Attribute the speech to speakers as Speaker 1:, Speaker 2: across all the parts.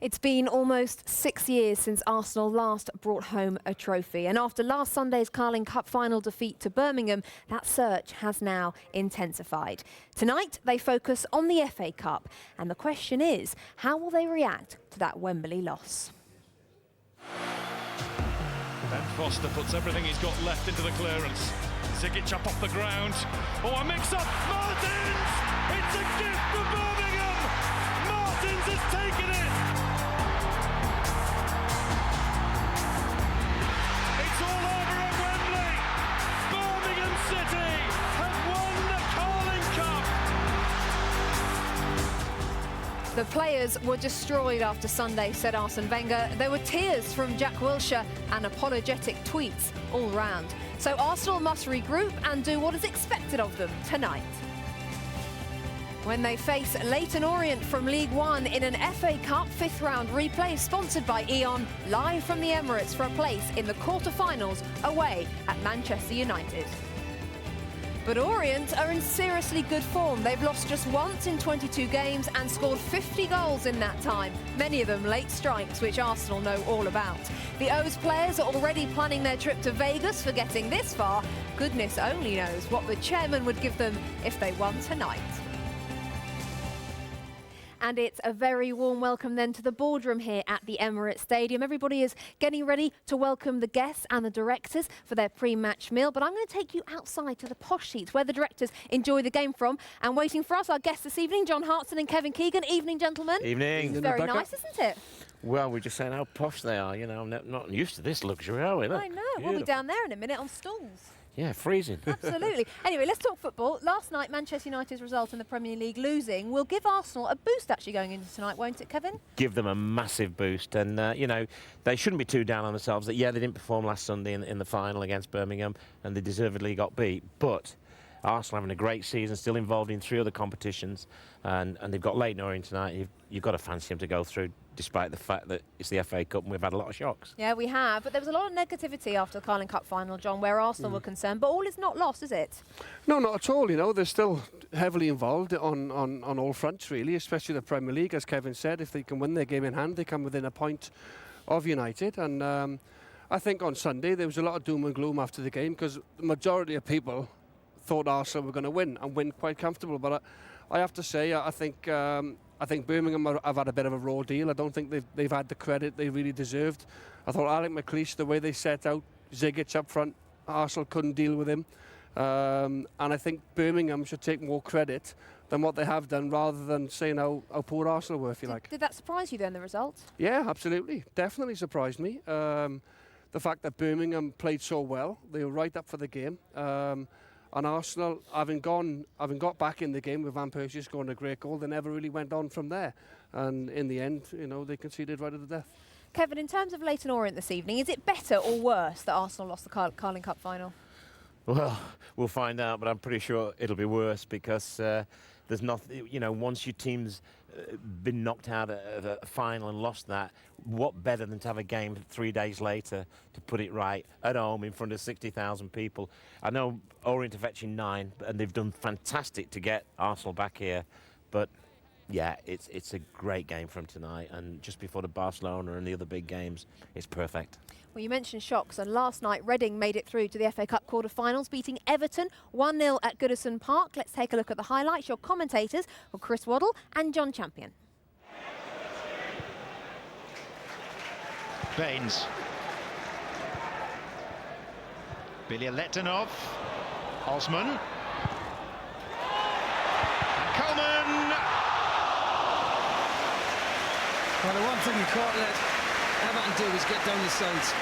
Speaker 1: It's been almost 6 years since Arsenal last brought home a trophy, and after last Sunday's Carling Cup final defeat to Birmingham, that search has now intensified. Tonight they focus on the FA Cup, and the question is, how will they react to that Wembley loss?
Speaker 2: Ben Foster puts everything he's got left into the clearance. Zigic up off the ground. Oh, a mix-up! Martins! It's a gift for Birmingham! Martins has taken it! It's all over at Wembley! Birmingham City have won the Carling Cup!
Speaker 1: The players were destroyed after Sunday, said Arsene Wenger. There were tears from Jack Wilshere and apologetic tweets all round. So Arsenal must regroup and do what is expected of them tonight, when they face Leyton Orient from League One in an FA Cup 5th round replay sponsored by E.ON, live from the Emirates for a place in the quarter-finals away at Manchester United. But Orient are in seriously good form. They've lost just once in 22 games and scored 50 goals in that time, many of them late strikes, which Arsenal know all about. The O's players are already planning their trip to Vegas for getting this far. Goodness only knows what the chairman would give them if they won tonight. And it's a very warm welcome then to the boardroom here at the Emirates Stadium. Everybody is getting ready to welcome the guests and the directors for their pre-match meal. But I'm going to take you outside to the posh seats where the directors enjoy the game from. And waiting for us, our guests this evening, John Hartson and Kevin Keegan. Evening, gentlemen.
Speaker 3: Evening.
Speaker 1: It's very nice, isn't it?
Speaker 3: Well, we're just saying how posh they are. You know, not used to this luxury, are we? Look,
Speaker 1: I know. We'll be down there in a minute on stools.
Speaker 3: Yeah, freezing.
Speaker 1: Absolutely. Anyway, let's talk football. Last night, Manchester United's result in the Premier League losing will give Arsenal a boost actually going into tonight, won't it, Kevin?
Speaker 3: Give them a massive boost. And, you know, they shouldn't be too down on themselves that, yeah, they didn't perform last Sunday in the final against Birmingham and they deservedly got beat. But Arsenal having a great season, still involved in 3 other competitions, and they've got Leyton Orient tonight. You've got to fancy them to go through, despite the fact that it's the FA Cup and we've had a lot of shocks.
Speaker 1: Yeah, we have, but there was a lot of negativity after the Carling Cup final, John, where Arsenal were concerned, but all is not lost, is it?
Speaker 4: No, not at all. You know, they're still heavily involved on all fronts, really, especially the Premier League. As Kevin said, if they can win their game in hand, they come within a point of United. And I think on Sunday there was a lot of doom and gloom after the game because the majority of people thought Arsenal were going to win and win quite comfortable. But I have to say, I think Birmingham have had a bit of a raw deal. I don't think they've had the credit they really deserved. I thought Alec McLeish, the way they set out Zigic up front, Arsenal couldn't deal with him. And I think Birmingham should take more credit than what they have done, rather than saying how poor Arsenal were, if you like.
Speaker 1: Did that surprise you then, the result?
Speaker 4: Yeah, absolutely. Definitely surprised me. The fact that Birmingham played so well, they were right up for the game. And Arsenal, having got back in the game with Van Persie scoring a great goal, they never really went on from there. And in the end, you know, they conceded right at the death.
Speaker 1: Kevin, in terms of Leyton Orient this evening, is it better or worse that Arsenal lost the Carling Cup final?
Speaker 3: Well, we'll find out, but I'm pretty sure it'll be worse because there's nothing, you know, once your team's been knocked out of a final and lost that, what better than to have a game 3 days later to put it right at home in front of 60,000 people. I know Orient are fetching 9 and they've done fantastic to get Arsenal back here, but yeah, it's a great game from tonight, and just before the Barcelona and the other big games, it's perfect.
Speaker 1: Well, you mentioned shocks, and last night Reading made it through to the FA Cup quarter-finals, beating Everton 1-0 at Goodison Park. Let's take a look at the highlights. Your commentators were Chris Waddle and John Champion.
Speaker 5: Baines. Bilya Letonov. Osman. And Coleman.
Speaker 6: Well, the one thing you can't let Everton do is get down the sides.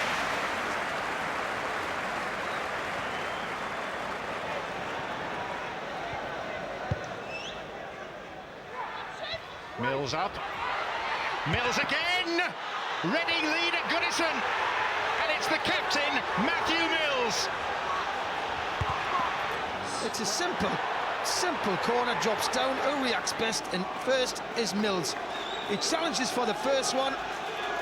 Speaker 5: Mills up. Mills again! Reading lead at Goodison. And it's the captain, Matthew Mills.
Speaker 6: It's a simple corner, drops down. Who reacts best? And first is Mills. He challenges for the first one.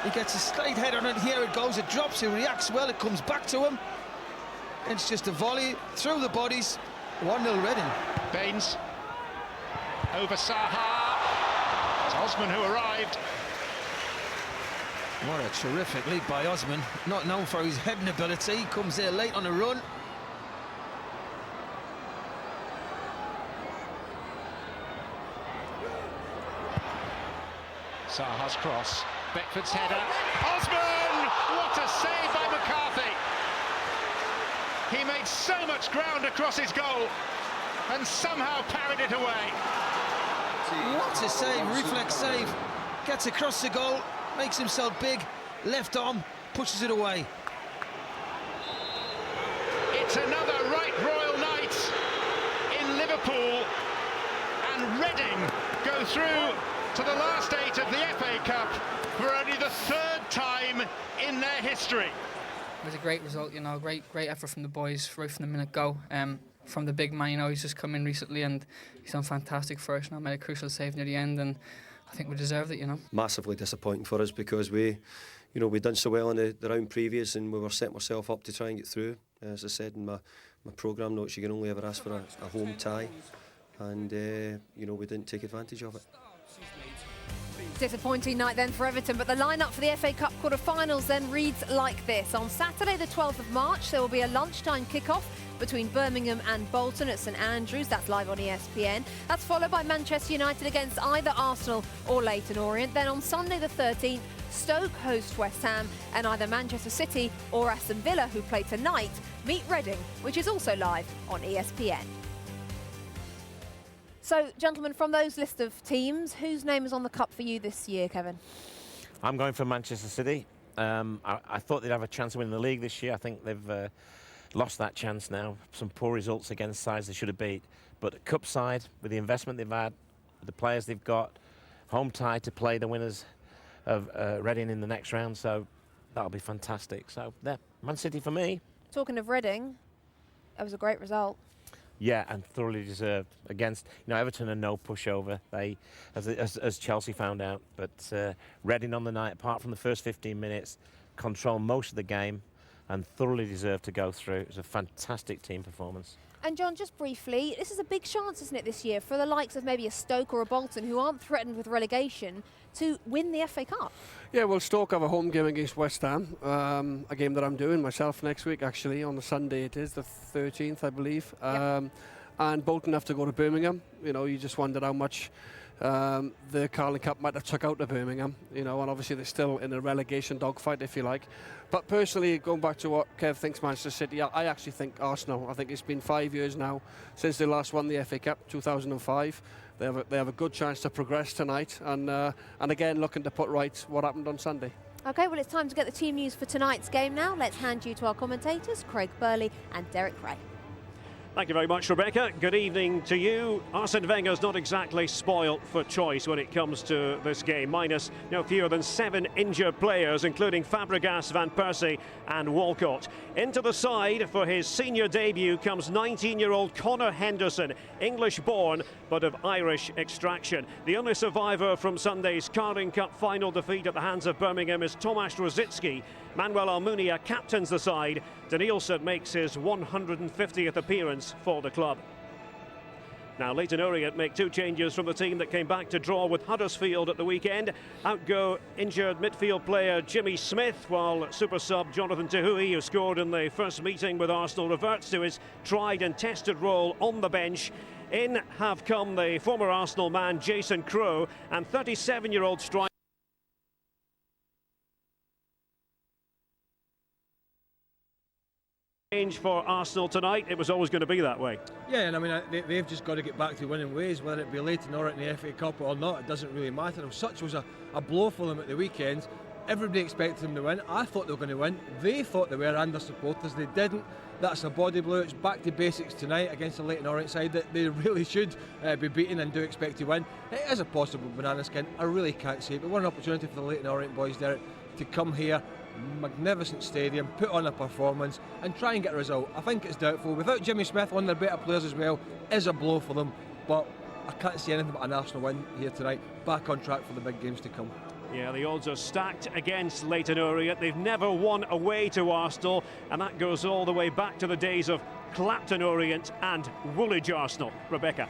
Speaker 6: He gets a slight head on it. Here it goes. It drops. He reacts well. It comes back to him. It's just a volley through the bodies. 1-0 Reading.
Speaker 5: Baines. Over Saha. It's Osman who arrived.
Speaker 6: What a terrific lead by Osman. Not known for his heading ability. He comes there late on the run.
Speaker 5: Saha's cross. Beckford's header. Osman! What a save by McCarthy. He made so much ground across his goal and somehow parried it away.
Speaker 6: What a save, reflex save. Gets across the goal, makes himself big, left arm, pushes it away.
Speaker 5: It's another right royal night in Liverpool, and Reading go through to the last 8 of the FA Cup for only the 3rd time in their history.
Speaker 7: It was a great result, you know, great effort from the boys right from the minute go. From the big man, you know, he's just come in recently and he's done fantastic for us, you know, made a crucial save near the end, and I think we deserved it, you know.
Speaker 8: Massively disappointing for us because we'd done so well in the round previous and we were setting ourselves up to try and get through. As I said in my programme notes, you can only ever ask for a home tie, and we didn't take advantage of it.
Speaker 1: Disappointing night then for Everton, but the lineup for the FA Cup quarter-finals then reads like this. On Saturday the 12th of March there will be a lunchtime kick-off between Birmingham and Bolton at St Andrews. That's live on ESPN. That's followed by Manchester United against either Arsenal or Leyton Orient. Then on Sunday the 13th, Stoke host West Ham, and either Manchester City or Aston Villa, who play tonight, meet Reading, which is also live on ESPN. So, gentlemen, from those list of teams, whose name is on the cup for you this year, Kevin?
Speaker 3: I'm going for Manchester City. I thought they'd have a chance of winning the league this year. I think they've lost that chance now. Some poor results against sides they should have beat. But the cup side, with the investment they've had, with the players they've got, home tie to play the winners of Reading in the next round, so that'll be fantastic. So, there, Man City for me.
Speaker 1: Talking of Reading, that was a great result.
Speaker 3: Yeah, and thoroughly deserved against, Everton are no pushover. They, as Chelsea found out, but Reading on the night, apart from the first 15 minutes, control most of the game and thoroughly deserved to go through. It was a fantastic team performance.
Speaker 1: And John, just briefly, this is a big chance, isn't it, this year, for the likes of maybe a Stoke or a Bolton who aren't threatened with relegation to win the FA Cup?
Speaker 4: Yeah, well, Stoke have a home game against West Ham, a game that I'm doing myself next week, actually, on the Sunday it is, the 13th, I believe.
Speaker 1: Yep.
Speaker 4: And Bolton have to go to Birmingham. You know, you just wondered how much the Carling Cup might have took out of Birmingham, and obviously they're still in a relegation dogfight, if you like. But personally, going back to what Kev thinks Manchester City, I actually think Arsenal. I think it's been 5 years now since they last won the FA Cup, 2005. They have a good chance to progress tonight, and again looking to put right what happened on Sunday.
Speaker 1: OK, well, it's time to get the team news for tonight's game now. Let's hand you to our commentators, Craig Burley and Derek Ray.
Speaker 9: Thank you very much, Rebecca. Good evening to you. Arsene Wenger's not exactly spoilt for choice when it comes to this game, minus no fewer than 7 injured players, including Fabregas, Van Persie and Walcott. Into the side for his senior debut comes 19-year-old Connor Henderson, English-born but of Irish extraction. The only survivor from Sunday's Carling Cup final defeat at the hands of Birmingham is Tomasz Rosicki. Manuel Almunia captains the side. Danielson makes his 150th appearance for the club. Now, Leyton Orient make 2 changes from the team that came back to draw with Huddersfield at the weekend. Out go injured midfield player Jimmy Smith, while super sub Jonathan Tahui, who scored in the first meeting with Arsenal, reverts to his tried and tested role on the bench. In have come the former Arsenal man Jason Crowe and 37-year-old striker change for Arsenal tonight. It was always going to be that way.
Speaker 6: Yeah, and I mean, they've just got to get back to winning ways, whether it be Leyton or in the FA Cup or not, it doesn't really matter. And such was a blow for them at the weekend. Everybody expected them to win. I thought they were going to win. They thought they were, and their supporters. They didn't. That's a body blow. It's back to basics tonight against the Leyton Orient side that they really should be beaten and do expect to win. It is a possible banana skin. I really can't see it, but what an opportunity for the Leyton Orient boys there to come here. Magnificent stadium, put on a performance and try and get a result. I think it's doubtful. Without Jimmy Smith, one of their better players as well, is a blow for them, but I can't see anything but an Arsenal win here tonight. Back on track for the big games to come.
Speaker 9: Yeah, the odds are stacked against Leyton Orient. They've never won away to Arsenal, and that goes all the way back to the days of Clapton Orient and Woolwich Arsenal. Rebecca.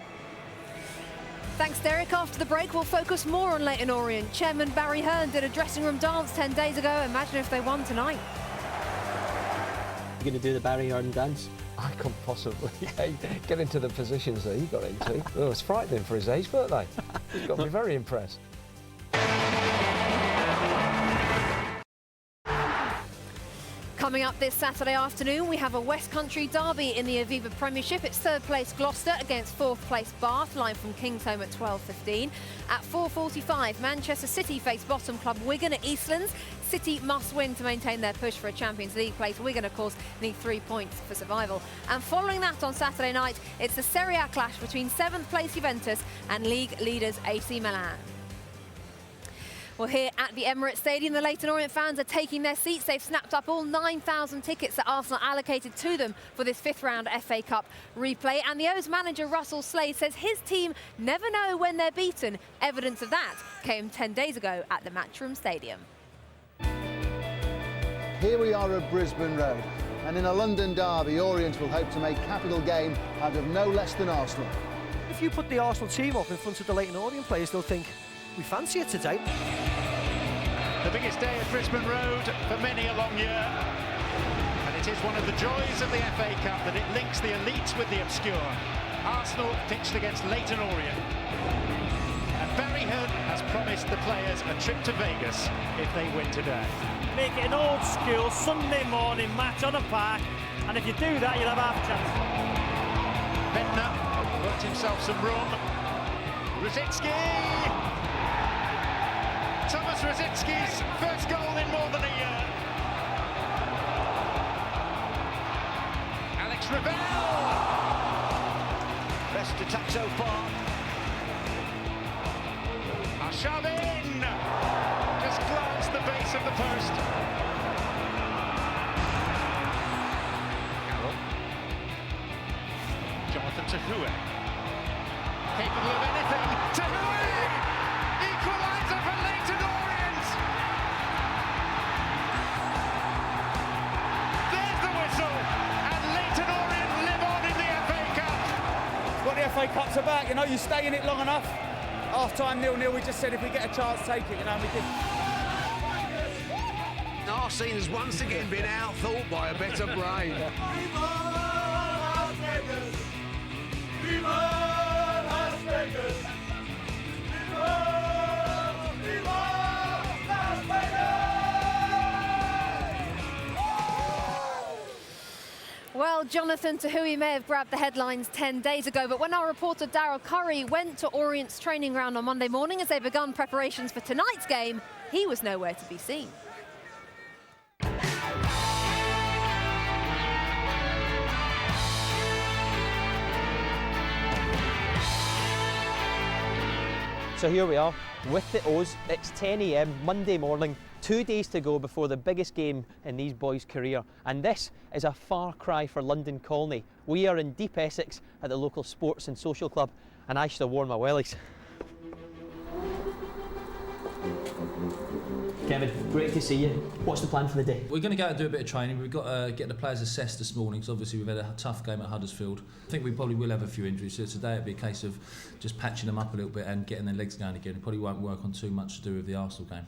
Speaker 1: Thanks, Derek. After the break, we'll focus more on Leyton Orient. Chairman Barry Hearn did a dressing room dance 10 days ago. Imagine if they won tonight.
Speaker 10: You're going to do the Barry Hearn dance?
Speaker 11: I couldn't possibly get into the positions that he got into. It was frightening for his age, weren't they? He got me very impressed.
Speaker 1: Coming up this Saturday afternoon, we have a West Country derby in the Aviva Premiership. It's third place Gloucester against fourth place Bath, line from Kingsholm at 12:15. At 4:45, Manchester City face bottom club Wigan at Eastlands. City must win to maintain their push for a Champions League place. Wigan, of course, need 3 points for survival. And following that on Saturday night, it's the Serie A clash between 7th place Juventus and league leaders AC Milan. Well, here at the Emirates Stadium, the Leyton Orient fans are taking their seats. They've snapped up all 9,000 tickets that Arsenal allocated to them for this 5th round FA Cup replay. And the O's manager, Russell Slade, says his team never know when they're beaten. Evidence of that came 10 days ago at the Matchroom Stadium.
Speaker 12: Here we are at Brisbane Road, and in a London derby, Orient will hope to make capital game out of no less than Arsenal.
Speaker 13: If you put the Arsenal team up in front of the Leyton Orient players, they'll think, we fancy it today.
Speaker 5: The biggest day at Brisbane Road for many a long year, and it is one of the joys of the FA Cup that it links the elites with the obscure. Arsenal pitched against Leyton Orient, and Barry Hearn has promised the players a trip to Vegas if they win today.
Speaker 14: Make it an old school Sunday morning match on a park, and if you do that, you'll have half a chance.
Speaker 5: Bentner worked himself some room. Rosicki! Thomas Rosicki's first goal in more than a year. Alex Ravel! Best attack so far. Arshavin! Just glanced the base of the post. Carroll. Jonathan Tahue. Capable of anything. Tahue! Equaliser for Leyton Orient! There's the whistle, and Leyton Orient live on in the FA Cup.
Speaker 15: What the FA Cup's about, you know, you stay in it long enough. Half-time 0-0, we just said if we get a chance, take it, you know, we did.
Speaker 16: Arsene has once again been out-thought by a better brain.
Speaker 17: Viva Las Vegas! Viva Las Vegas!
Speaker 1: Well, Jonathan Tahue may have grabbed the headlines 10 days ago, but when our reporter Daryl Curry went to Orient's training ground on Monday morning as they begun preparations for tonight's game, he was nowhere to be seen.
Speaker 10: So here we are with the O's. It's 10 AM Monday morning, 2 days to go before the biggest game in these boys' career. And this is a far cry for London Colney. We are in deep Essex at the local sports and social club, and I should have worn my wellies. Kevin, great to see you. What's the plan for the day?
Speaker 18: We're going to go out and do a bit of training. We've got to get the players assessed this morning, because obviously we've had a tough game at Huddersfield. I think we probably will have a few injuries, so today it'll be a case of just patching them up a little bit and getting their legs going again. It probably won't work on too much to do with the Arsenal game.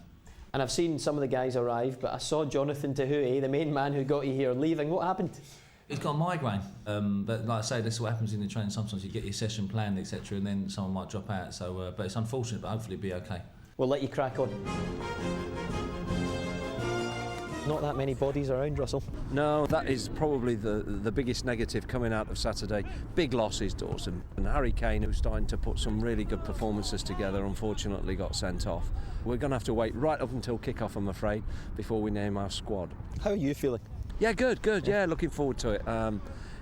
Speaker 10: And I've seen some of the guys arrive, but I saw Jonathan Tahue, the main man who got you here, leaving. What happened?
Speaker 18: He's got a migraine, but like I say, this is what happens in the training. Sometimes you get your session planned, etc., and then someone might drop out. So, but it's unfortunate, but hopefully it'll be okay.
Speaker 10: We'll let you crack on. Not that many bodies around, Russell.
Speaker 11: No, that is probably the biggest negative coming out of Saturday. Big losses, Dawson. And Harry Kane, who's starting to put some really good performances together, unfortunately got sent off. We're going to have to wait right up until kick-off, I'm afraid, before we name our squad.
Speaker 10: How are you feeling?
Speaker 11: Yeah, good. Yeah, looking forward to it.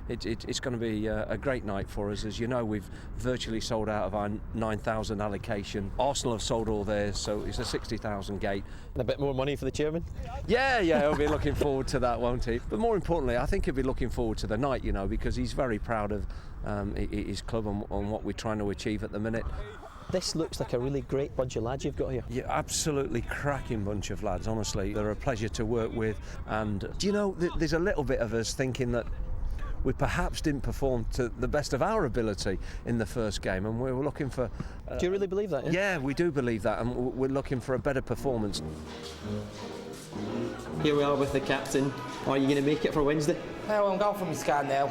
Speaker 11: It's going to be a great night for us. As you know, we've virtually sold out of our 9,000 allocation. Arsenal have sold all theirs, so it's a 60,000 gate.
Speaker 10: And a bit more money for the chairman?
Speaker 11: Yeah, he'll be looking forward to that, won't he? But more importantly, I think he'll be looking forward to the night, you know, because he's very proud of his club and what we're trying to achieve at the minute.
Speaker 10: This looks like a really great bunch of lads you've got here.
Speaker 11: Yeah, absolutely cracking bunch of lads, honestly. They're a pleasure to work with. And, do you know, there's a little bit of us thinking that we perhaps didn't perform to the best of our ability in the first game, and we were looking for...
Speaker 10: do you really believe that?
Speaker 11: Yeah, we do believe that, and we're looking for a better performance.
Speaker 10: Here we are with the captain. Are you going to make it for Wednesday?
Speaker 19: Well, I'm going for my scan now.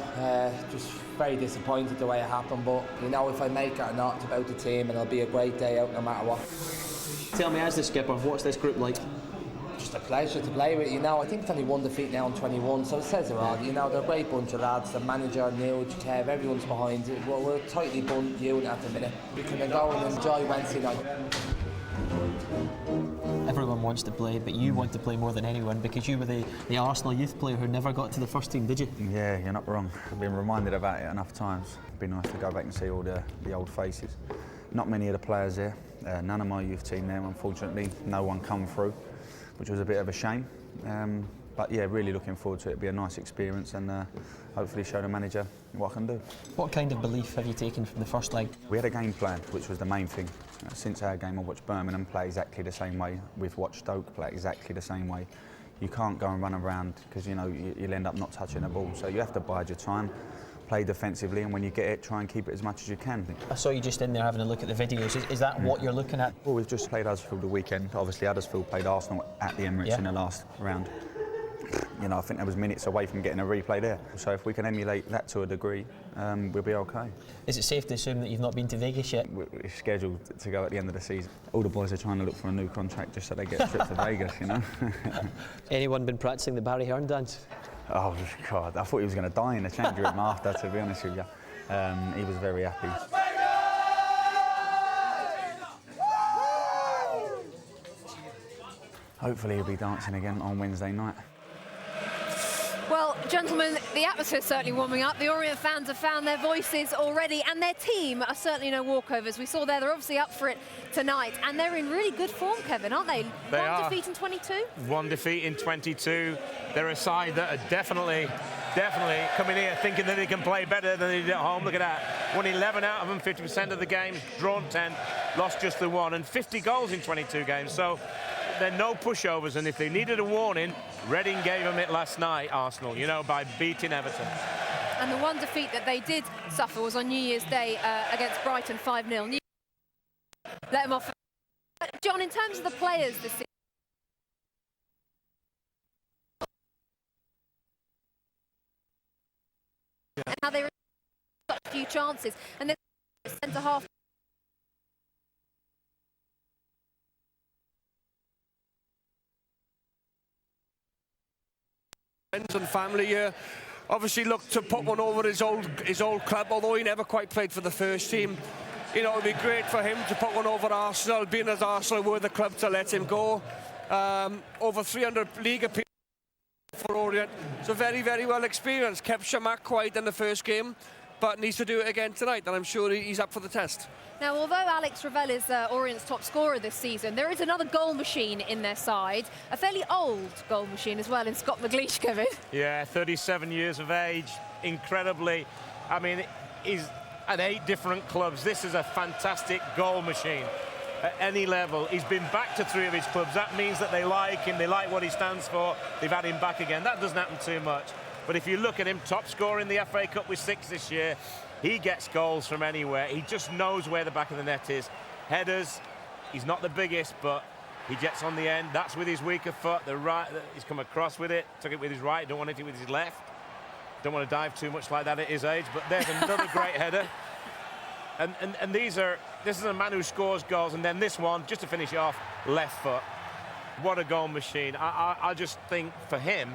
Speaker 19: Just very disappointed the way it happened, but you know, if I make it or not, it's about the team, and it'll be a great day out no matter what.
Speaker 10: Tell me, as the skipper, what's this group like?
Speaker 19: Just a pleasure to play with. You know, I think it's only one defeat now in 21, so it says it all. You know, they're a great bunch of lads. The manager, Nuge, Kev, everyone's behind it. We're a tightly bunt unit at the minute. We can go and enjoy Wednesday night.
Speaker 10: Everyone wants to play, but you want to play more than anyone because you were the Arsenal youth player who never got to the first team, did you?
Speaker 20: Yeah, you're not wrong. I've been reminded about it enough times. It'd be nice to go back and see all the old faces. Not many of the players there. None of my youth team there, unfortunately. No one come through, which was a bit of a shame. But yeah, really looking forward to it. It'll be a nice experience, and hopefully show the manager what I can do.
Speaker 10: What kind of belief have you taken from the first leg?
Speaker 20: We had a game plan, which was the main thing. Since our game, I watched Birmingham play exactly the same way. We've watched Stoke play exactly the same way. You can't go and run around because, you know, you'll end up not touching the ball. So you have to bide your time, play defensively, and when you get it, try and keep it as much as you can.
Speaker 10: I saw you just in there having a look at the videos. Is that what you're looking at?
Speaker 20: Well, we've just played Huddersfield the weekend. Obviously, Huddersfield played Arsenal at the Emirates in the last round. You know, I think there was minutes away from getting a replay there. So if we can emulate that to a degree, we'll be okay.
Speaker 10: Is it safe to assume that you've not been to Vegas yet?
Speaker 20: We're scheduled to go at the end of the season. All the boys are trying to look for a new contract just so they get a trip to Vegas, you know.
Speaker 10: Anyone been practicing the Barry Hearn dance?
Speaker 20: Oh, God, I thought he was going to die in the change room after, to be honest with you. He was very happy. Hopefully he'll be dancing again on Wednesday night.
Speaker 1: Well, gentlemen, the atmosphere is certainly warming up. The Orient fans have found their voices already, and their team are certainly no walkovers. We saw there, they're obviously up for it tonight, and they're in really good form, Kevin, aren't they? One defeat in 22?
Speaker 3: One defeat in 22. They're a side that are definitely coming here thinking that they can play better than they did at home. Look at that. Won 11 out of them, 50% of the games, drawn 10, lost just the one, and 50 goals in 22 games. So they're no pushovers, and if they needed a warning, Reading gave them it last night, Arsenal, you know, by beating Everton.
Speaker 1: And the one defeat that they did suffer was on New Year's Day against Brighton, 5-0. Let them off. John, in terms of the players this season, and how they such few chances, and their centre half.
Speaker 4: Friends and family here. Obviously looked to put one over his old club, although he never quite played for the first team. You know, it'd be great for him to put one over Arsenal, being as Arsenal were the club to let him go. Over 300 league appearances for Orient, so very, very well experienced. Kept Shamak quiet in the first game, but needs to do it again tonight, and I'm sure he's up for the test.
Speaker 1: Now, although Alex Ravel is Orient's top scorer this season, there is another goal machine in their side, a fairly old goal machine as well in Scott McLeish, Kevin.
Speaker 3: Yeah, 37 years of age, incredibly. I mean, he's at 8 different clubs. This is a fantastic goal machine at any level. He's been back to 3 of his clubs. That means that they like him, they like what he stands for. They've had him back again. That doesn't happen too much. But if you look at him, top scorer in the FA Cup with 6 this year. He gets goals from anywhere. He just knows where the back of the net is. Headers, he's not the biggest, but he gets on the end. That's with his weaker foot. The right, he's come across with it, took it with his right, don't want it with his left. Don't want to dive too much like that at his age, but there's another great header. And this is a man who scores goals, and then this one, just to finish it off, left foot. What a goal machine. I just think for him,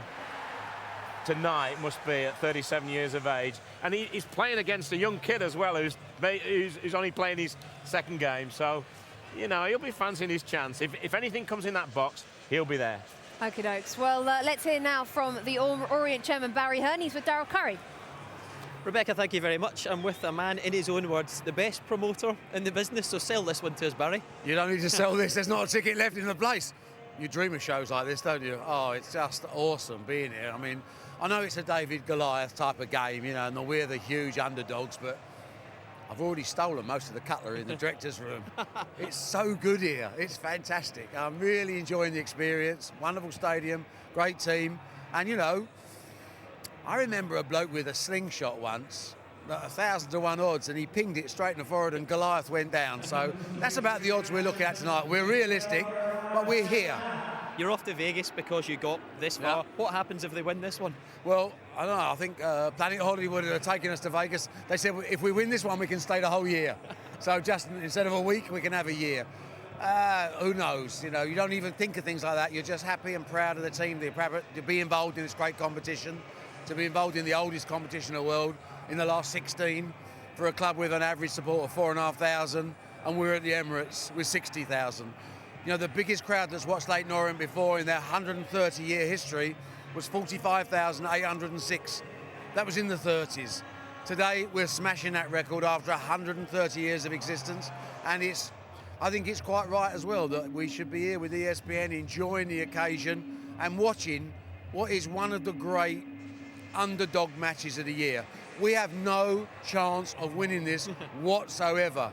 Speaker 3: tonight must be at 37 years of age, and he's playing against a young kid as well who's only playing his 2nd game, so you know he'll be fancying his chance. If anything comes in that box, he'll be there.
Speaker 1: Okie dokes. Well, let's hear now from the Orient chairman Barry Hearn. He's with Daryl Curry.
Speaker 10: Rebecca, thank you very much. I'm with a man, in his own words, the best promoter in the business, so sell this one to us, Barry.
Speaker 16: You don't need to sell this, there's not a ticket left in the place. You dream of shows like this, don't you? Oh, it's just awesome being here. I mean, I know it's a David Goliath type of game, you know, and we're the huge underdogs, but I've already stolen most of the cutlery in the director's room. It's so good here. It's fantastic. I'm really enjoying the experience. Wonderful stadium, great team, and, you know, I remember a bloke with a slingshot once, 1,000 to 1 odds, and he pinged it straight in the forehead and Goliath went down. So that's about the odds we're looking at tonight. We're realistic, but we're here.
Speaker 10: You're off to Vegas because you got this far.
Speaker 16: Yeah.
Speaker 10: What happens if they win this one?
Speaker 16: Well, I don't know. I think Planet Hollywood are taking us to Vegas. They said if we win this one, we can stay the whole year. So just instead of a week, we can have a year. Who knows? You know, you don't even think of things like that. You're just happy and proud of the team. They're proud to be involved in this great competition, to be involved in the oldest competition in the world in the last 16 for a club with an average support of 4,500, and we're at the Emirates with 60,000. You know, the biggest crowd that's watched Leyton Orient before in their 130-year history was 45,806. That was in the 30s. Today, we're smashing that record after 130 years of existence, and I think it's quite right as well that we should be here with ESPN enjoying the occasion and watching what is one of the great underdog matches of the year. We have no chance of winning this whatsoever.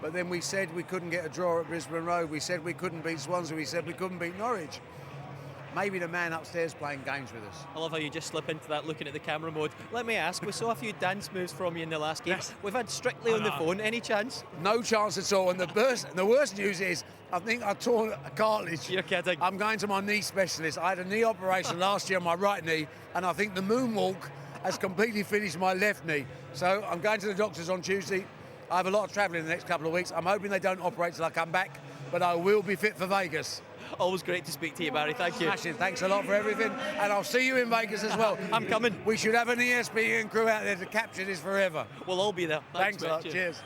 Speaker 16: But then we said we couldn't get a draw at Brisbane Road. We said we couldn't beat Swansea. We said we couldn't beat Norwich. Maybe the man upstairs playing games with us.
Speaker 10: I love how you just slip into that looking at the camera mode. Let me ask, we saw a few dance moves from you in the last game.
Speaker 16: Yes.
Speaker 10: We've had Strictly on the phone. Any chance?
Speaker 16: No chance at all. And the worst news is I think I tore a cartilage.
Speaker 10: You're kidding.
Speaker 16: I'm going to my knee specialist. I had a knee operation last year on my right knee, and I think the moonwalk has completely finished my left knee. So I'm going to the doctors on Tuesday. I have a lot of travelling in the next couple of weeks. I'm hoping they don't operate till I come back, but I will be fit for Vegas.
Speaker 10: Always great to speak to you, Barry. Thank you.
Speaker 16: Smashing. Thanks a lot for everything, and I'll see you in Vegas as well.
Speaker 10: I'm coming.
Speaker 16: We should have an ESPN crew out there to capture this forever.
Speaker 10: We'll all be there.
Speaker 16: Thanks a
Speaker 10: mate.
Speaker 16: lot. Cheers.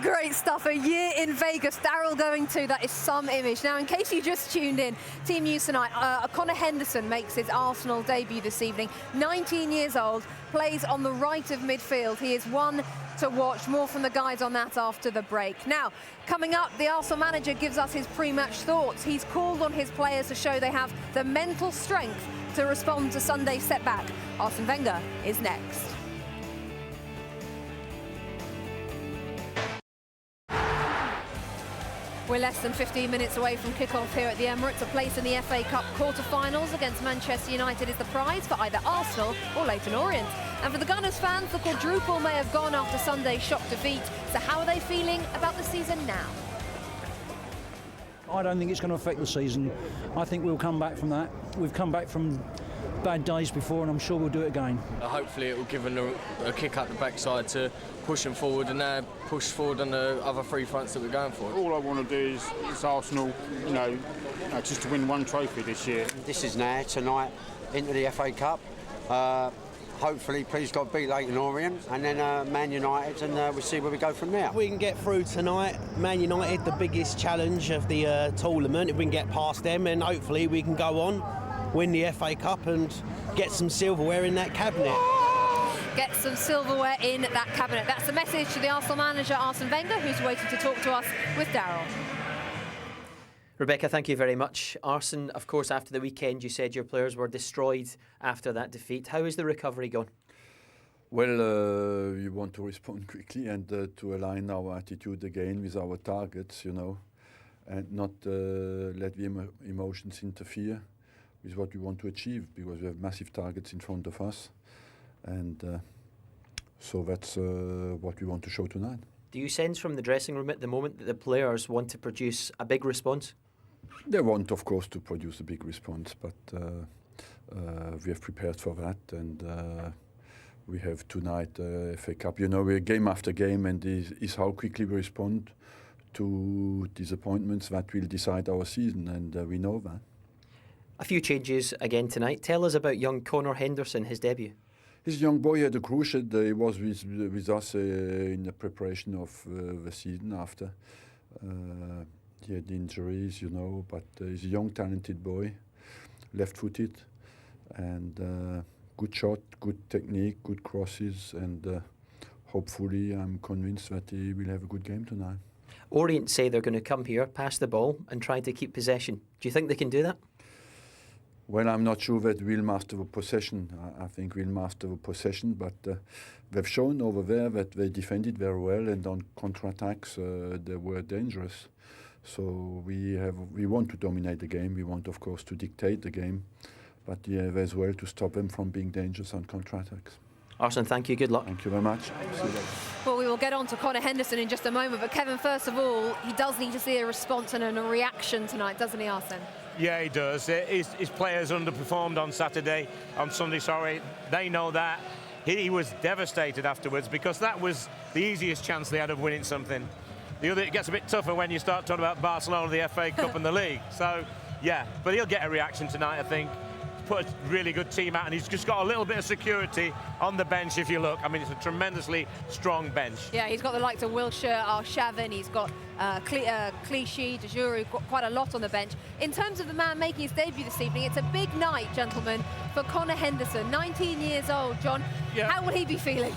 Speaker 1: Great stuff. A year in Vegas. Daryl going to. That is some image. Now, in case you just tuned in, team news tonight. Connor Henderson makes his Arsenal debut this evening. 19 years old, plays on the right of midfield. He is one to watch. More from the guys on that after the break. Now, coming up, the Arsenal manager gives us his pre-match thoughts. He's called on his players to show they have the mental strength to respond to Sunday's setback. Arsene Wenger is next. We're less than 15 minutes away from kick-off here at the Emirates. A place in the FA Cup quarter-finals against Manchester United is the prize for either Arsenal or Leyton Orient. And for the Gunners fans, the quadruple may have gone after Sunday's shock defeat. So how are they feeling about the season now?
Speaker 21: I don't think it's going to affect the season. I think we'll come back from that. We've come back from bad days before, and I'm sure we'll do it again.
Speaker 22: Hopefully it will give them a kick up the backside to push them forward and push forward on the other three fronts that we're going for.
Speaker 23: All I want to do is Arsenal, just to win one trophy this year.
Speaker 24: This is now, tonight, into the FA Cup. Hopefully, please God, beat Leyton Orient and then Man United, and we'll see where we go from there.
Speaker 25: If we can get through tonight, Man United, the biggest challenge of the tournament, if we can get past them, then hopefully we can go on, win the FA Cup and get some silverware in that cabinet.
Speaker 1: Get some silverware in that cabinet. That's the message to the Arsenal manager, Arsene Wenger, who's waiting to talk to us with Daryl.
Speaker 10: Rebecca, thank you very much. Arsene, of course, after the weekend, you said your players were destroyed after that defeat. How is the recovery going?
Speaker 26: Well, we want to respond quickly and to align our attitude again with our targets, and not let the emotions interfere with what we want to achieve, because we have massive targets in front of us. And so that's what we want to show tonight.
Speaker 10: Do you sense from the dressing room at the moment that the players want to produce a big response?
Speaker 26: They want, of course, to produce a big response, but we have prepared for that, and we have tonight FA Cup. We're game after game, and is how quickly we respond to disappointments that will decide our season, and we know that.
Speaker 10: A few changes again tonight. Tell us about young Connor Henderson, his debut.
Speaker 26: He's a young boy, he had a cruciate. He was with us in the preparation of the season after. He had injuries, but he's a young, talented boy, left-footed, and good shot, good technique, good crosses, and hopefully I'm convinced that he will have a good game tonight.
Speaker 10: Orient say they're going to come here, pass the ball and try to keep possession. Do you think they can do that?
Speaker 26: Well, I'm not sure that we'll master the possession. I think we'll master the possession, but they've shown over there that they defended very well, and on counter-attacks they were dangerous. So we want to dominate the game. We want, of course, to dictate the game, but yeah, as well to stop them from being dangerous on counter-attacks.
Speaker 10: Arsene, thank you. Good luck.
Speaker 26: Thank you very much. See you later.
Speaker 1: Well, we will get on to Conor Henderson in just a moment, but Kevin, first of all, he does need to see a response and a reaction tonight, doesn't he, Arsene?
Speaker 3: Yeah, he does. His players underperformed on Sunday, sorry. They know that. He was devastated afterwards because that was the easiest chance they had of winning something. It gets a bit tougher when you start talking about Barcelona, the FA Cup and the league. So, yeah, but he'll get a reaction tonight, I think. Put a really good team out, and he's just got a little bit of security on the bench if you look. I mean, it's a tremendously strong bench.
Speaker 1: Yeah, he's got the likes of Wilshere, Arshavin, he's got Clichy, Dejuru, quite a lot on the bench. In terms of the man making his debut this evening, it's a big night, gentlemen, for Conor Henderson, 19 years old. John, how will he be feeling?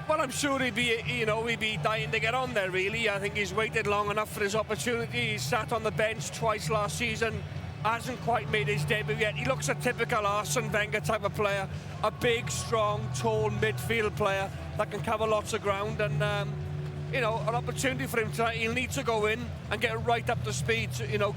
Speaker 4: Well, I'm sure he'd be dying to get on there, really. I think he's waited long enough for his opportunity. He's sat on the bench twice last season, hasn't quite made his debut yet. He looks a typical Arsene Wenger type of player, a big, strong, tall midfield player that can cover lots of ground, and an opportunity for him tonight. He'll need to go in and get right up to speed,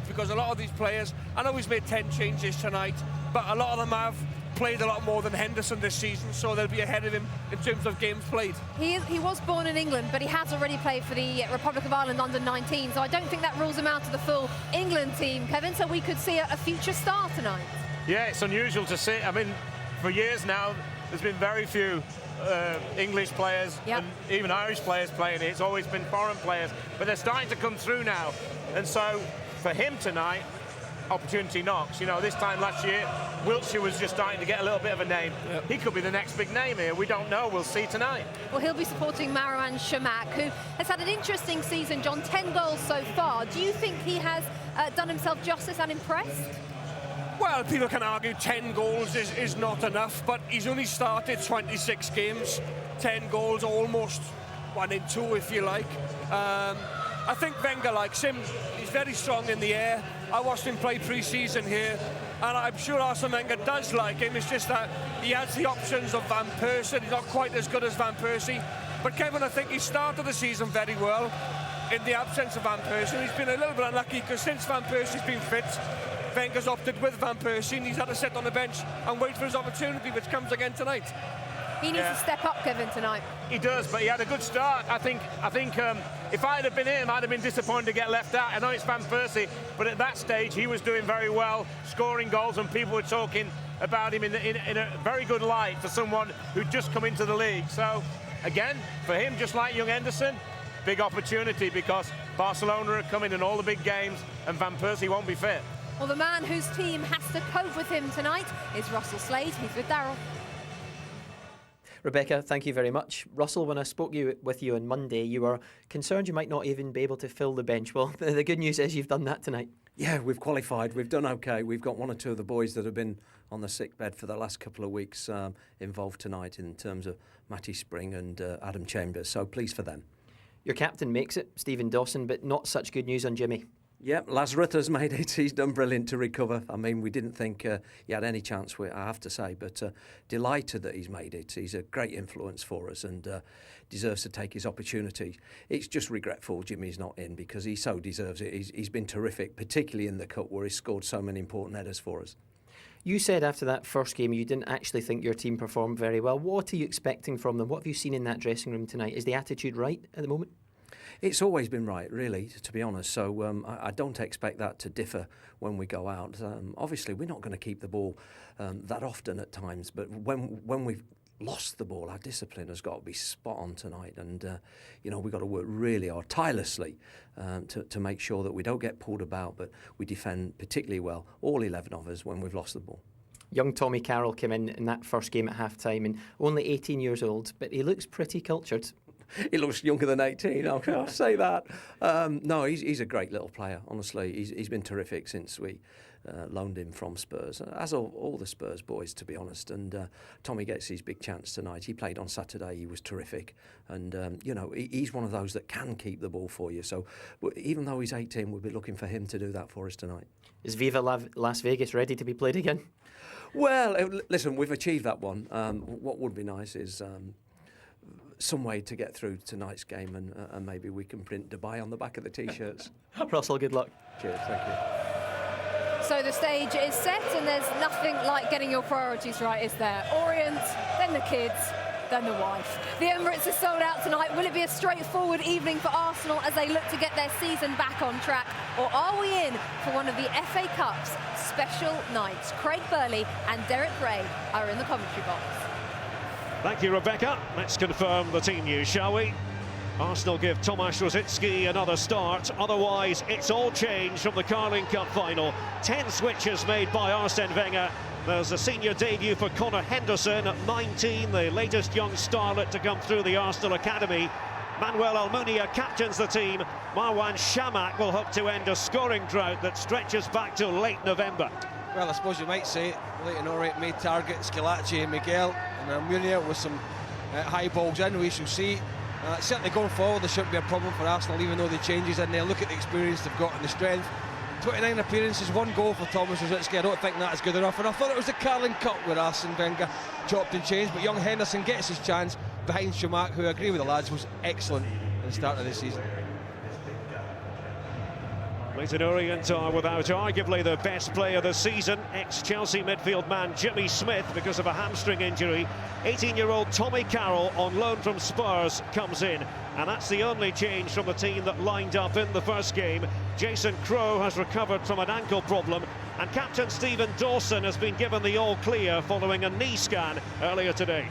Speaker 4: because a lot of these players, I know he's made 10 changes tonight, but a lot of them have played a lot more than Henderson this season, so they'll be ahead of him in terms of games played.
Speaker 1: He was born in England, but he has already played for the Republic of Ireland under 19, so I don't think that rules him out of the full England team, Kevin, so we could see a future star tonight.
Speaker 3: Yeah, it's unusual to see. I mean, for years now, there's been very few English players and even Irish players playing it. It's always been foreign players, but they're starting to come through now. And so, for him tonight, opportunity knocks. This time last year, Wilshere was just starting to get a little bit of a name. He could be the next big name here. We don't know. We'll see tonight.
Speaker 1: Well, he'll be supporting Marouane Chamakh, who has had an interesting season, John, 10 goals so far. Do you think he has done himself justice and impressed?
Speaker 4: Well, people can argue 10 goals is not enough, but he's only started 26 games, 10 goals, almost 1 in 2, if you like. I think Wenger likes him. He's very strong in the air. I watched him play pre-season here, and I'm sure Arsene Wenger does like him. It's just that he has the options of Van Persie. He's not quite as good as Van Persie. But Kevin, I think he started the season very well in the absence of Van Persie. He's been a little bit unlucky because since Van Persie's been fit, Wenger's opted with Van Persie, and he's had to sit on the bench and wait for his opportunity, which comes again tonight.
Speaker 1: He needs to step up, Kevin, tonight.
Speaker 3: He does, but he had a good start. I think if I'd have been him, I'd have been disappointed to get left out. I know it's Van Persie, but at that stage, he was doing very well, scoring goals, and people were talking about him in a very good light for someone who'd just come into the league. So, again, for him, just like young Henderson, big opportunity because Barcelona are coming in all the big games, and Van Persie won't be fit.
Speaker 1: Well, the man whose team has to cope with him tonight is Russell Slade. He's with Darryl.
Speaker 10: Rebecca, thank you very much. Russell, when I spoke with you on Monday, you were concerned you might not even be able to fill the bench. Well, the good news is you've done that tonight.
Speaker 11: Yeah, we've qualified. We've done okay. We've got 1 or 2 of the boys that have been on the sick bed for the last couple of weeks involved tonight in terms of Matty Spring and Adam Chambers. So pleased for them.
Speaker 10: Your captain makes it, Stephen Dawson, but not such good news on Jimmy.
Speaker 11: Yep, Lazarus made it. He's done brilliant to recover. I mean, we didn't think he had any chance, I have to say, but delighted that he's made it. He's a great influence for us and deserves to take his opportunity. It's just regretful Jimmy's not in because he so deserves it. He's been terrific, particularly in the Cup where he's scored so many important headers for us.
Speaker 10: You said after that first game you didn't actually think your team performed very well. What are you expecting from them? What have you seen in that dressing room tonight? Is the attitude right at the moment?
Speaker 11: It's always been right, really, to be honest. So I don't expect that to differ when we go out. Obviously, we're not going to keep the ball that often at times, but when we've lost the ball, our discipline has got to be spot on tonight. And, we've got to work really hard, tirelessly, to make sure that we don't get pulled about, but we defend particularly well, all 11 of us, when we've lost the ball.
Speaker 10: Young Tommy Carroll came in that first game at half-time and only 18 years old, but he looks pretty cultured.
Speaker 11: He looks younger than 18, I'll say that. No, he's a great little player, honestly. He's been terrific since we loaned him from Spurs, as all the Spurs boys, to be honest. And Tommy gets his big chance tonight. He played on Saturday, he was terrific. And, he's one of those that can keep the ball for you. So even though he's 18, we'll be looking for him to do that for us tonight.
Speaker 10: Is Viva Las Vegas ready to be played again?
Speaker 11: Well, listen, we've achieved that one. What would be nice is some way to get through tonight's game and maybe we can print Dubai on the back of the T-shirts.
Speaker 10: Russell, good luck.
Speaker 11: Cheers, thank you.
Speaker 1: So the stage is set, and there's nothing like getting your priorities right, is there? Orient, then the kids, then the wife. The Emirates is sold out tonight. Will it be a straightforward evening for Arsenal as they look to get their season back on track? Or are we in for one of the FA Cup's special nights? Craig Burley and Derek Ray are in the commentary box.
Speaker 2: Thank you, Rebecca. Let's confirm the team news, shall we? Arsenal give Tomasz Rosicky another start. Otherwise, it's all changed from the Carling Cup final. 10 switches made by Arsene Wenger. There's a senior debut for Connor Henderson at 19, the latest young starlet to come through the Arsenal Academy. Manuel Almunia captains the team. Marwan Shamak will hope to end a scoring drought that stretches back to late November.
Speaker 6: Well, I suppose you might say Leyton Orient made targets, Scalacci and Miguel, and Almunia with some high balls in. We shall see. Certainly going forward, there shouldn't be a problem for Arsenal, even though the changes in there. Look at the experience they've got and the strength. 29 appearances, 1 goal for Tomasz Rosicky. I don't think that is good enough. And I thought it was the Carling Cup where Arsene Wenger chopped and changed. But young Henderson gets his chance behind Shamak, who I agree with the lads was excellent at the start of this season.
Speaker 2: Leyton Orient are without arguably the best player this season. Ex-Chelsea midfield man Jimmy Smith, because of a hamstring injury. 18-year-old Tommy Carroll on loan from Spurs comes in. And that's the only change from the team that lined up in the first game. Jason Crowe has recovered from an ankle problem. And captain Stephen Dawson has been given the all-clear following a knee scan earlier today.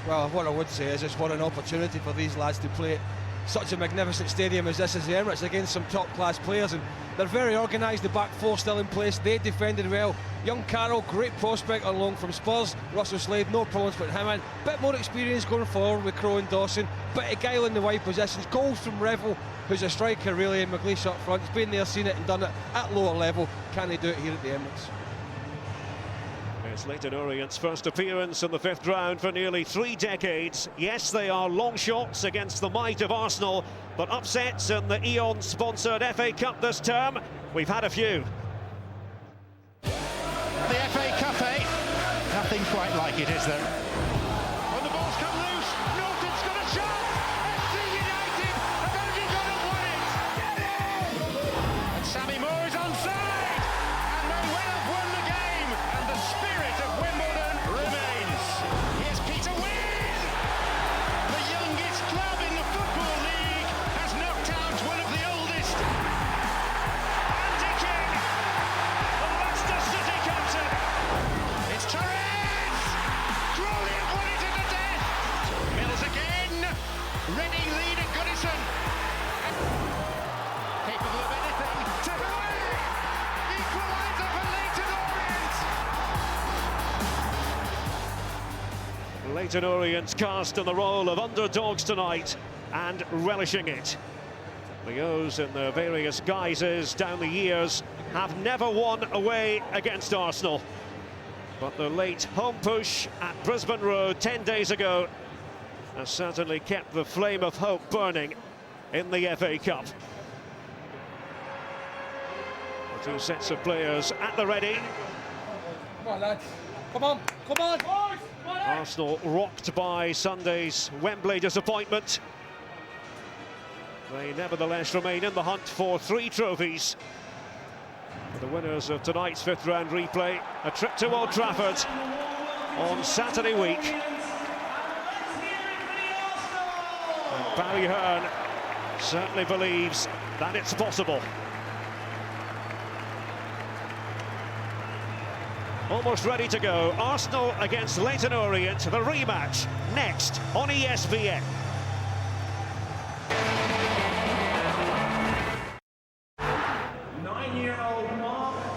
Speaker 6: Well, what I would say is it's what an opportunity for these lads to play at such a magnificent stadium as this is the Emirates against some top-class players, and they're very organised. The back four still in place. They defended well. Young Carroll, great prospect on loan from Spurs. Russell Slade, no problems putting him in. Bit more experience going forward with Crowe and Dawson. Bit of guile in the wide positions. Goals from Revel, who's a striker really, and McLeish up front. He's been there, seen it and done it at lower level. Can they do it here at the Emirates?
Speaker 2: It's Leyton Orient's first appearance in the 5th round for nearly 3 decades. Yes, they are long shots against the might of Arsenal, but upsets in the Eon-sponsored FA Cup this term, we've had a few.
Speaker 5: The FA Cup, eh? Nothing quite like it, is there? When the ball's come loose, Norton's got a shot! FC United have only got to win it! Get it! And Sammy Moore is onside! And they will have won the game! And the spirit of Wimbledon remains. Here's Peter Wynn! The youngest club in the Football League has knocked out one of the oldest. Andy King, the Leicester City captain. It's Torres! Crawley have won it to the death. Mills again. Reading lead at Goodison. Capable of anything. Takeaway! Equaliser for Leyton Orient.
Speaker 2: Leyton Orient cast in the role of underdogs tonight and relishing it. The O's in their various guises down the years have never won away against Arsenal. But the late home push at Brisbane Road 10 days ago has certainly kept the flame of hope burning in the FA Cup. The 2 sets of players at the ready.
Speaker 6: Come on, lads. Come on, come on!
Speaker 2: Arsenal rocked by Sunday's Wembley disappointment. They nevertheless remain in the hunt for 3 trophies. For the winners of tonight's 5th round replay, a trip to Old Trafford on Saturday week. And Barry Hearn certainly believes that it's possible. Almost ready to go. Arsenal against Leyton Orient, the rematch next on ESPN.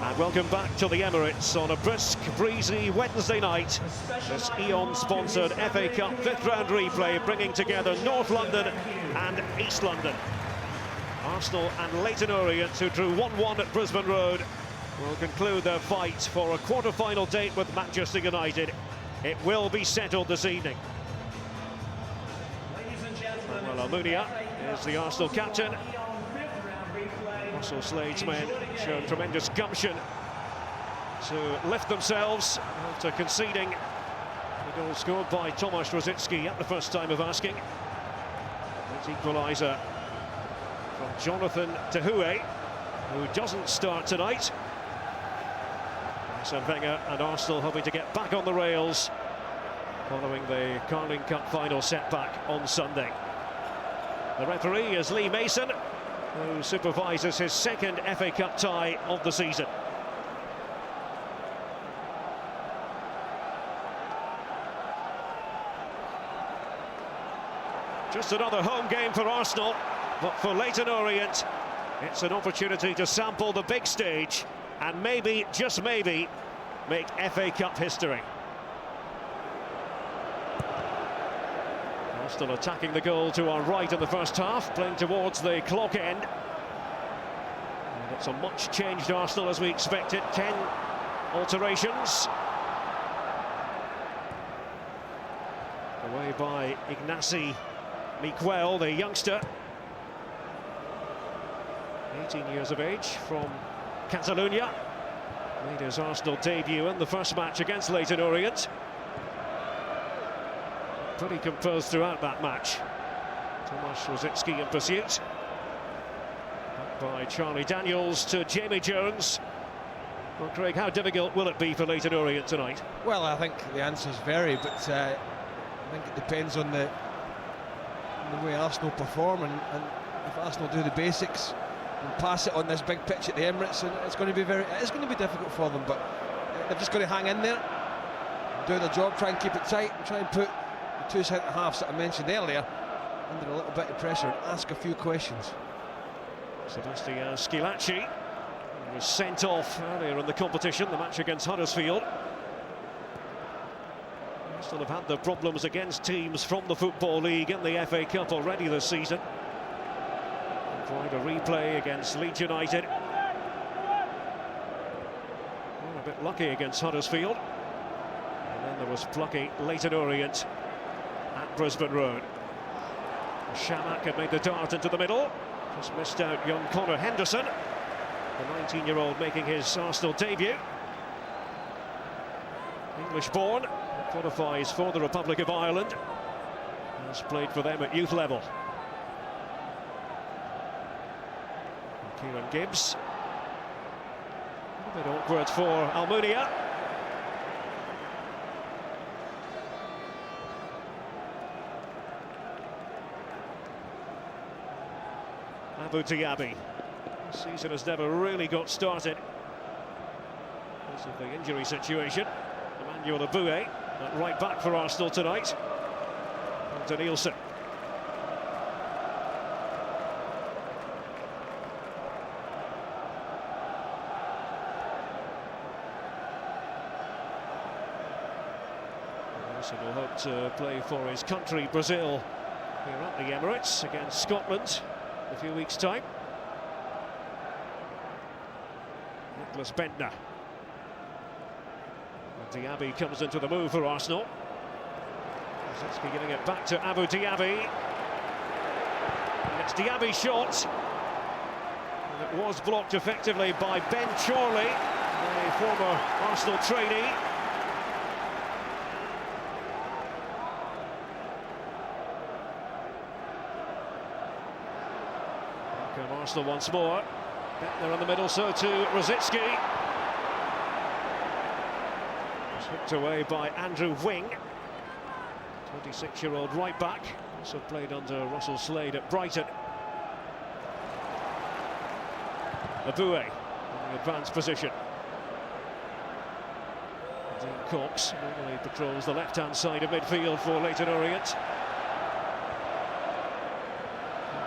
Speaker 2: And welcome back to the Emirates on a brisk, breezy Wednesday night. This Eon-sponsored FA Cup 5th round replay bringing together North London and East London. Arsenal and Leyton Orient, who drew 1-1 at Brisbane Road, will conclude their fight for a quarter-final date with Manchester United. It will be settled this evening. Manuel Almunia is the Arsenal captain. Russell Slade's men show tremendous gumption to lift themselves after conceding the goal scored by Tomasz Rosicky at the first time of asking. That equaliser from Jonathan Tahoué, who doesn't start tonight. Arsene Wenger and Arsenal hoping to get back on the rails following the Carling Cup final setback on Sunday. The referee is Lee Mason, who supervises his second FA Cup tie of the season. Just another home game for Arsenal, but for Leyton Orient, it's an opportunity to sample the big stage and maybe, just maybe, make FA Cup history. Arsenal attacking the goal to our right in the first half, playing towards the clock end. And it's a much changed Arsenal as we expected. 10 alterations. Away by Ignacy Miquel, the youngster. 18 years of age from Catalonia. Made his Arsenal debut in the first match against Leyton Orient. Pretty composed throughout that match. Tomasz Rosicki in pursuit. Back by Charlie Daniels to Jamie Jones. Well, Craig, how difficult will it be for Leyton Orient tonight?
Speaker 6: Well, I think the answers vary, but I think it depends on the way Arsenal perform, and if Arsenal do the basics and pass it on this big pitch at the Emirates, and it's going to be difficult for them. But they've just got to hang in there, do their job, try and keep it tight, and try and put the two centre halves that I mentioned earlier under a little bit of pressure and ask a few questions.
Speaker 2: Sebastian Schillaci was sent off earlier in the competition, the match against Huddersfield. Still have had the problems against teams from the Football League in the FA Cup already this season. Quite a replay against Leeds United. Well, a bit lucky against Huddersfield. And then there was plucky Leyton Orient at Brisbane Road. Shamak had made the dart into the middle. Just missed out young Connor Henderson, the 19-year-old making his Arsenal debut. English-born, qualifies for the Republic of Ireland. Has played for them at youth level. And Kieran Gibbs. A bit awkward for Almunia. Abu Diaby. The season has never really got started because of the injury situation. Emmanuel Aboué at right back for Arsenal tonight. And Nielsen. Nielsen will hope to play for his country, Brazil, here at the Emirates against Scotland in a few weeks' time. Nicholas Bentner. Diaby comes into the move for Arsenal. Rosicki giving it back to Abu Diaby. And it's Diaby's shot. And it was blocked effectively by Ben Chorley, a former Arsenal trainee. Back on Arsenal once more. Bentner in the middle, so to Rosicki. Hooked away by Andrew Wing, 26-year-old right back, also played under Russell Slade at Brighton. Aboué in the advanced position. Dean Cox normally patrols the left-hand side of midfield for Leyton Orient.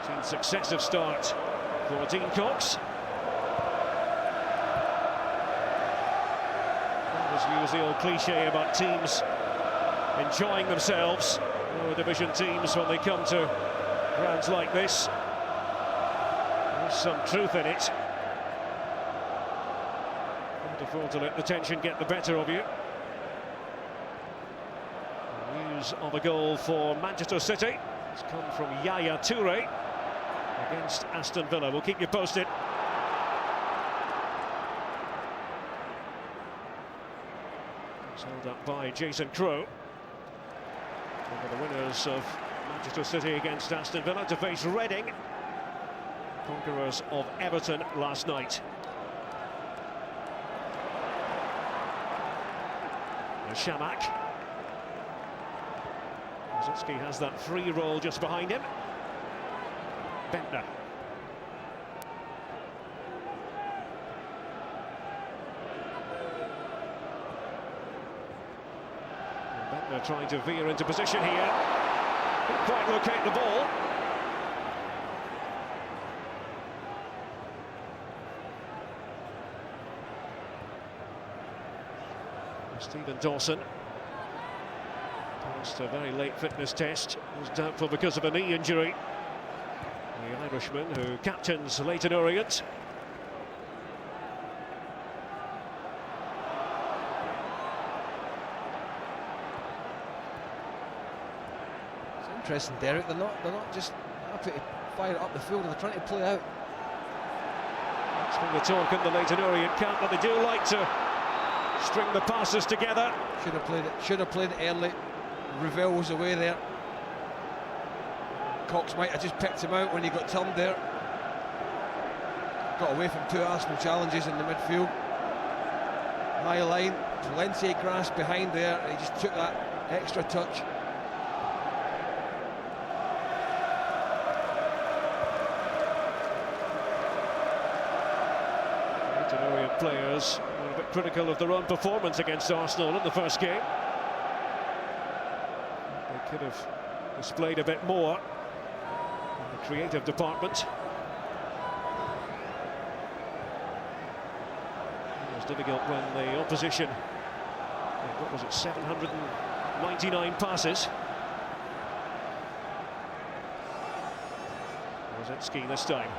Speaker 2: 13th successive start for Dean Cox. Use the old cliche about teams enjoying themselves, lower division teams, when they come to grounds like this. There's some truth in it. Can't afford to let the tension get the better of you. News of a goal for Manchester City. It's come from Yaya Toure against Aston Villa. We'll keep you posted. Held up by Jason Crowe. One of the winners of Manchester City against Aston Villa to face Reading, conquerors of Everton last night. Shamak. Rosicki has that free roll just behind him. Bentner. Bentner trying to veer into position here. Couldn't quite locate the ball. Stephen Dawson passed a very late fitness test. Was doubtful because of a knee injury. The Irishman who captains Leyton Orient.
Speaker 6: It's interesting, Derek. They're not just happy to fire it up the field. They're trying to play out.
Speaker 2: That's been the talk in the Leyton Orient camp, that they do like to string the passes together.
Speaker 6: Should have played it early. Ravel was away there. Cox might have just picked him out when he got turned there. Got away from two Arsenal challenges in the midfield. High line, plenty of grass behind there, and he just took that extra touch.
Speaker 2: Leyton Orient players were a bit critical of their own performance against Arsenal in the first game. They could have displayed a bit more in the creative department. It was difficult when the opposition, what was it, 799 passes. Rosicki this time.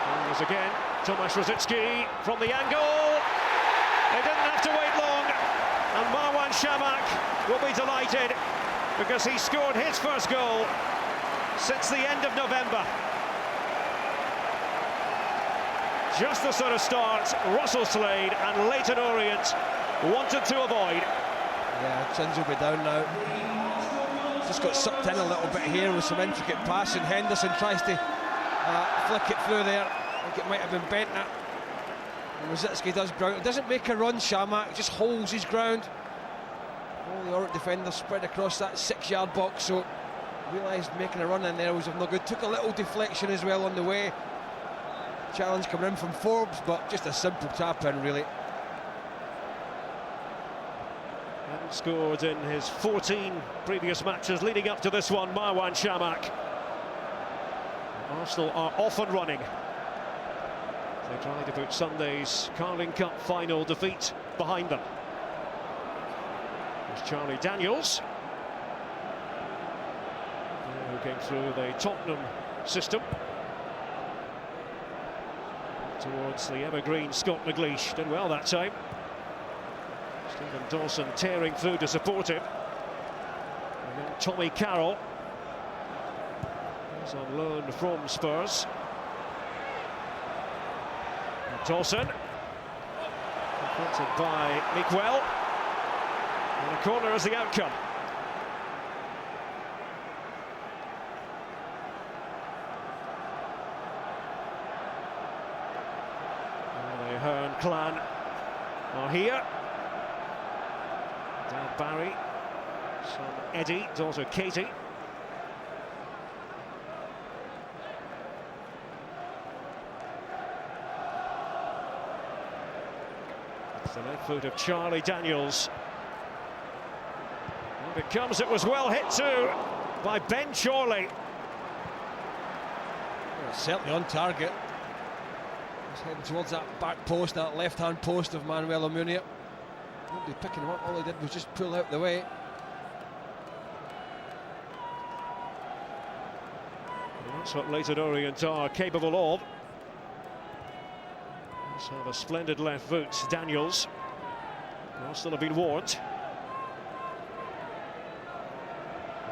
Speaker 2: And there's again Tomasz Rosicki from the angle. They didn't have to wait long, and Marwan Shamak will be delighted because he scored his first goal since the end of November. Just the sort of start Russell Slade and Leyton Orient wanted to avoid.
Speaker 6: Yeah, Chins will be down now. Just got sucked in a little bit here with some intricate passing. Henderson tries to flick it through there. I think it might have been Bentner. Rosicki does ground. It doesn't make a run, Shamak, just holds his ground. All the Orient defenders spread across that 6-yard box, so realised making a run in there was of no good. Took a little deflection as well on the way. Challenge coming in from Forbes, but just a simple tap in, really.
Speaker 2: And scored in his 14 previous matches leading up to this one, Marwan Shamak. Arsenal are off and running. They try to put Sunday's Carling Cup final defeat behind them. There's Charlie Daniels, who came through the Tottenham system towards the evergreen Scott McLeish. Did well that time. Stephen Dawson tearing through to support him. And then Tommy Carroll is on loan from Spurs. And Dawson confronted by Miguel. And a corner is the outcome. The Hearn clan are here. Dad Barry, son Eddie, daughter Katie. It's the left foot of Charlie Daniels. And it comes, it was well hit too by Ben Chorley.
Speaker 6: Well, certainly on target. He's heading towards that back post, that left-hand post of Manuel Almunia. Nobody picking him up, all he did was just pull out the way.
Speaker 2: And that's what Leyton Orient are capable of. Let's have a splendid left foot, Daniels. Arsenal have been warned.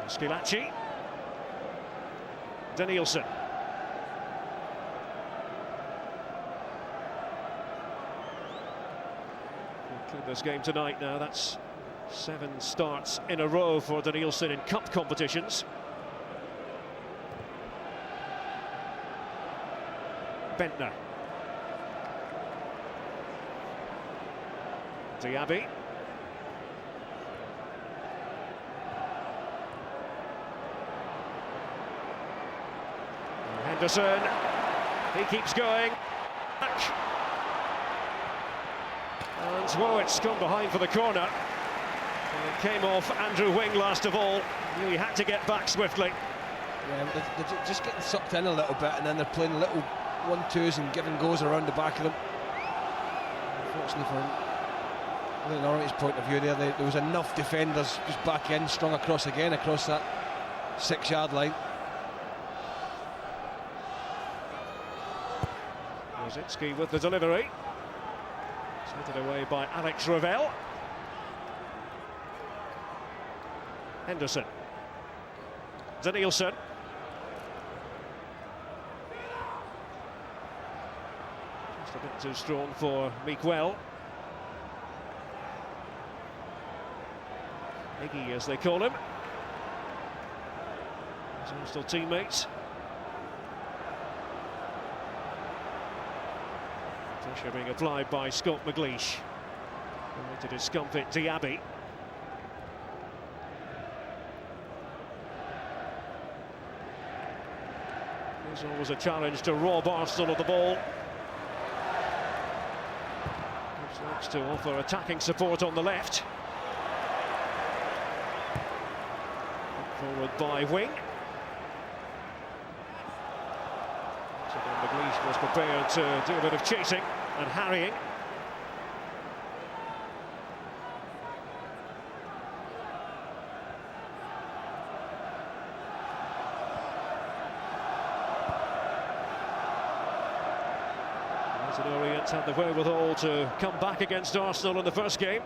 Speaker 2: Skilacci. Danielson. Conclude this game tonight now. That's 7 starts in a row for Danielson in cup competitions. Bentner. Diaby. Henderson, he keeps going. And whoa, it's gone behind for the corner. And it came off Andrew Wing last of all. Knew he had to get back swiftly.
Speaker 6: Yeah, they're just getting sucked in a little bit, and then they're playing little 1-2s and giving goes around the back of them. Unfortunately from Leyton Orient's point of view there was enough defenders just back in, strung across again across that 6-yard line.
Speaker 2: Rosicki with the delivery. Smitted away by Alex Ravel. Henderson. Danielson. Just a bit too strong for Miguel. Iggy, as they call him. His Arsenal teammates. Pressure being applied by Scott McLeish. To discomfit Diaby. There's always a challenge to rob Arsenal of the ball. Looks to offer attacking support on the left. Forward by Wing. So then McLeish was prepared to do a bit of chasing and harrying. Orient had the wherewithal to come back against Arsenal in the first game.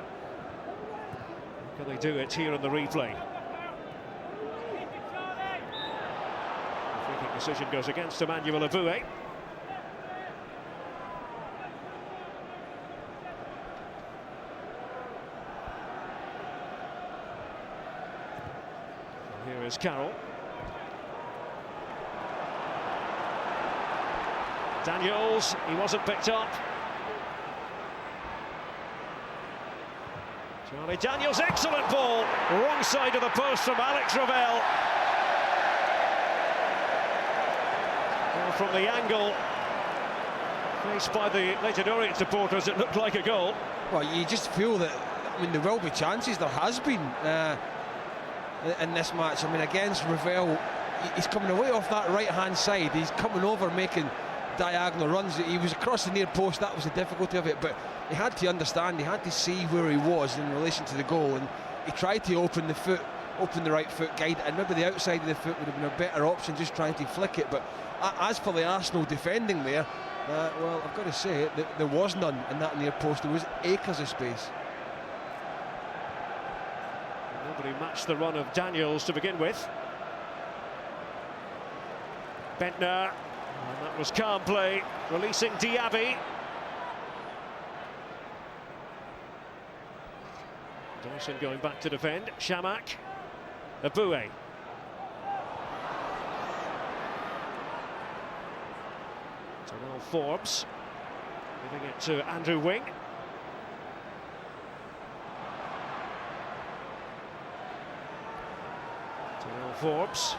Speaker 2: Can they do it here in the replay? The free kick decision goes against Emmanuel Aboué. Here is Carroll. Daniels, he wasn't picked up. Charlie Daniels, excellent ball. Wrong side of the post from Alex Ravel. Well, from the angle faced by the Leyton Orient supporters, it looked like a goal.
Speaker 6: Well, you just feel that, I mean, there will be chances, there has been in this match. I mean, against Ravel, he's coming away off that right-hand side, he's coming over making diagonal runs. He was across the near post, that was the difficulty of it, but he had to understand, he had to see where he was in relation to the goal, and he tried to open the right foot guide, and maybe the outside of the foot would have been a better option, just trying to flick it. But as for the Arsenal defending there, well, I've got to say that there was none in that near post. There was acres of space.
Speaker 2: Nobody matched the run of Daniels to begin with. Bentner. And that was calm play, releasing Diaby. Dawson going back to defend. Shamak. Aboué. Terrell Forbes. Giving it to Andrew Wing. Terrell Forbes.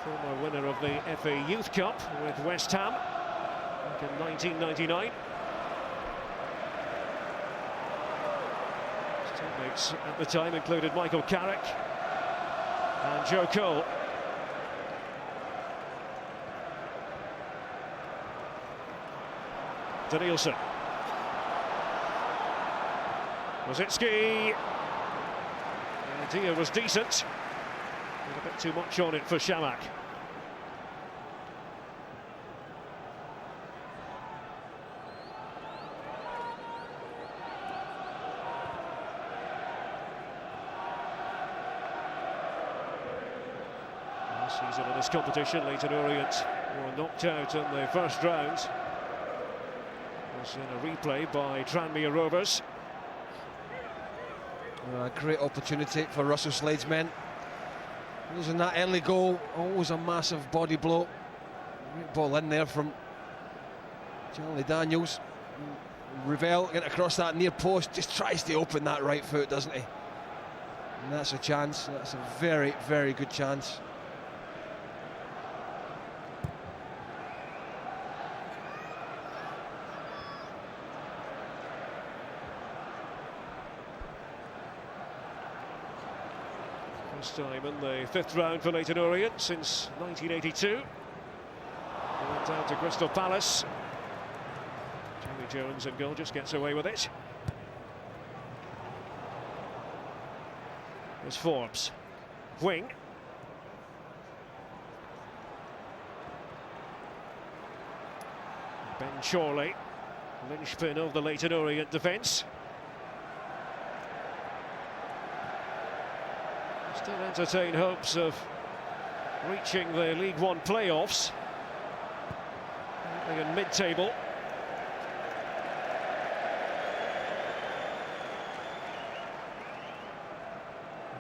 Speaker 2: Former winner of the FA Youth Cup with West Ham back in 1999. His teammates at the time included Michael Carrick and Joe Cole. Danielson. Rosicki. The idea was decent. A bit too much on it for Shamak. Last season in this competition, Leyton Orient were knocked out in the first round. It was in a replay by Tranmere Rovers.
Speaker 6: A great opportunity for Russell Slade's men. Losing that early goal, always a massive body blow. Great ball in there from Charlie Daniels. Ravel getting across that near post, just tries to open that right foot, doesn't he? And that's a chance. That's a very, very good chance.
Speaker 2: First time in the 5th round for Leyton Orient since 1982. They went down to Crystal Palace. Jamie Jones in goal, just gets away with it. There's Forbes. Wing. Ben Chorley, linchpin of the Leyton Orient defence. Still entertain hopes of reaching the League One playoffs. Currently in mid-table.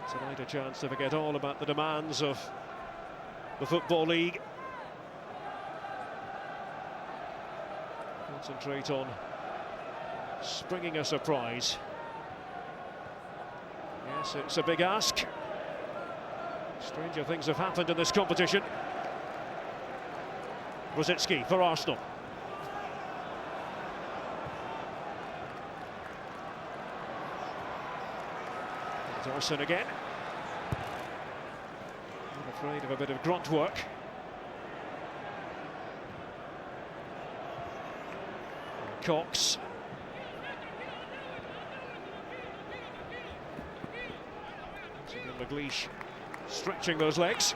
Speaker 2: Tonight a chance to forget all about the demands of the Football League. Concentrate on springing a surprise. Yes, it's a big ask. Stranger things have happened in this competition. Rosicki for Arsenal. Dawson again. Not afraid of a bit of grunt work. Cox. McLeish stretching those legs.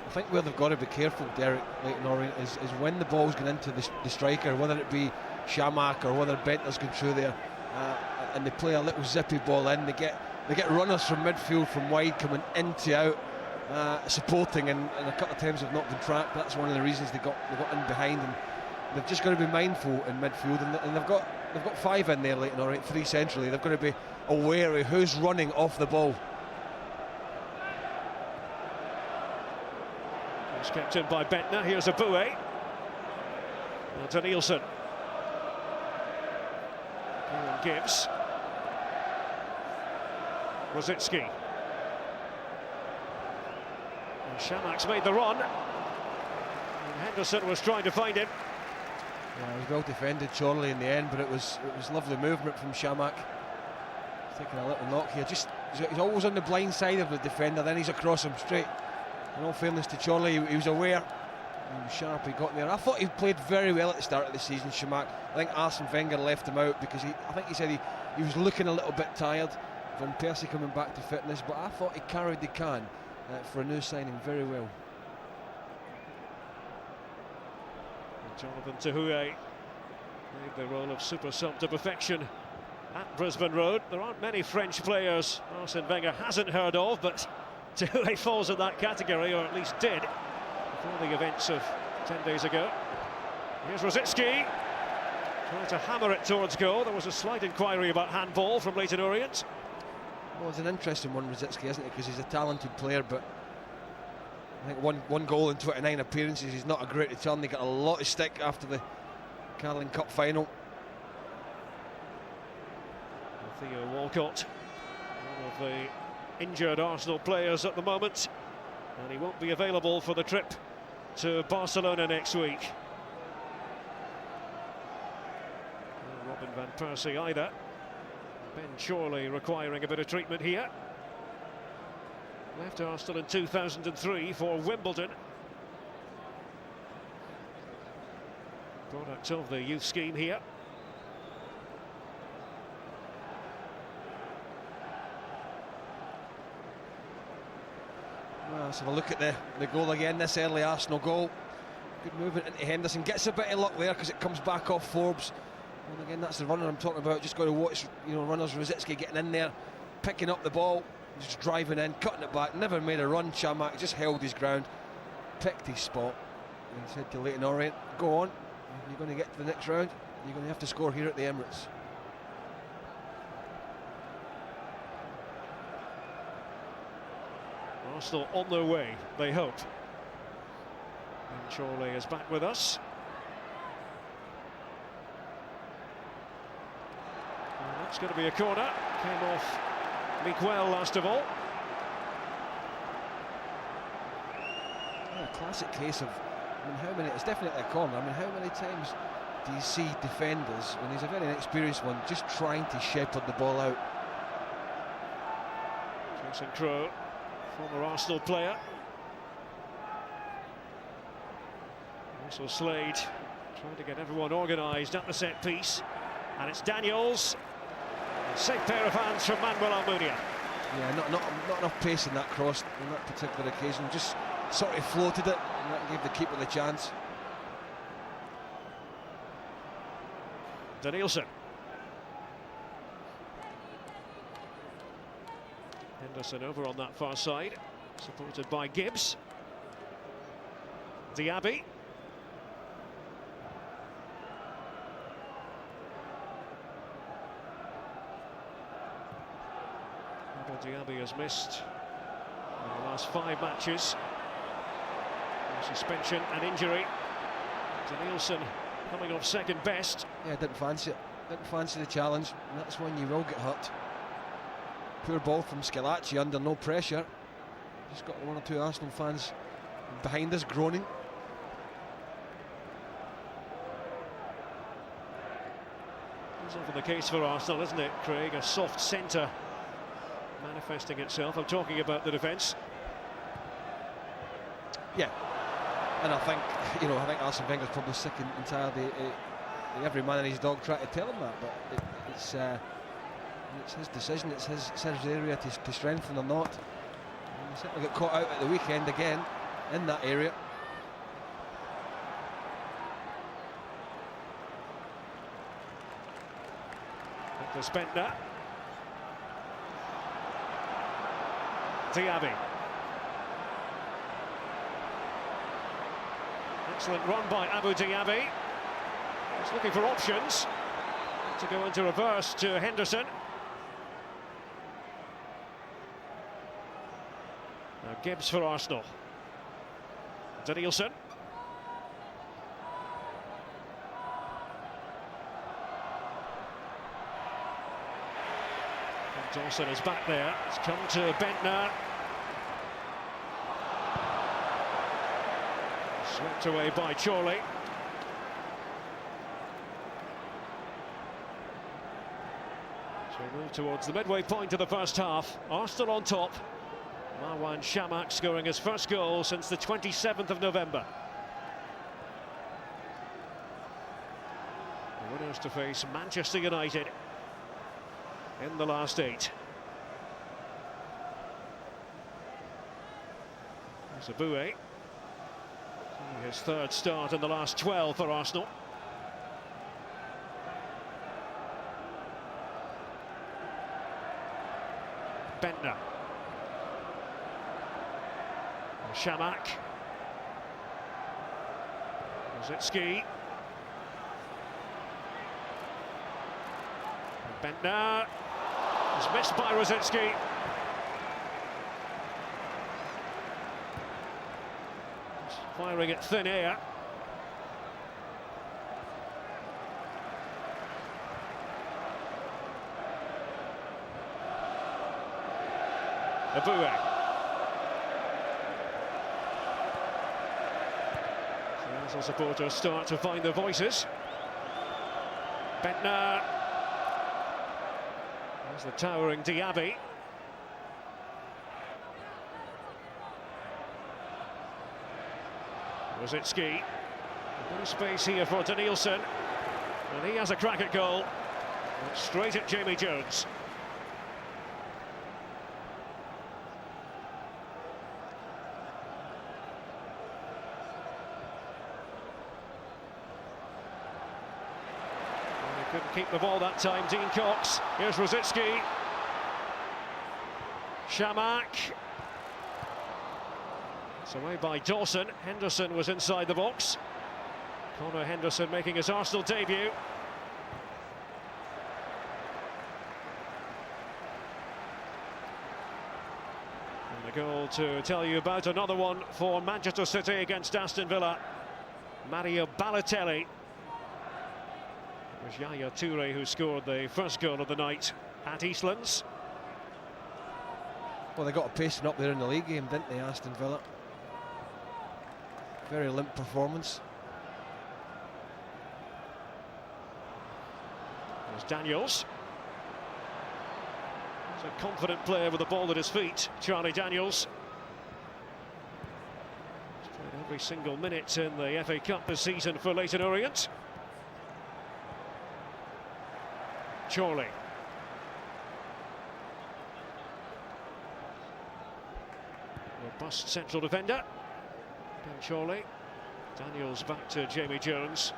Speaker 6: I think where they've got to be careful, Derek, Leyton Orient, is when the ball's going into the striker, whether it be Shamak or whether Bentner's going through there, and they play a little zippy ball in. They get runners from midfield, from wide, coming into out, supporting, and a couple of times have not been trapped. That's one of the reasons they got in behind, and they've just got to be mindful in midfield, and they've got 5 in there, Leyton Orient, 3 centrally. They've got to be aware of who's running off the ball.
Speaker 2: It's kept in by Bentner. Here's a Boué. To Nielsen. Kieran Gibbs. Rosicki. And Shamak's made the run. And Henderson was trying to find him.
Speaker 6: Yeah, it was well defended, Chorley, in the end, but it was lovely movement from Shamak. Taking a little knock here. He's always on the blind side of the defender, then he's across him straight. In all fairness to Chorley, he was aware. He was sharp, he got there. I thought he played very well at the start of the season, Shamak. I think Arsene Wenger left him out because I think he said he was looking a little bit tired from Percy coming back to fitness, but I thought he carried the can for a new signing very well.
Speaker 2: Jonathan Tahoué played the role of super sub to perfection at Brisbane Road. There aren't many French players Arsene Wenger hasn't heard of, but Tahoué falls in that category, or at least did, before the events of 10 days ago. Here's Rosicki, trying to hammer it towards goal. There was a slight inquiry about handball from Leyton Orient.
Speaker 6: Well, it's an interesting one, Rosicki, isn't it? Because he's a talented player, but I think one goal in 29 appearances. He's not a great return. They got a lot of stick after the Carling Cup final.
Speaker 2: Theo Walcott, one of the injured Arsenal players at the moment, and he won't be available for the trip to Barcelona next week. No Robin van Persie either. Ben Chorley requiring a bit of treatment here. Left Arsenal in 2003 for Wimbledon. Product of the youth scheme here.
Speaker 6: Well, let's have a look at the goal again, this early Arsenal goal. Good movement into Henderson, gets a bit of luck there because it comes back off Forbes. And again, that's the runner I'm talking about. Just got to watch, runners. Rosicki getting in there, picking up the ball, just driving in, cutting it back. Never made a run. Shamak just held his ground, picked his spot, and he said to Leyton Orient, "Go on. You're going to get to the next round. You're going to have to score here at the Emirates."
Speaker 2: Arsenal on their way, they hope. And Chorley is back with us. It's going to be a corner. Came off Miguel last of all.
Speaker 6: Yeah, a classic case of, I mean, how many, it's definitely a corner. I mean, how many times do you see defenders, when he's a very inexperienced one, just trying to shepherd the ball out?
Speaker 2: Jason Crowe, former Arsenal player. Also Slade, trying to get everyone organised at the set piece. And it's Daniels. A safe pair of hands from Manuel Almunia.
Speaker 6: Yeah, not enough pace in that cross on that particular occasion. Just sort of floated it, and that gave the keeper the chance.
Speaker 2: Danielson. Henderson over on that far side, supported by Gibbs. Diaby. Diaby has missed in the last 5 matches. Suspension and injury. Danielson coming off second best.
Speaker 6: Yeah, didn't fancy it. Didn't fancy the challenge, and that's when you will get hurt. Poor ball from Scalacci under no pressure. Just got 1 or 2 Arsenal fans behind us groaning.
Speaker 2: It's often the case for Arsenal, isn't it, Craig? A soft centre manifesting itself. I'm talking about the defence.
Speaker 6: Yeah, and I think, you know, I think Arsene Wenger's probably sick and tired of every man and his dog trying to tell him that, but it's his decision, it's his area to strengthen or not. And he certainly got caught out at the weekend again in that area.
Speaker 2: To Spentner. Diaby. Excellent run by Abu Diaby. He's looking for options to go into reverse to Henderson. Now Gibbs for Arsenal. Danielson. Dawson is back there. It's come to Bentner. Swept away by Chorley. So we move towards the midway point of the first half. Arsenal on top. Marwan Shamak scoring his first goal since the 27th of November. The winners to face Manchester United in the last 8. There's Aboué. His 3rd start in the last 12 for Arsenal. Bentner. Shamak. Rositzky. Bentner. It's missed by Rositzky. Firing at thin air. Aboué. So Arsenal supporters start to find their voices. Bentner. There's the towering Diaby. Rositzky. No space here for Danielson. And he has a crack at goal. Straight at Jamie Jones. Couldn't keep the ball that time, Dean Cox. Here's Rositzky. Shamak. It's away by Dawson. Henderson was inside the box. Connor Henderson making his Arsenal debut. And a goal to tell you about another one for Manchester City against Aston Villa. Mario Balotelli. was Yaya Toure who scored the first goal of the night at Eastlands.
Speaker 6: Well, they got a pacing up there in the league game, didn't they, Aston Villa? Very limp performance.
Speaker 2: There's Daniels. He's a confident player with the ball at his feet, Charlie Daniels. He's played every single minute in the FA Cup this season for Leyton Orient. Chorley. Robust central defender. Ben Chorley. Daniels back to Jamie Jones.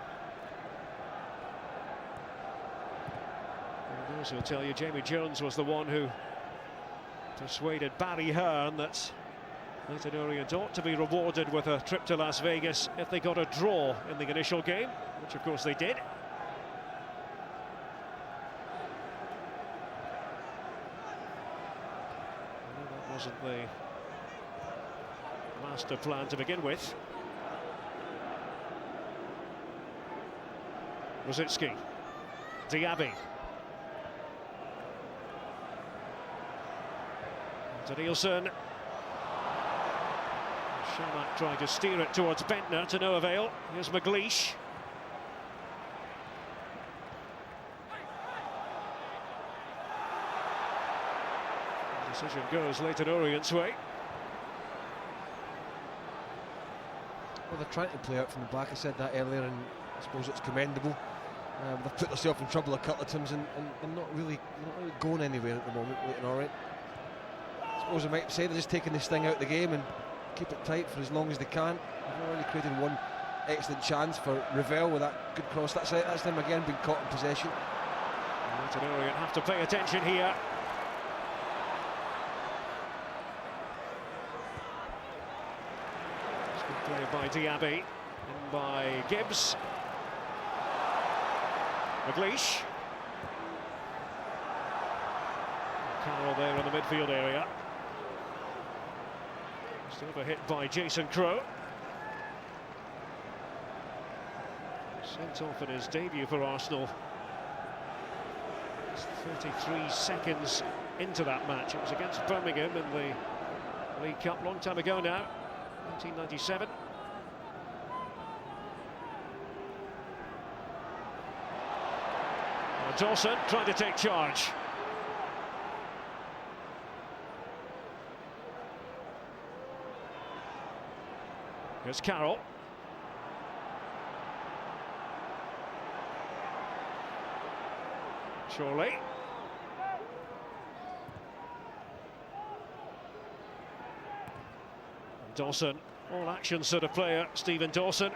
Speaker 2: And those who'll tell you Jamie Jones was the one who persuaded Barry Hearn that Leyton Orient ought to be rewarded with a trip to Las Vegas if they got a draw in the initial game, which of course they did. That wasn't the master plan to begin with. Rosicki, Diaby, Nielsen. Shamak tried to steer it towards Bentner, to no avail. Here's McLeish. The decision goes Leyton Orient's way.
Speaker 6: Well, they're trying to play out from the back. I said that earlier, and I suppose it's commendable. They've put themselves in trouble a couple of times, and they're not really going anywhere at the moment, Leyton Orient. I suppose I might say they're just taking this thing out of the game and keep it tight for as long as they can. They've already created one excellent chance for Ravel with that good cross. That's it. That's them again being caught in possession.
Speaker 2: Leyton Orient have to pay attention here. Played by Diaby and by Gibbs. McLeish. Carroll there in the midfield area. Still a hit by Jason Crowe. Sent off in his debut for Arsenal. It's 33 seconds into that match. It was against Birmingham in the League Cup, long time ago now, 1997. Dawson trying to take charge. Here's Carroll. Chorley. Dawson, all action sort of player, Stephen Dawson.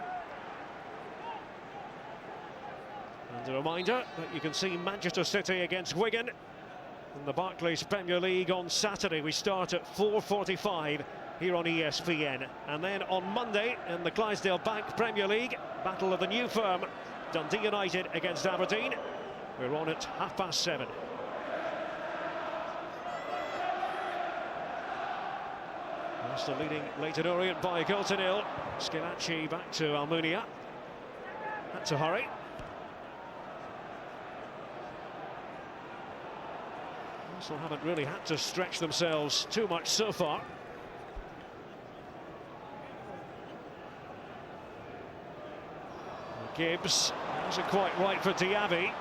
Speaker 2: And a reminder that you can see Manchester City against Wigan in the Barclays Premier League on Saturday. We start at 4:45 here on ESPN. And then on Monday in the Clydesdale Bank Premier League, battle of the new firm, Dundee United against Aberdeen. We're on at 7:30. Arsenal leading Leyton Orient by 1-0. Schillaci back to Almunia. Had to hurry. Arsenal haven't really had to stretch themselves too much so far. Gibbs wasn't quite right for Diaby.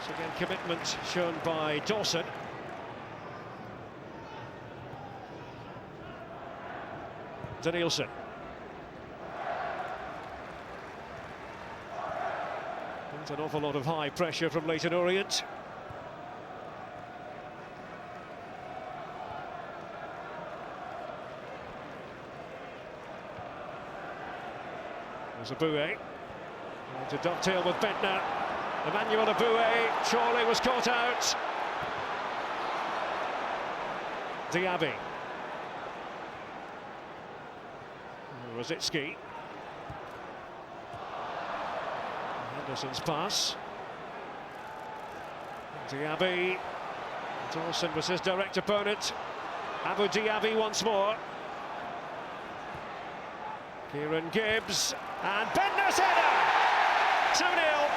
Speaker 2: So again, commitment shown by Dawson. Nielsen. There's an awful lot of high pressure from Leyton Orient. There's Aboué. To dovetail with Bentner. Emmanuel Aboué. Chorley was caught out. Diaby. Rosicki. Henderson's pass. Diaby. Dawson was his direct opponent. Abu Diaby once more. Kieran Gibbs. And Bentner's header! 2-0.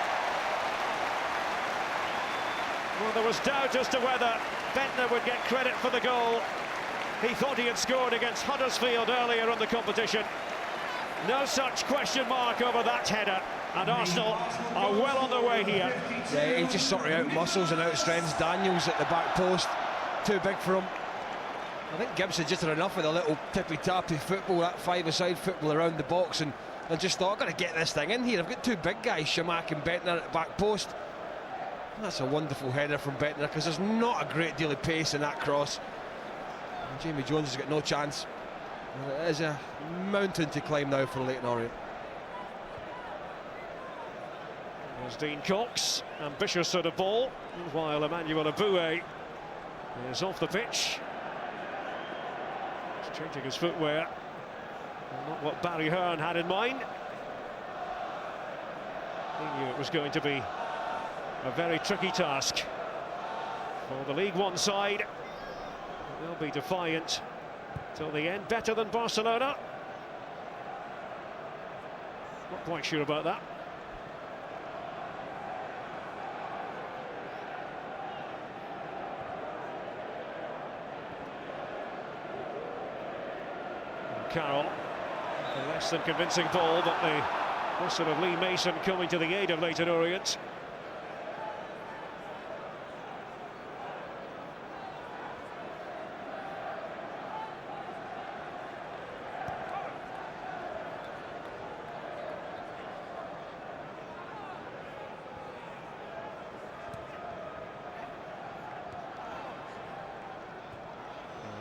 Speaker 2: Well, there was doubt as to whether Bentner would get credit for the goal. He thought he had scored against Huddersfield earlier in the competition. No such question mark over that header, and Arsenal are well on their way here.
Speaker 6: Yeah, he just sort of out muscles and out strengths Daniels at the back post. Too big for him. I think Gibson just had enough of the little tippy-tappy football, that five-a-side football around the box, and just thought, I've got to get this thing in here. I've got two big guys, Shamak and Bentner, at the back post. That's a wonderful header from Bentner, because there's not a great deal of pace in that cross. And Jamie Jones has got no chance. And it is a mountain to climb now for Leyton Orient.
Speaker 2: There's Dean Cox, ambitious at a ball, while Emmanuel Aboué is off the pitch. He's changing his footwear. Not what Barry Hearn had in mind. He knew it was going to be a very tricky task for the League One side. They'll be defiant till the end. Better than Barcelona. Not quite sure about that. Carroll, a less than convincing ball, but the whistle of Lee Mason coming to the aid of Leyton Orient.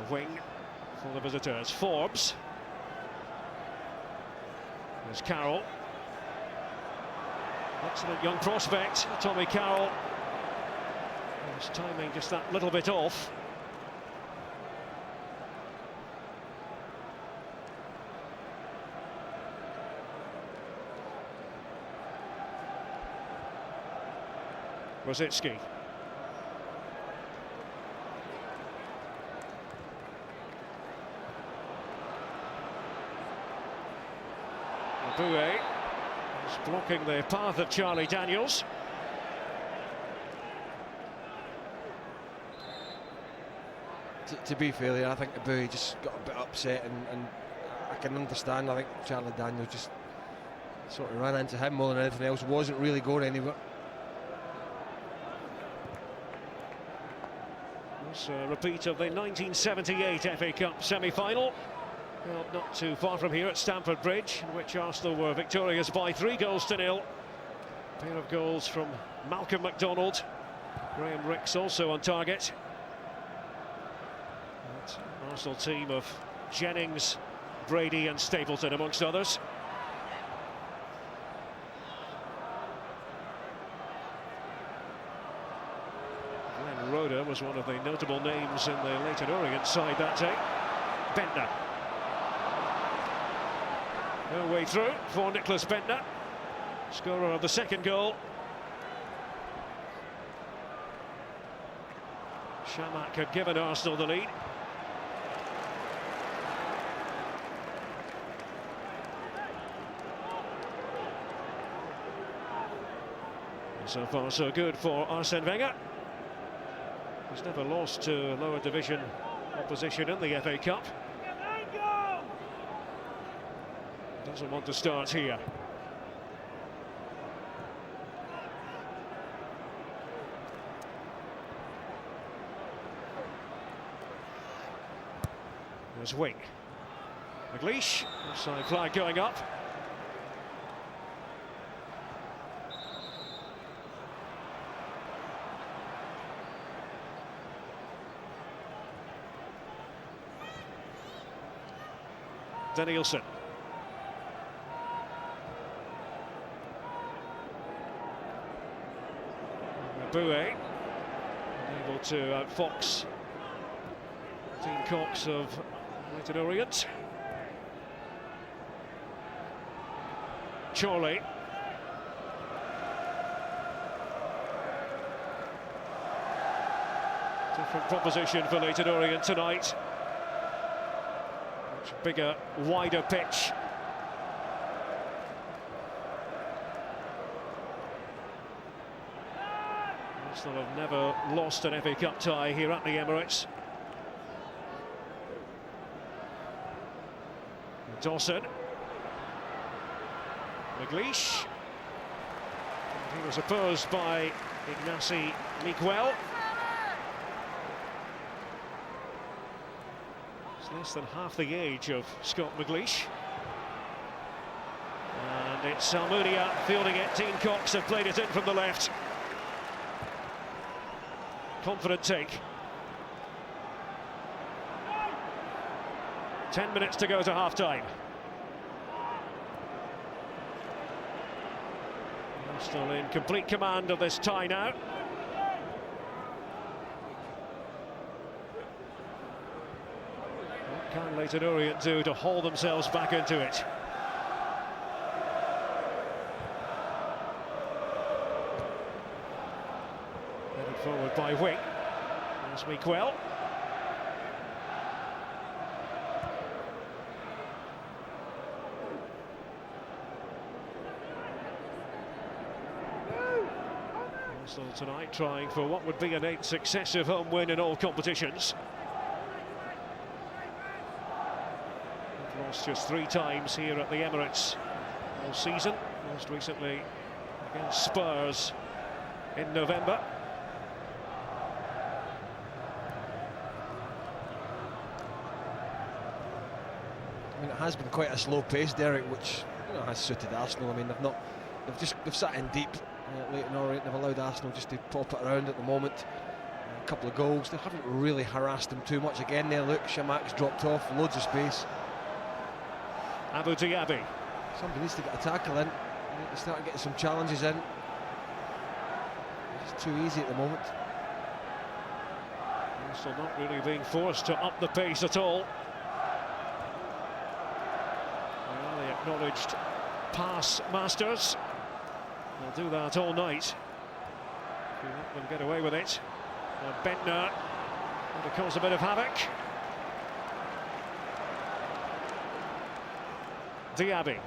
Speaker 2: Wing for the visitors, Forbes. There's Carroll. Excellent young prospect, Tommy Carroll. His timing just that little bit off. Rosicki. Aboué is blocking the path of Charlie Daniels.
Speaker 6: To be fair, I think Aboué just got a bit upset, and I can understand. I think Charlie Daniels just sort of ran into him more than anything else. Wasn't really going anywhere.
Speaker 2: It's a repeat of the 1978 FA Cup semi-final. Well, not too far from here at Stamford Bridge, in which Arsenal were victorious by 3-0. A pair of goals from Malcolm MacDonald. Graham Ricks also on target. That Arsenal team of Jennings, Brady and Stapleton amongst others. Glenn Roeder was one of the notable names in the Leyton Orient side that day. Bentner. No way through for Nicholas Bentner, scorer of the second goal. Shamak had given Arsenal the lead. So far so good for Arsene Wenger. He's never lost to lower division opposition in the FA Cup. Doesn't want to start here. There's Wing. McLeish, offside flag going up. Danielson. Aboué able to outfox Dean Cox of Leyton Orient. Chorley. Different proposition for Leyton Orient tonight. Much bigger, wider pitch. Arsenal have never lost an FA Cup tie here at the Emirates. Dawson. McLeish. He was opposed by Ignacy Miguel. It's less than half the age of Scott McLeish. And it's Almunia fielding it. Dean Cox have played it in from the left. Confident take. 10 minutes to go to half-time. Still in complete command of this tie now. What can Leyton Orient do to haul themselves back into it? Headed forward by Wing. There's Miguel. Arsenal tonight trying for what would be an 8th successive home win in all competitions. They've lost just 3 times here at the Emirates all season, most recently against Spurs in November.
Speaker 6: I mean, it has been quite a slow pace, Derek, which has suited Arsenal. I mean, they've sat in deep. Leyton Orient have allowed Arsenal just to pop it around at the moment. A couple of goals. They haven't really harassed them too much. Again, there, look, Shamak's dropped off, loads of space.
Speaker 2: Abu Diaby.
Speaker 6: Somebody needs to get a tackle in. They need to start getting some challenges in. It's too easy at the moment.
Speaker 2: Arsenal not really being forced to up the pace at all. Well, the acknowledged pass masters. They'll do that all night. If you let them get away with it. Bentner going to cause a bit of havoc. Diaby.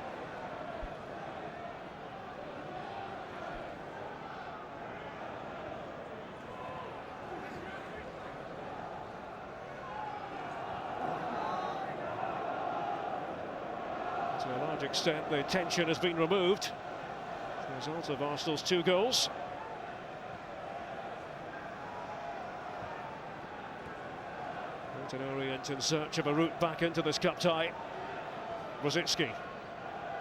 Speaker 2: To a large extent, the tension has been removed. As a result of Arsenal's 2 goals. Leyton Orient in search of a route back into this cup tie. Rosicki.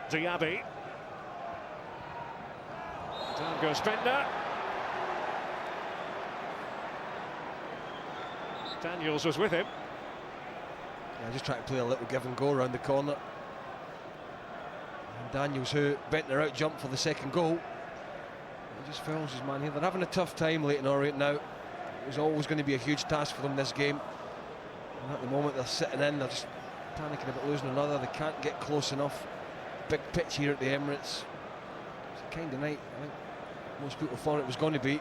Speaker 2: Diaby. Down goes Bentner. Daniels was with him.
Speaker 6: Yeah, just trying to play a little give and go around the corner. Daniels, who Bentner out jumped for the second goal. He just fells his man here. They're having a tough time, Leyton Orient now. It was always going to be a huge task for them this game. And at the moment they're sitting in, they're just panicking about losing another. They can't get close enough. Big pitch here at the Emirates. It's the kind of night I think most people thought it was going to be.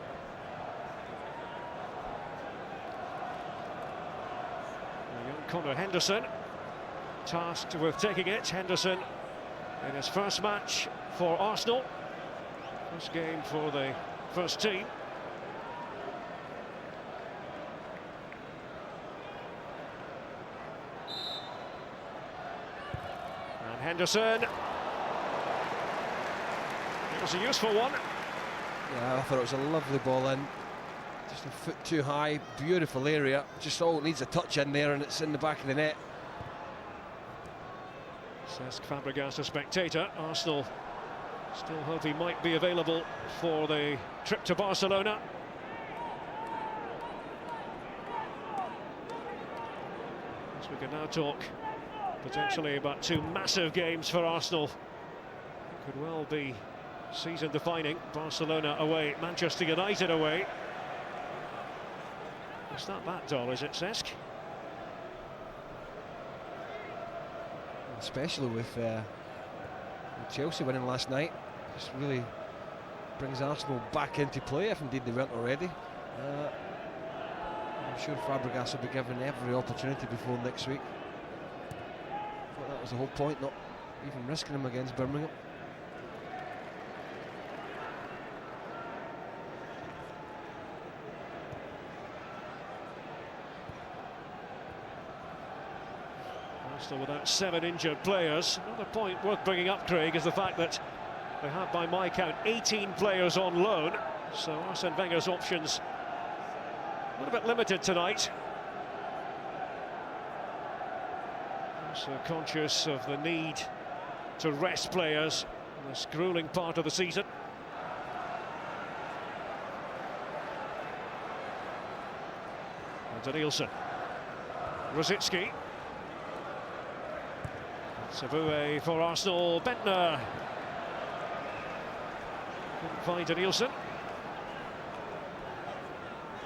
Speaker 2: Young Connor Henderson tasked with taking it. Henderson in his first match for Arsenal. First game for the first team. And Henderson. It was a useful one.
Speaker 6: Yeah, I thought it was a lovely ball in. Just a foot too high, beautiful area. Just all it needs a touch in there and it's in the back of the net.
Speaker 2: Cesc Fabregas, a spectator. Arsenal still hope he might be available for the trip to Barcelona. As we can now talk potentially about 2 massive games for Arsenal. Could well be season defining. Barcelona away, Manchester United away. It's not that dull, is it, Cesc?
Speaker 6: Especially with Chelsea winning last night, just really brings Arsenal back into play, if indeed they weren't already. I'm sure Fabregas will be given every opportunity before next week. I thought that was the whole point, not even risking him against Birmingham.
Speaker 2: Still without 7 injured players. Another point worth bringing up, Craig, is the fact that they have, by my count, 18 players on loan. So Arsene Wenger's options a little bit limited tonight. Also conscious of the need to rest players in this grueling part of the season. And Nielsen. Rosicki. Savoué for Arsenal. Bentner. Couldn't find Nielsen.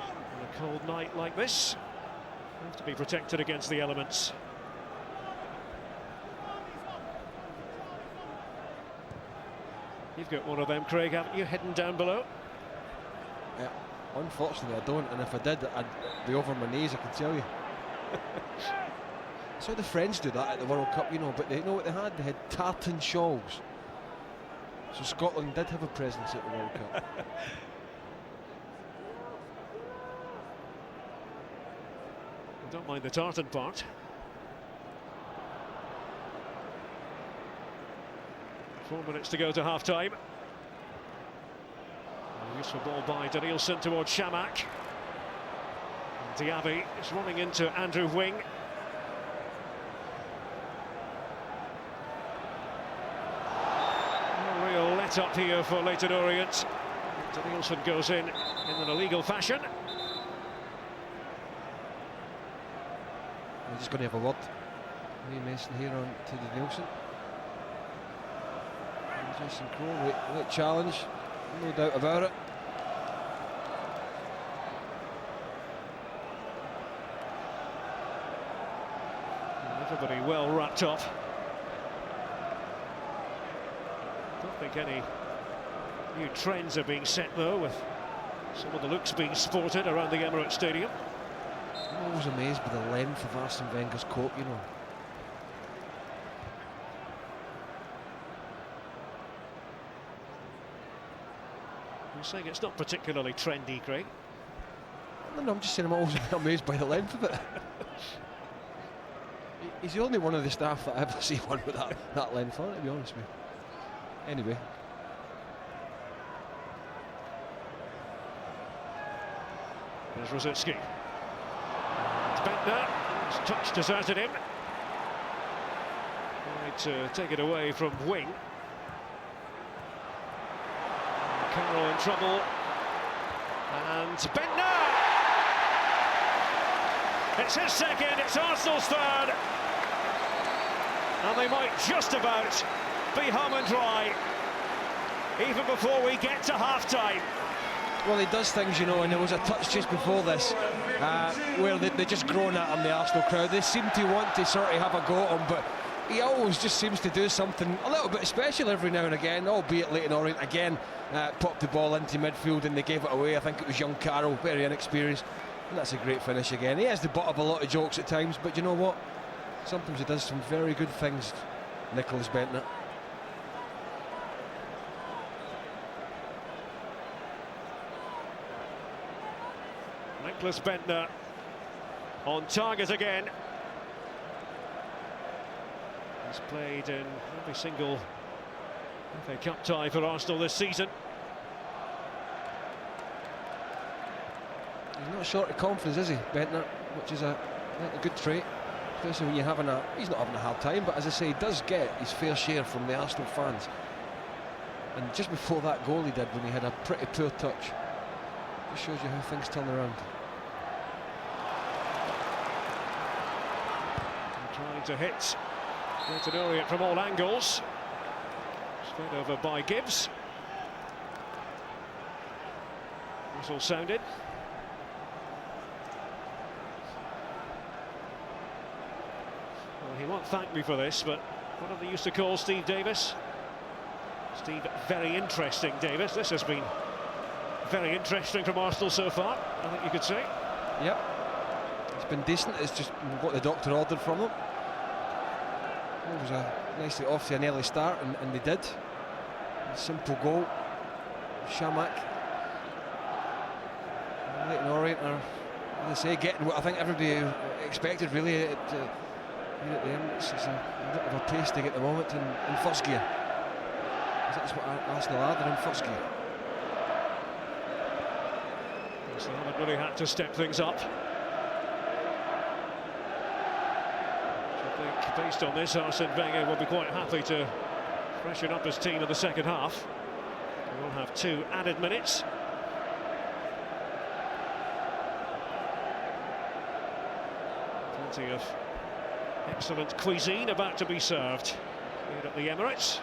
Speaker 2: On a cold night like this, have to be protected against the elements. You've got one of them, Craig, haven't you, hidden down below?
Speaker 6: Yeah, unfortunately I don't, and if I did, I'd be over my knees, I can tell you. I saw the French do that at the World Cup, you know, but they know what they had? They had tartan shawls. So Scotland did have a presence at the World Cup.
Speaker 2: I don't mind the tartan part. Four minutes to go to half-time. Useful ball by Nielsen towards Shamak. Diaby is running into Andrew Wing. A real let-up here for Leyton Orient. Nielsen goes in an illegal fashion.
Speaker 6: We're just going to have a word. Lee Mason here on to the Nielsen. Jason Crowe, late challenge, no doubt about it.
Speaker 2: Everybody well wrapped up. Don't think any new trends are being set though, with some of the looks being sported around the Emirates Stadium.
Speaker 6: I'm always amazed by the length of Arsene Wenger's coat, you know.
Speaker 2: You're saying it's not particularly trendy, Craig?
Speaker 6: No, I'm just saying I'm always amazed by the length of it. He's the only one of the staff that I ever see one with that length on it, to be honest with you. Anyway.
Speaker 2: There's Rosicki. Bentner, his touch deserted him. Tried to take it away from Wing. Carroll in trouble. And Bentner! It's his second, it's Arsenal's third. And they might just about be home and dry even before we get to half-time.
Speaker 6: Well, he does things, you know, and there was a touch just before this where they're just grown at him, the Arsenal crowd. They seem to want to sort of have a go at him, but he always just seems to do something a little bit special every now and again, albeit Leyton Orient again popped the ball into midfield and they gave it away. I think it was young Carroll, very inexperienced, and that's a great finish again. He has the butt of a lot of jokes at times, but you know what? Sometimes he does some very good things, Nicholas Bentner.
Speaker 2: Nicholas Bentner on target again. He's played in every single FA Cup tie for Arsenal this season.
Speaker 6: He's not short of confidence, is he, Bentner? Which is a good trait, especially when you're having he's not having a hard time, but as I say, he does get his fair share from the Arsenal fans. And just before that goal he did, when he had a pretty poor touch, just shows you how things turn around.
Speaker 2: Trying to hit Leyton Orient from all angles. Straight over by Gibbs. Whistle sounded. Well, he won't thank me for this, but what have they used to call Steve Davis? Steve, very interesting Davis. This has been very interesting from Arsenal so far, I think you could say.
Speaker 6: Yep. It's been decent. It's just what the doctor ordered from them. It was a nicely off to an early start, and they did. A simple goal. Shamak. Leyton Orient are, as I say, getting what I think everybody expected, really. Here at the end, it's a bit of a pasting at the moment in first gear. That's what Arsenal are, they're in first gear.
Speaker 2: So they haven't really had to step things up. I think based on this, Arsene Wenger will be quite happy to freshen up his team in the second half. We'll have 2 added minutes. Plenty of excellent cuisine about to be served here at the Emirates.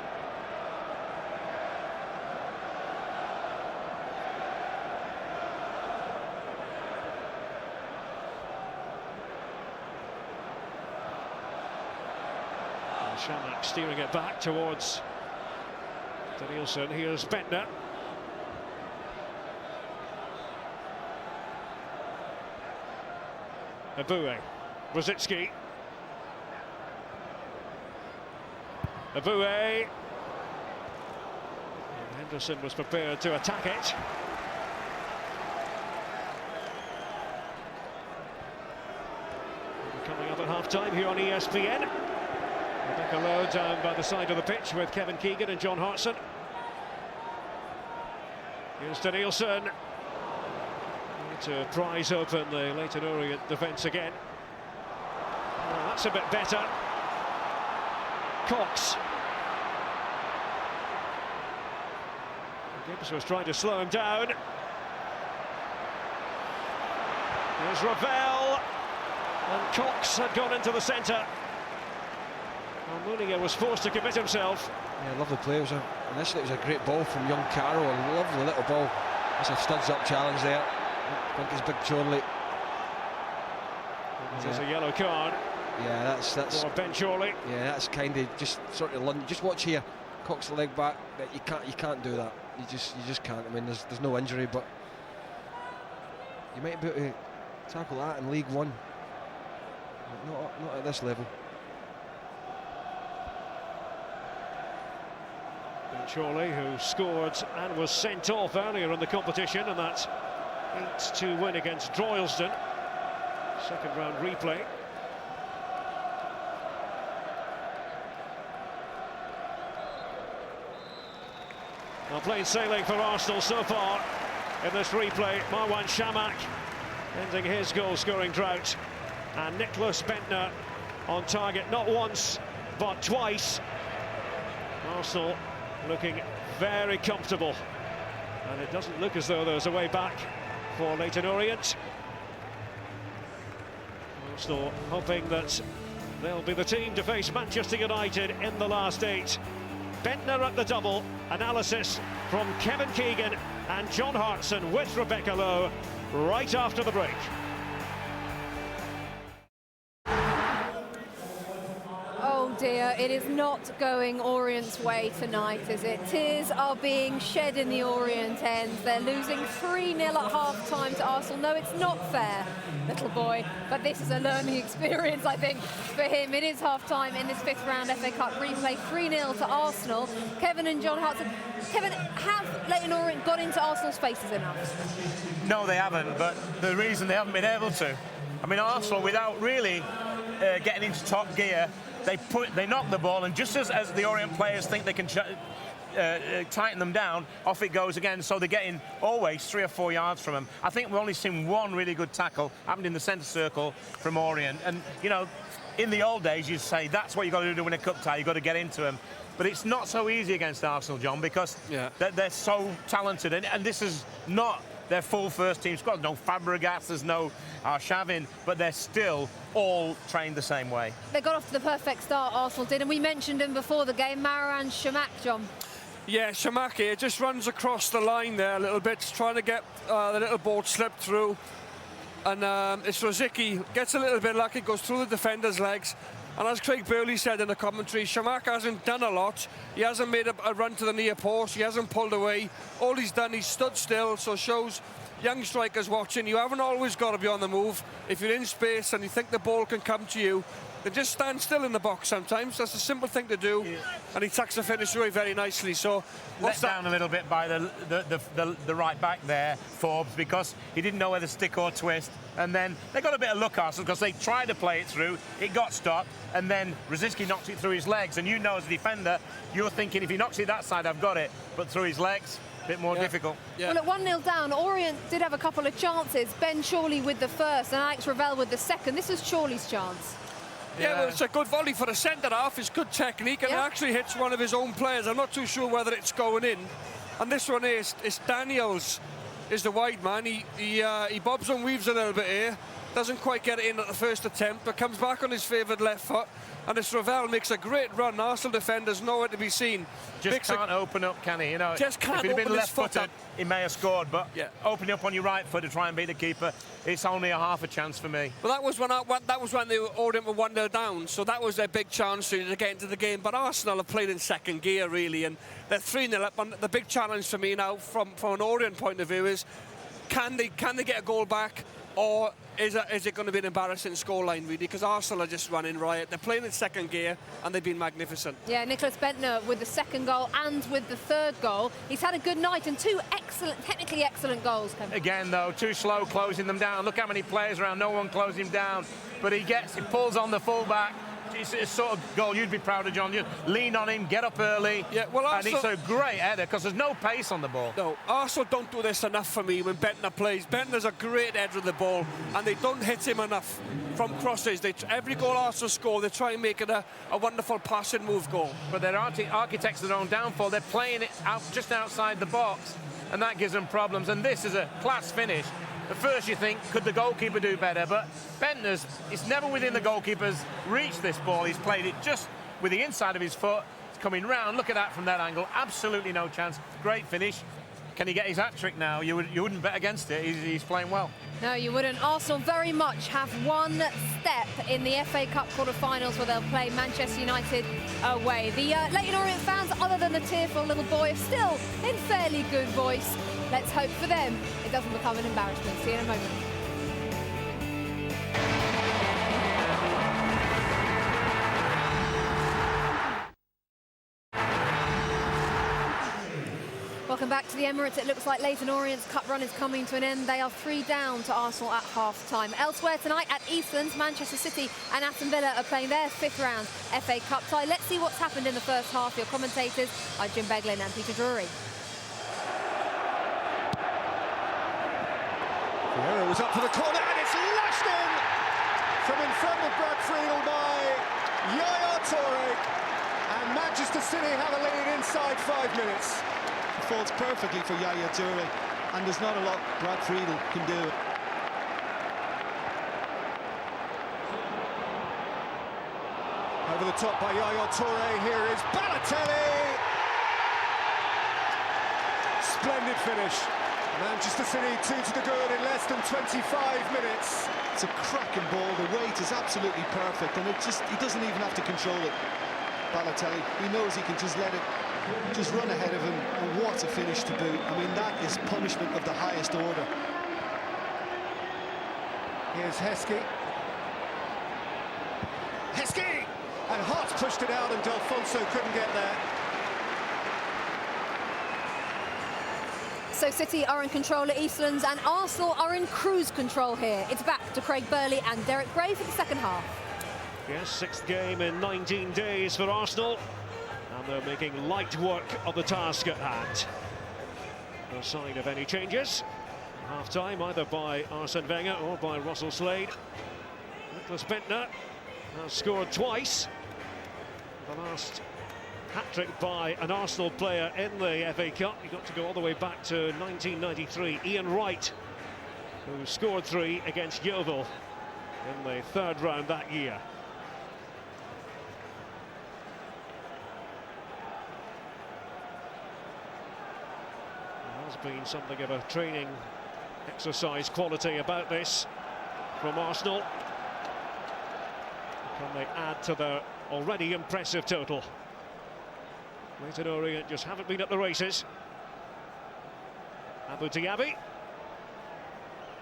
Speaker 2: Shamak steering it back towards Danielson. Here's Bentner. Aboué. Rosicki. Aboué. Henderson was prepared to attack it. Coming up at half-time here on ESPN. Rebecca Lowe down by the side of the pitch with Kevin Keegan and John Hartson. Here's Danielson. To prise open the Leyton Orient defence again. Well, that's a bit better. Cox. Gibbs was trying to slow him down. There's Ravel. And Cox had gone into the centre. Mounier was forced to commit himself.
Speaker 6: Yeah, lovely play. Initially it was a great ball from young Carroll, a lovely little ball. That's a studs-up challenge there. I think it's Big Chorley.
Speaker 2: There's a yellow card.
Speaker 6: Yeah, that's
Speaker 2: for Ben Chorley.
Speaker 6: Yeah, that's kind of just sort of lunge. Just watch here, cocks the leg back. But you can't do that. You just can't. I mean, there's no injury, but you might be able to tackle that in League One. Not at this level.
Speaker 2: Ben Chorley, who scored and was sent off earlier in the competition, and that 8-2 win against Droylsden. Second round replay. Well, plain sailing for Arsenal so far in this replay. Marwan Shamak ending his goal-scoring drought, and Nicholas Bentner on target not once but twice. Arsenal looking very comfortable, and it doesn't look as though there's a way back for Leyton Orient. Arsenal hoping that they'll be the team to face Manchester United in the last 8. Bentner at the double. Analysis from Kevin Keegan and John Hartson with Rebecca Lowe right after the break.
Speaker 1: Oh dear, it is not going Orient's way tonight, is it? Tears are being shed in the Orient end. They're losing 3-0 at half-time to Arsenal. No, it's not fair, little boy, but this is a learning experience, I think, for him. It is half-time in this 5th round FA Cup replay, 3-0 to Arsenal. Kevin and John Hartson. Kevin, have Leyton Orient got into Arsenal's spaces enough?
Speaker 7: No, they haven't, but the reason they haven't been able to, I mean, Arsenal, without really getting into top gear, they knock the ball, and just as the Orient players think they can tighten them down, off it goes again. So they're getting always 3 or 4 yards from them. I think we've only seen one really good tackle happened in the centre circle from Orient. And you know, in the old days, you'd say that's what you've got to do to win a cup tie. You've got to get into them. But it's not so easy against Arsenal, John, because they're so talented, and this is not their full first-team squad. No Fabregas, there's no Arshavin, but they're still all trained the same way.
Speaker 1: They got off to the perfect start, Arsenal did, and we mentioned him before the game, Marwan Shamak, John.
Speaker 4: Yeah, Shamak here just runs across the line there a little bit, trying to get the little ball slipped through. And it's Rosicki, gets a little bit lucky, goes through the defender's legs. And as Craig Burley said in the commentary, Shamak hasn't done a lot. He hasn't made a run to the near post. He hasn't pulled away. All he's done, he's stood still, so shows young strikers watching, you haven't always got to be on the move. If you're in space and you think the ball can come to you, then just stand still in the box sometimes. That's a simple thing to do, and he tucks the finish away very nicely. So
Speaker 7: let down a little bit by the right back there, Forbes, because he didn't know whether to stick or twist. And then they got a bit of luck, Arsenal, because they tried to play it through. It got stopped, and then Rosicky knocked it through his legs. And you know, as a defender, you're thinking, if he knocks it that side, I've got it. But through his legs, a bit more difficult.
Speaker 1: Well, at 1-0 down, Orient did have a couple of chances. Ben Chorley with the first and Alex Ravel with the second. This was Chorley's chance.
Speaker 4: Yeah, well, it's a good volley for a centre-half. It's good technique, and it actually hits one of his own players. I'm not too sure whether it's going in. And this one is Daniels, is the wide man. He bobs and weaves a little bit here. Doesn't quite get it in at the first attempt, but comes back on his favoured left foot. And this Ravel makes a great run. Arsenal defenders nowhere to be seen.
Speaker 7: Just can't open up, can he? You know,
Speaker 4: just can't
Speaker 7: if he'd
Speaker 4: open
Speaker 7: been
Speaker 4: his foot
Speaker 7: left-footed, he may have scored. But opening up on your right foot to try and beat the keeper, it's only a half a chance for me.
Speaker 4: Well, that was when they Orient were 1-0 down, so that was their big chance to get into the game. But Arsenal have played in second gear, really, and they're 3-0 up. And the big challenge for me now, from an Orient point of view, is can they get a goal back, or is it going to be an embarrassing scoreline, really? Because Arsenal are just running riot. They're playing in second gear, and they've been magnificent.
Speaker 1: Yeah, Nicholas Bentner with the second goal and with the third goal. He's had a good night and two technically excellent goals.
Speaker 7: Again, though, too slow closing them down. Look how many players around, no one closing him down. But he pulls on the full-back. It's a sort of goal you'd be proud of, John. You lean on him, get up early. Yeah, well, Arsenal, and it's a great header because there's no pace on the ball.
Speaker 4: No, Arsenal don't do this enough for me when Bentner plays. Bentner's a great header of the ball, and they don't hit him enough from crosses. Every goal Arsenal score, they try and make it a wonderful pass and move goal.
Speaker 7: But they're architects of their own downfall. They're playing it out just outside the box, and that gives them problems. And this is a class finish. At first you think, could the goalkeeper do better? But Bentner's, it's never within the goalkeeper's reach, this ball. He's played it just with the inside of his foot. It's coming round. Look at that from that angle. Absolutely no chance. Great finish. Can he get his hat-trick now? You wouldn't bet against it. He's playing well.
Speaker 1: No, you wouldn't. Arsenal very much have one step in the FA Cup quarter-finals, where they'll play Manchester United away. The Leyton Orient fans, other than the tearful little boy, are still in fairly good voice. Let's hope for them it doesn't become an embarrassment. See you in a moment. Welcome back to the Emirates. It looks like Leyton Orient's cup run is coming to an end. They are 3 down to Arsenal at half-time. Elsewhere tonight at Eastlands, Manchester City and Aston Villa are playing their 5th round FA Cup tie. Let's see what's happened in the first half. Your commentators are Jim Beglin and Peter Drury.
Speaker 8: Vieira was up for the corner, and it's lashed in from in front of Brad Friedel by Yaya Toure. And Manchester City have a lead inside 5 minutes.
Speaker 9: It falls perfectly for Yaya Toure, and there's not a lot Brad Friedel can do.
Speaker 8: Over the top by Yaya Toure, here is Balotelli! Splendid finish. Manchester City 2 to the good in less than 25 minutes.
Speaker 9: It's a cracking ball, the weight is absolutely perfect, and he doesn't even have to control it. Balotelli, he knows he can just let it just run ahead of him, and what a finish to boot. I mean, that is punishment of the highest order.
Speaker 8: Here's Heskey. Heskey! And Hart pushed it out, and Delfonso couldn't get there.
Speaker 1: So City are in control at Eastlands and Arsenal are in cruise control here. It's back to Craig Burley and Derek Gray for the second half.
Speaker 2: Yes, 6th game in 19 days for Arsenal. And they're making light work of the task at hand. No sign of any changes. Half-time either by Arsene Wenger or by Russell Slade. Nicholas Bentner has scored twice. The last hat-trick by an Arsenal player in the FA Cup. You got to go all the way back to 1993. Ian Wright, who scored 3 against Yeovil in the 3rd round that year. There has been something of a training exercise quality about this from Arsenal. Can they add to their already impressive total? Leyton Orient just haven't been at the races. Abu Diaby.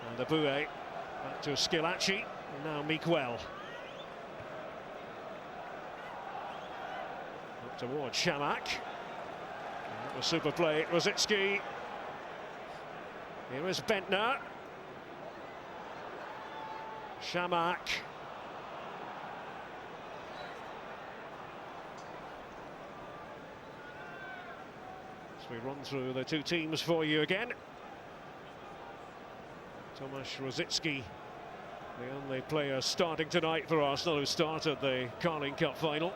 Speaker 2: And Abue back to Skilacci, and now Miquel. Up towards Shamak. A super play, Rosicki. Here is Bentner. Shamak. As we run through the two teams for you again. Tomasz Rosicki, the only player starting tonight for Arsenal who started the Carling Cup final.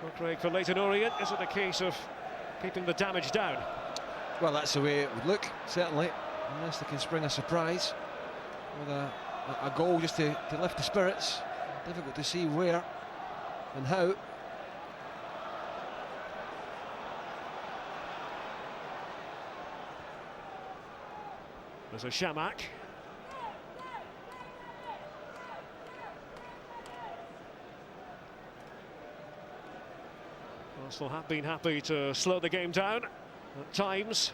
Speaker 2: Well, Craig, for Leyton Orient, is it a case of keeping the damage down?
Speaker 6: Well, that's the way it would look, certainly, unless they can spring a surprise with a goal just to lift the spirits. Difficult to see where and how.
Speaker 2: There's a Shamak. Arsenal have been happy to slow the game down at times.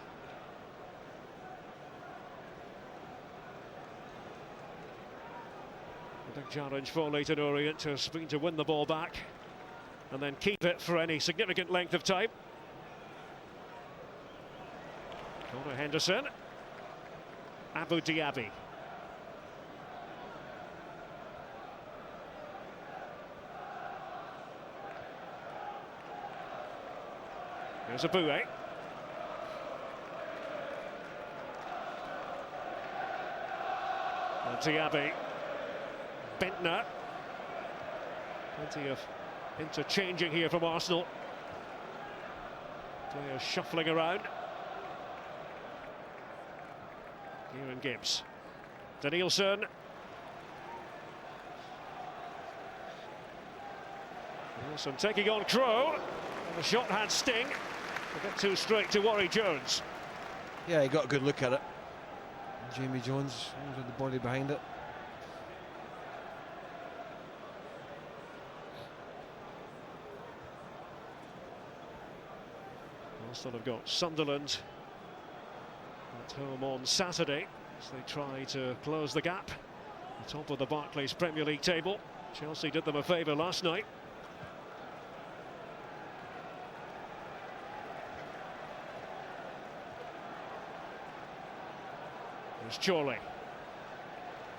Speaker 2: A big challenge for Leyton Orient to win the ball back and then keep it for any significant length of time. Connor Henderson. Abu Diaby. There's Abue. And Diaby. Bentner. Plenty of interchanging here from Arsenal. Players shuffling around. Kieran Gibbs. Danielson. Wilson taking on Crow. And the shot had sting. A bit too straight to worry Jones.
Speaker 6: Yeah, he got a good look at it. Jamie Jones with the body behind it.
Speaker 2: Arsenal have got Sunderland at home on Saturday as they try to close the gap. The top of the Barclays Premier League table. Chelsea did them a favour last night. There's Chorley.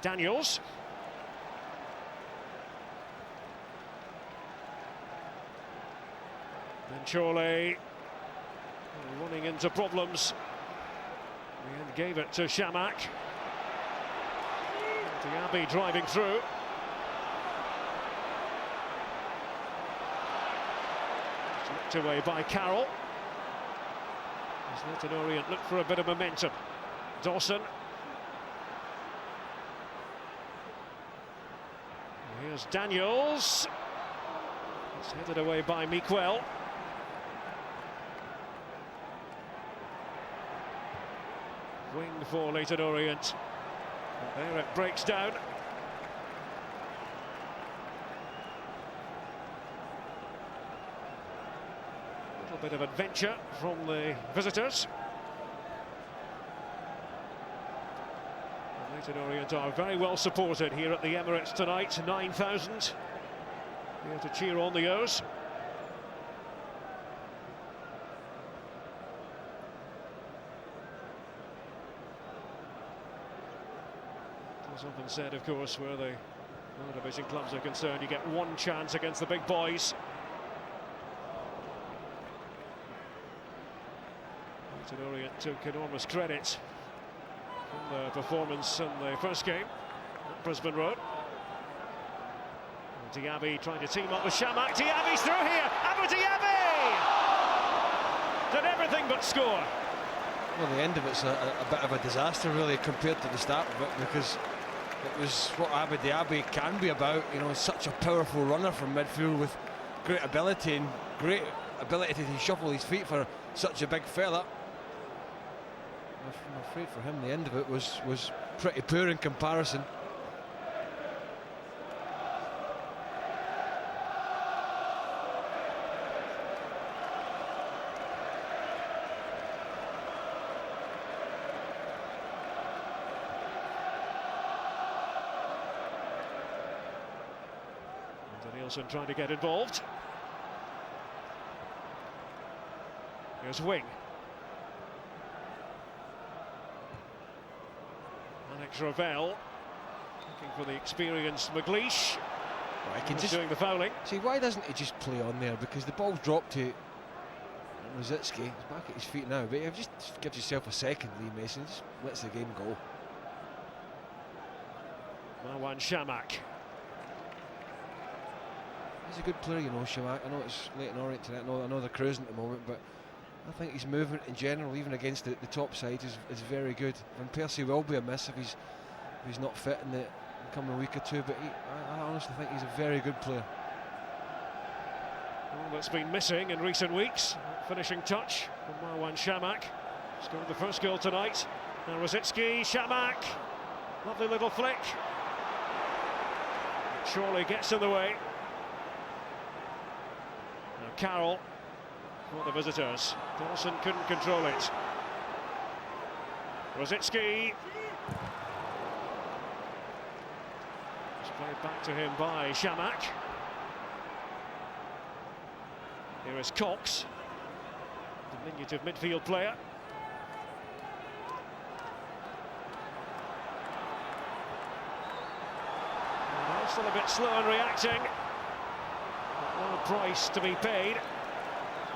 Speaker 2: Daniels. And Chorley running into problems. And gave it to Shamak. Diaby driving through. Knocked away by Carroll. As Leyton Orient look for a bit of momentum. Dawson. Here's Daniels. It's headed away by Miquel. Wing for Leyton Orient. There it breaks down. A little bit of adventure from the visitors. Leyton Orient are very well supported here at the Emirates tonight. 9,000 here to cheer on the O's. There's often said, of course, where the lower division clubs are concerned, you get one chance against the big boys. Leyton Orient took enormous credit from their performance in the first game at Brisbane Road. And Diaby trying to team up with Shamak. Diaby's through here. Abu Diaby did everything but score.
Speaker 6: Well, the end of it's a bit of a disaster, really, compared to the start of it, because it was what Abu Diaby can be about. You know, such a powerful runner from midfield with great ability to shuffle his feet for such a big fella. I'm afraid for him the end of it was pretty poor in comparison.
Speaker 2: Nielsen trying to get involved. Here's Wing. Alex Ravel looking for the experienced McLeish.
Speaker 6: Well, he can just
Speaker 2: doing the fouling.
Speaker 6: See, why doesn't he just play on there? Because the ball's dropped to Rosicki. He's back at his feet now, but just gives yourself a second, Lee Mason. Just lets the game go.
Speaker 2: Marwan Shamak.
Speaker 6: He's a good player, you know, Shamak. I know it's Leyton Orient tonight. I know they're cruising at the moment, but I think his movement in general, even against the top side, is very good. Van Persie will be a miss if he's not fit in the coming week or two, but I honestly think he's a very good player.
Speaker 2: Well, that's been missing in recent weeks. Finishing touch from Marwan Shamak. Scored the first goal tonight. Now Rosicki, Shamak. Lovely little flick. Chorley gets in the way. Now Carroll for the visitors. Dawson couldn't control it. Rosicki. It's played back to him by Shamak. Here is Cox, diminutive midfield player. Still a bit slow in reacting. No price to be paid.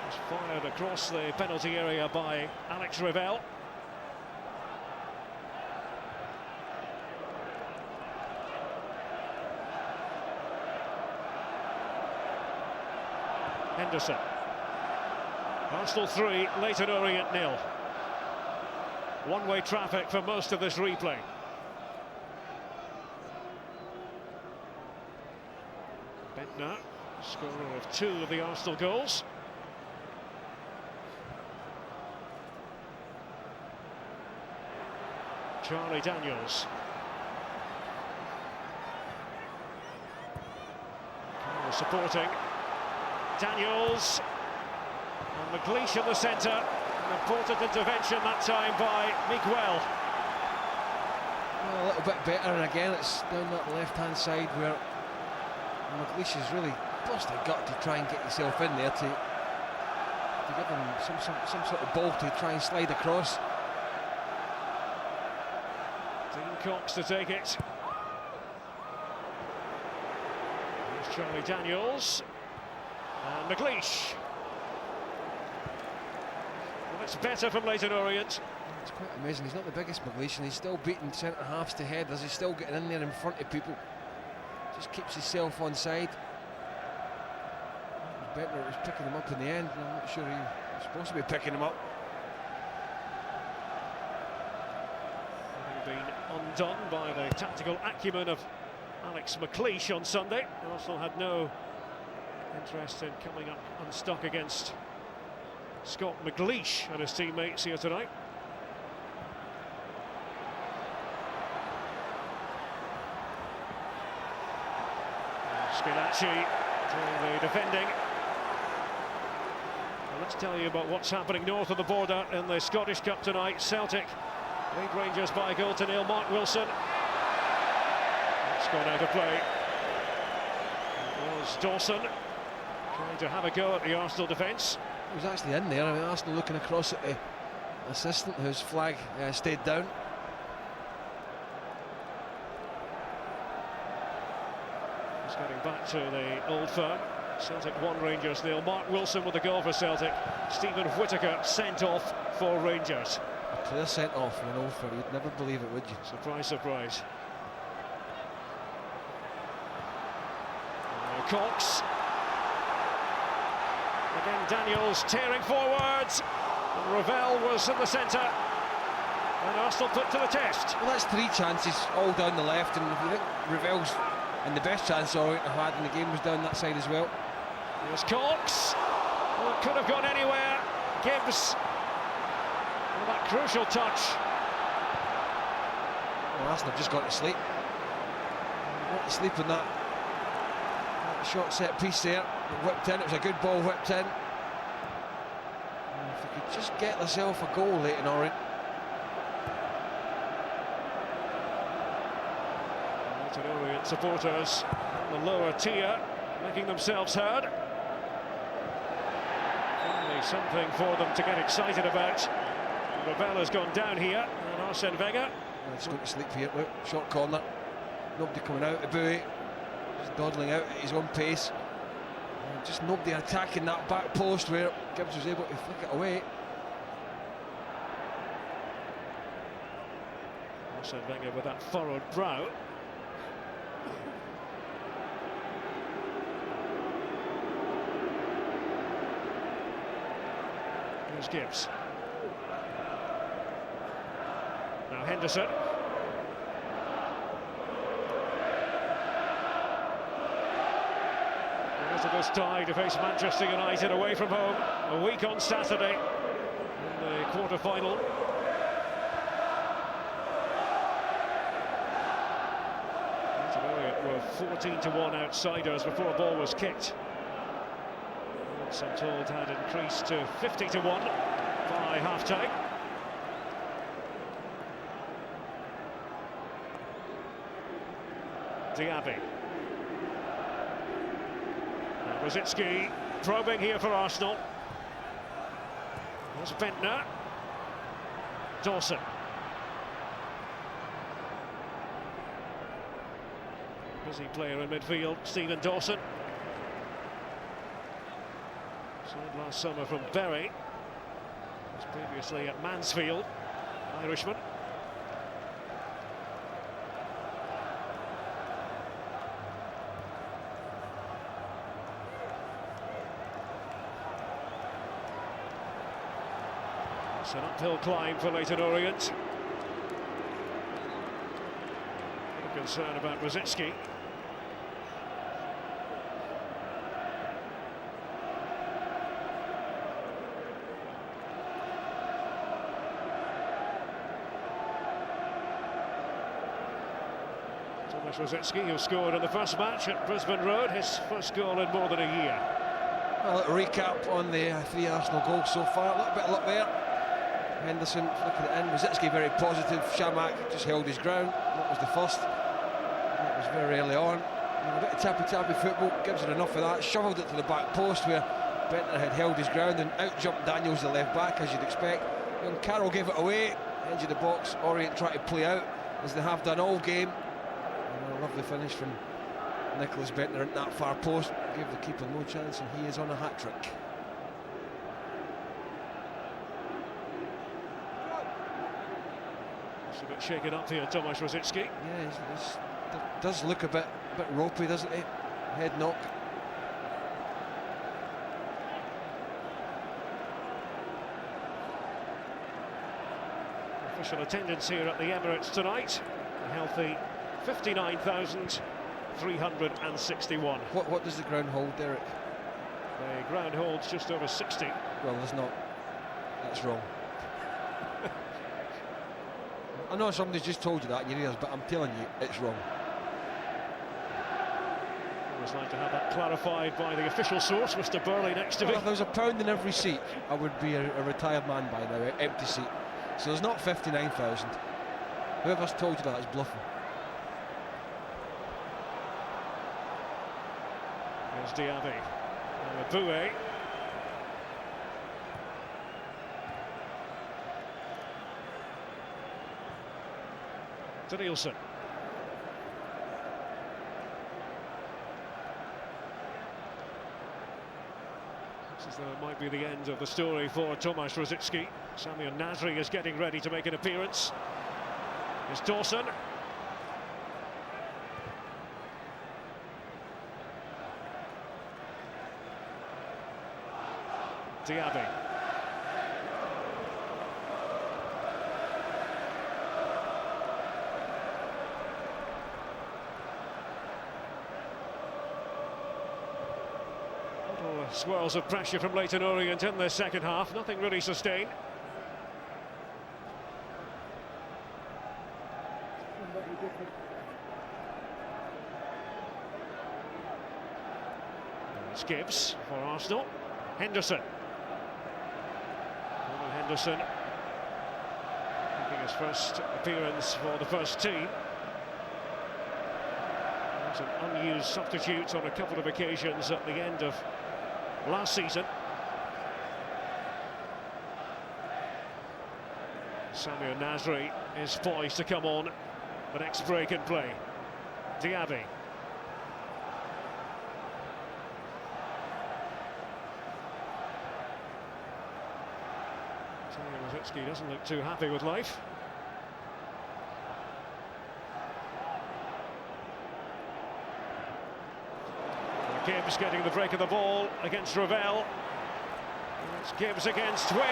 Speaker 2: It's fired across the penalty area by Alex Ravel. Henderson. Arsenal 3, Leyton Orient 0. One-way traffic for most of this replay. Bentner, scorer of 2 of the Arsenal goals. Charlie Daniels. Carroll supporting. Daniels. And McLeish in the centre. An important intervention that time by Miguel.
Speaker 6: Well, a little bit better, and again it's down that left-hand side where McLeish has really busted gut to try and get yourself in there to give him some sort of ball to try and slide across.
Speaker 2: Dean Cox to take it. Here's Charlie Daniels. And McLeish. Well, it's better from Leyton Orient.
Speaker 6: It's quite amazing. He's not the biggest McLeish, and he's still beating centre-halves to headers. He's still getting in there in front of people. Just keeps himself on side. Bentner was picking him up in the end, and I'm not sure he was supposed to be picking him up.
Speaker 2: Having been undone by the tactical acumen of Alex McLeish on Sunday, Arsenal had no interest in coming up unstuck against Scott McLeish and his teammates here tonight. Schillaci doing the defending. Well, let's tell you about what's happening north of the border in the Scottish Cup tonight. Celtic lead Rangers by a goal to nil. Mark Wilson. It's gone out of play. It was Dawson trying to have a go at the Arsenal defence.
Speaker 6: He was actually in there. I mean, Arsenal looking across at the assistant whose flag stayed down.
Speaker 2: Getting back to the Old Firm. Celtic 1, Rangers 0. Mark Wilson with the goal for Celtic. Stephen Whittaker sent off for Rangers.
Speaker 6: A player sent off from an Old Firm. You'd never believe it, would you?
Speaker 2: Surprise, surprise. Cox. Again, Daniels tearing forwards. And Ravel was in the centre. And Arsenal put to the test.
Speaker 6: Well, that's 3 chances all down the left, and if you think Ravel's and the best chance Orient had in the game was down that side as well.
Speaker 2: Here's Cox. Well, it could have gone anywhere. Gibbs. Well, that crucial touch.
Speaker 6: Well, Arsenal have just gone to sleep. Went to sleep on that short set piece there. Whipped in. It was a good ball whipped in. And if they could just get themselves a goal late in Orient.
Speaker 2: Orient supporters on the lower tier making themselves heard. Only something for them to get excited about. Ravella's gone down here, and Arsene Wenger.
Speaker 6: It's going to sleep here. Look, short corner. Nobody coming out of Bowie. Just dawdling out at his own pace. And just nobody attacking that back post where Gibbs was able to flick it away.
Speaker 2: Arsene Wenger with that furrowed brow. Here's Gibbs. Now Henderson. Elizabeth's tie to face Manchester United away from home a week on Saturday in the quarter-final. Orient were 14-1 outsiders before a ball was kicked. Odds, I'm told, had increased to 50-1 by half-time. Diaby. Rosicki probing here for Arsenal. There's Bentner. Dawson. Busy player in midfield, Stephen Dawson. Signed last summer from Bury. Was previously at Mansfield, Irishman. It's an uphill climb for Leyton Orient. A concern about Rosicki. Rosicki, who scored in the first match at Brisbane Road, his first goal in more than a year.
Speaker 6: Well, a recap on the 3 Arsenal goals so far. A little bit of luck there. Henderson flicking it in. Rosicki very positive. Shamak just held his ground. That was the first. That was very early on. A bit of tappy football. Gives it enough of that. Shoveled it to the back post where Bentner had held his ground, and out jumped Daniels, the left back, as you'd expect. Young Carroll gave it away. Edge of the box. Orient tried to play out, as they have done all game. And a lovely finish from Nicholas Bentner at that far post. Gave the keeper no chance, and he is on a hat-trick.
Speaker 2: It's a bit shaken up here, Tomasz Rosicki.
Speaker 6: Yeah, does look a bit ropey, doesn't he? Head knock.
Speaker 2: Official attendance here at the Emirates tonight. A healthy 59,361.
Speaker 6: What does the ground hold, Derek?
Speaker 2: The ground holds just over 60.
Speaker 6: Well, there's not. That's wrong. I know somebody's just told you that in your ears, but I'm telling you, it's wrong.
Speaker 2: Always like to have that clarified by the official source, Mr. Burley, next to me.
Speaker 6: If there was £1 in every seat, I would be a retired man by now, empty seat. So there's not 59,000. Whoever's told you that is bluffing.
Speaker 2: There's Diaby. Boué. To Nielsen. Looks as though it might be the end of the story for Tomasz Rosicki. Samir Nasri is getting ready to make an appearance. Here's Dawson. Diaby. Swirls of pressure from Leyton Orient in the second half, nothing really sustained. It's Gibbs for Arsenal. Henderson. Henderson making his first appearance for the first team. was an unused substitute on a couple of occasions at the end of last season. Samir Nasri is poised to come on the next break in play. Diaby. Rosicky doesn't look too happy with life. Gibbs getting the break of the ball against Ravel. It's Gibbs against Wing.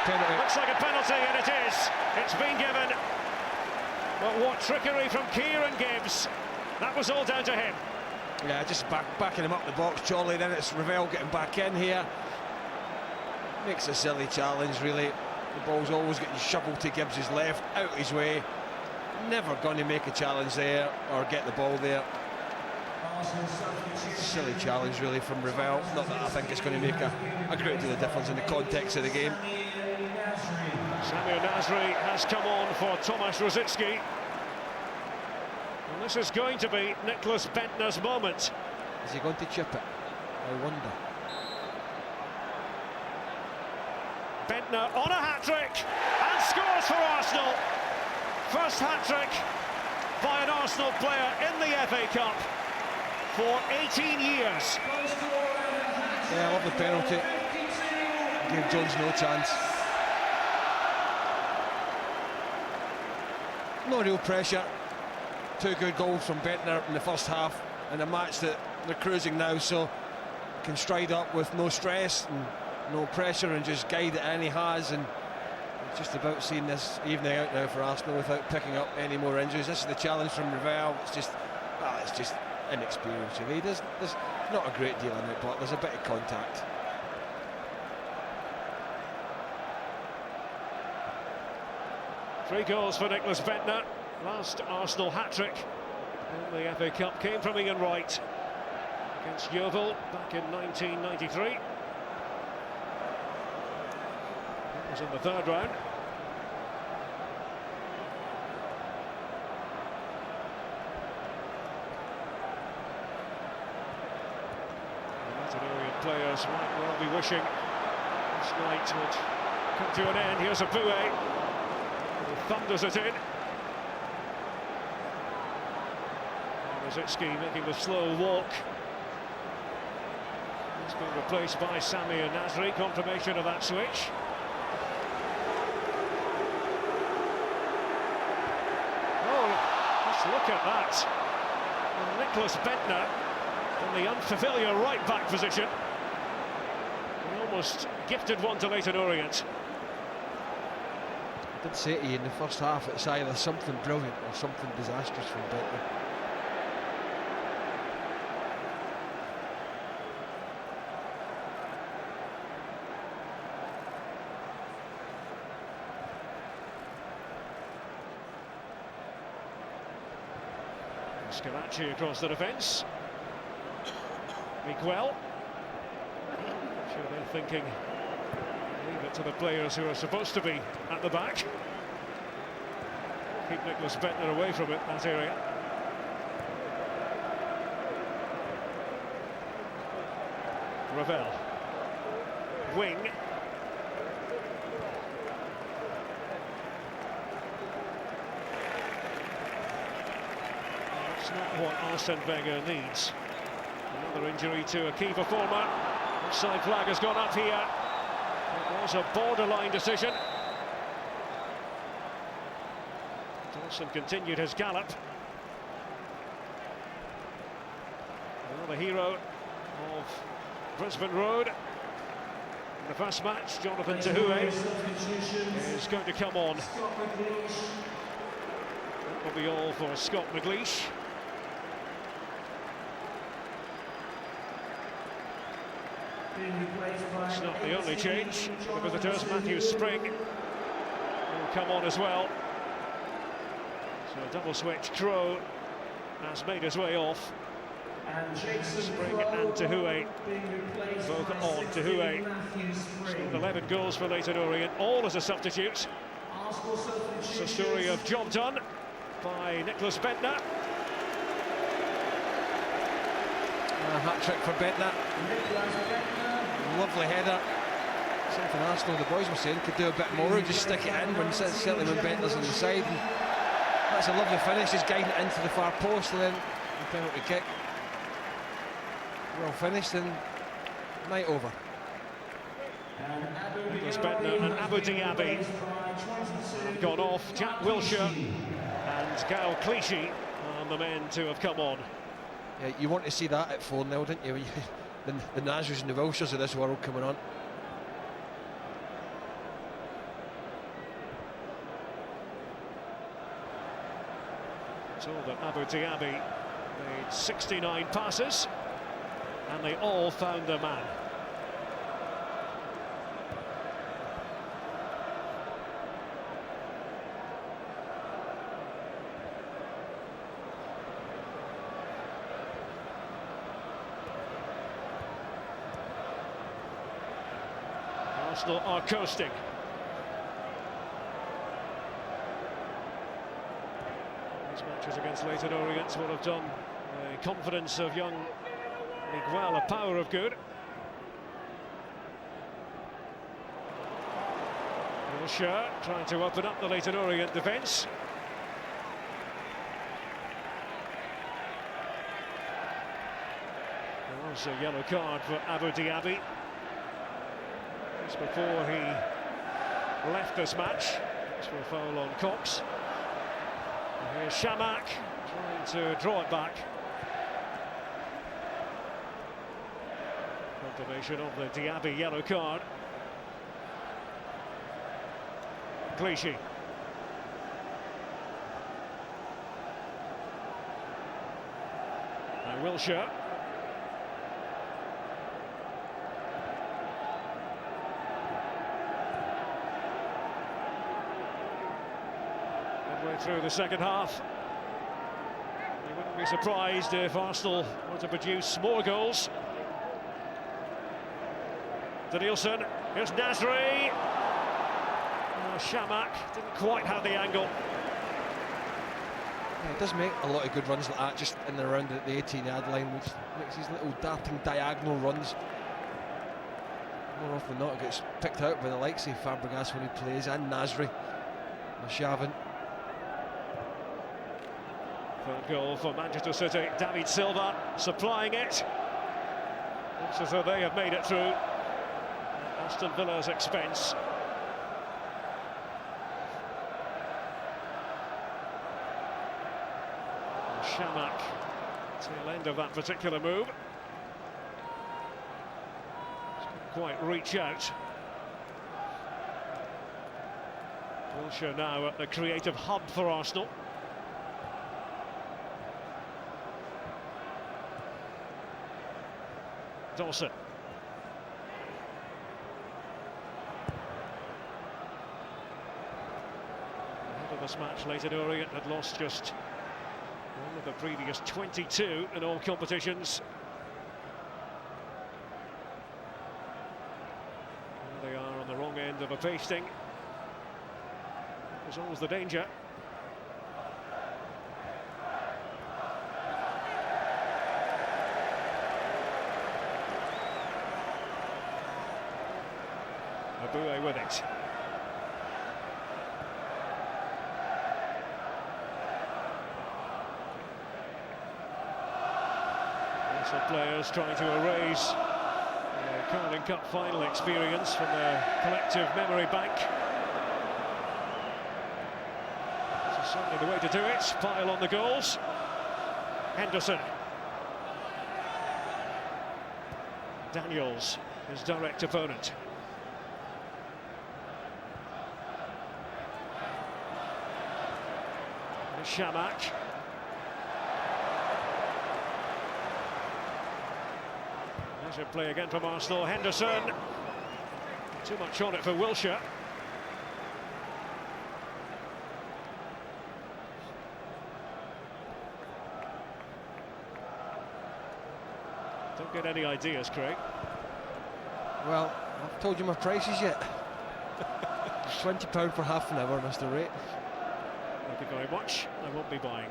Speaker 6: Penalty.
Speaker 2: Looks like a penalty, and it is. It's been given. But what trickery from Kieran Gibbs. That was all down to him.
Speaker 6: Yeah, just backing him up the box, Charlie. Then it's Ravel getting back in here. Makes a silly challenge, really. The ball's always getting shoveled to Gibbs' left, out his way. Never going to make a challenge there or get the ball there. Silly challenge, really, from Ravel. Not that I think it's going to make a great deal of difference in the context of the game.
Speaker 2: Samir Nasri has come on for Tomasz Rosicky. And this is going to be Nicklas Bendtner's moment.
Speaker 6: Is he going to chip it? I wonder.
Speaker 2: Bendtner on a hat-trick and scores for Arsenal. First hat-trick by an Arsenal player in the FA Cup for 18 years.
Speaker 6: Yeah, I love the penalty. Gave Jones no chance. No real pressure. 2 good goals from Bendtner in the first half in a match that they're cruising now, so can stride up with no stress and no pressure and just guide it in he has, and just about seeing this evening out now for Arsenal without picking up any more injuries. This is the challenge from Ravel. It's just inexperience, really. There's not a great deal in it, but there's a bit of contact.
Speaker 2: Three goals for Nicklas Bendtner. Last Arsenal hat-trick in the FA Cup came from Ian Wright against Yeovil back in 1993. That was in the third round. Orient players might well be wishing this night would come to an end. Here's a Boué, who thunders it in. Rosicky making the slow walk. He's been replaced by Samir Nasri. Confirmation of that switch. Oh, just look at that. And Nicklas Bendtner in the unfamiliar right-back position. He almost gifted one to Leyton Orient.
Speaker 6: I did say to you in the first half, it's either something brilliant or something disastrous from Bendtner.
Speaker 2: Scalacci across the defence. Miguel. Sure they're thinking, leave it to the players who are supposed to be at the back. Keep Nicklas Bendtner away from it, that area. Ravel. Wing. That's not what Arsene Wenger needs. Another injury to a key performer. Offside flag has gone up here. It was a borderline decision. Dawson continued his gallop. Another hero of Brisbane Road. In the first match, Jonathan Tahoué is going to come on. That will be all for Scott McLeish. That's not the only change. The visitors, Matthew Spring, will come on as well. So a double switch. Crow has made his way off. Spring and Tahoué both on. Tahoué scored 11 goals for Leyton Orient, all as a substitute. It's a story of job done by Nicklas Bendtner.
Speaker 6: Hat-trick for Bentner. Lovely header. Something Arsenal, the boys were saying, could do a bit more, just stick it in when certainly when Bentner's on the side. And that's a lovely finish, just guiding it into the far post, and then the penalty kick. Well finished, and night over.
Speaker 2: Nicholas Bentner and Abu Diaby have gone off. Jack Wilshere and Gal Clichy are the men to have come on.
Speaker 6: Yeah, you want to see that at 4-0, didn't you? The Nasris and the Wilshires of this world coming on.
Speaker 2: Told that Abu Diaby made 69 passes and they all found their man. Arsenal are coasting. These matches against Leyton Orient will have done the confidence of young Miguel a power of good. Wilshere trying to open up the Leyton Orient defence. There was a yellow card for Abu Diaby just before he left this match. It's for a foul on Cox. And here's Shamak trying to draw it back. Confirmation of the Diaby yellow card. Clichy. Now Wilshere. Midway through the second half. You wouldn't be surprised if Arsenal were to produce more goals. Danielson, here's Nasri. Shamak didn't quite have the angle.
Speaker 6: Yeah, he does make a lot of good runs like that, just in and around the 18-yard line, which makes these little darting diagonal runs. More often than not, it gets picked out by the likes of Fabregas when he plays, and Nasri, Shavin.
Speaker 2: Third goal for Manchester City. David Silva supplying it. Looks as though they have made it through at Aston Villa's expense. Shamak, tail end of that particular move. Couldn't quite reach out. Wilshere now at the creative hub for Arsenal. Dawson. Ahead of this match, Leyton Orient had lost just one of the previous 22 in all competitions. There they are on the wrong end of a pasting. There's always the danger. Abue with it. Some players trying to erase the Carling Cup final experience from their collective memory bank. This is certainly the way to do it. Pile on the goals. Henderson. Daniels, his direct opponent. Shamak. There's a play again from Arsenal. Henderson. Too much on it for Wilshere. Don't get any ideas, Craig.
Speaker 6: Well, I've told you my prices yet. £20 for half an hour, Mr. Rate.
Speaker 2: Thank you very much. I won't be buying.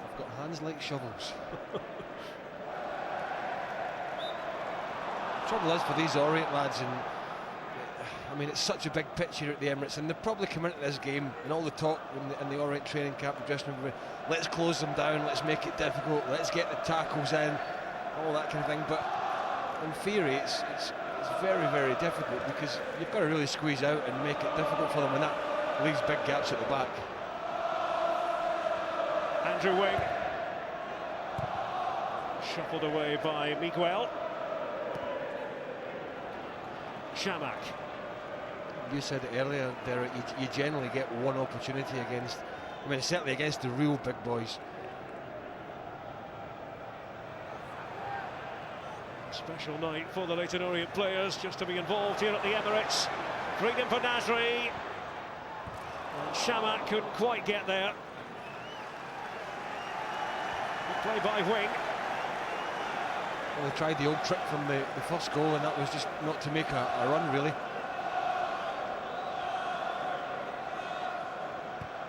Speaker 6: I've got hands like shovels. The trouble is for these Orient lads, and I mean, it's such a big pitch here at the Emirates, and they probably come into this game and all the talk in the Orient training camp, the dressing room, let's close them down, let's make it difficult, let's get the tackles in, all that kind of thing. But in theory, it's very, very difficult, because you've got to really squeeze out and make it difficult for them, and that leaves big gaps at the back.
Speaker 2: Andrew Wing, shuffled away by Miguel. Shamak.
Speaker 6: You said it earlier, Derek, you generally get one opportunity against, I mean, certainly against the real big boys.
Speaker 2: Special night for the Leyton Orient players, just to be involved here at the Emirates. Freedom for Nasri. And Shamak couldn't quite get there. Good play by Wing.
Speaker 6: Well, they tried the old trick from the first goal, and that was just not to make a run, really.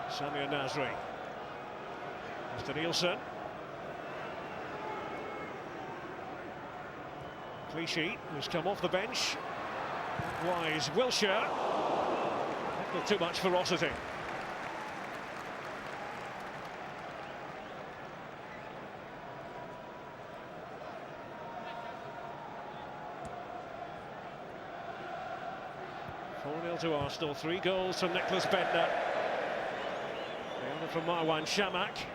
Speaker 2: Samir Nasri. Mr. Nielsen. Clichy, who's come off the bench. Wise Wilshere. Not too much ferocity. To Arsenal, 3 goals from Nicholas Bendtner. The other from Marwan Shamak.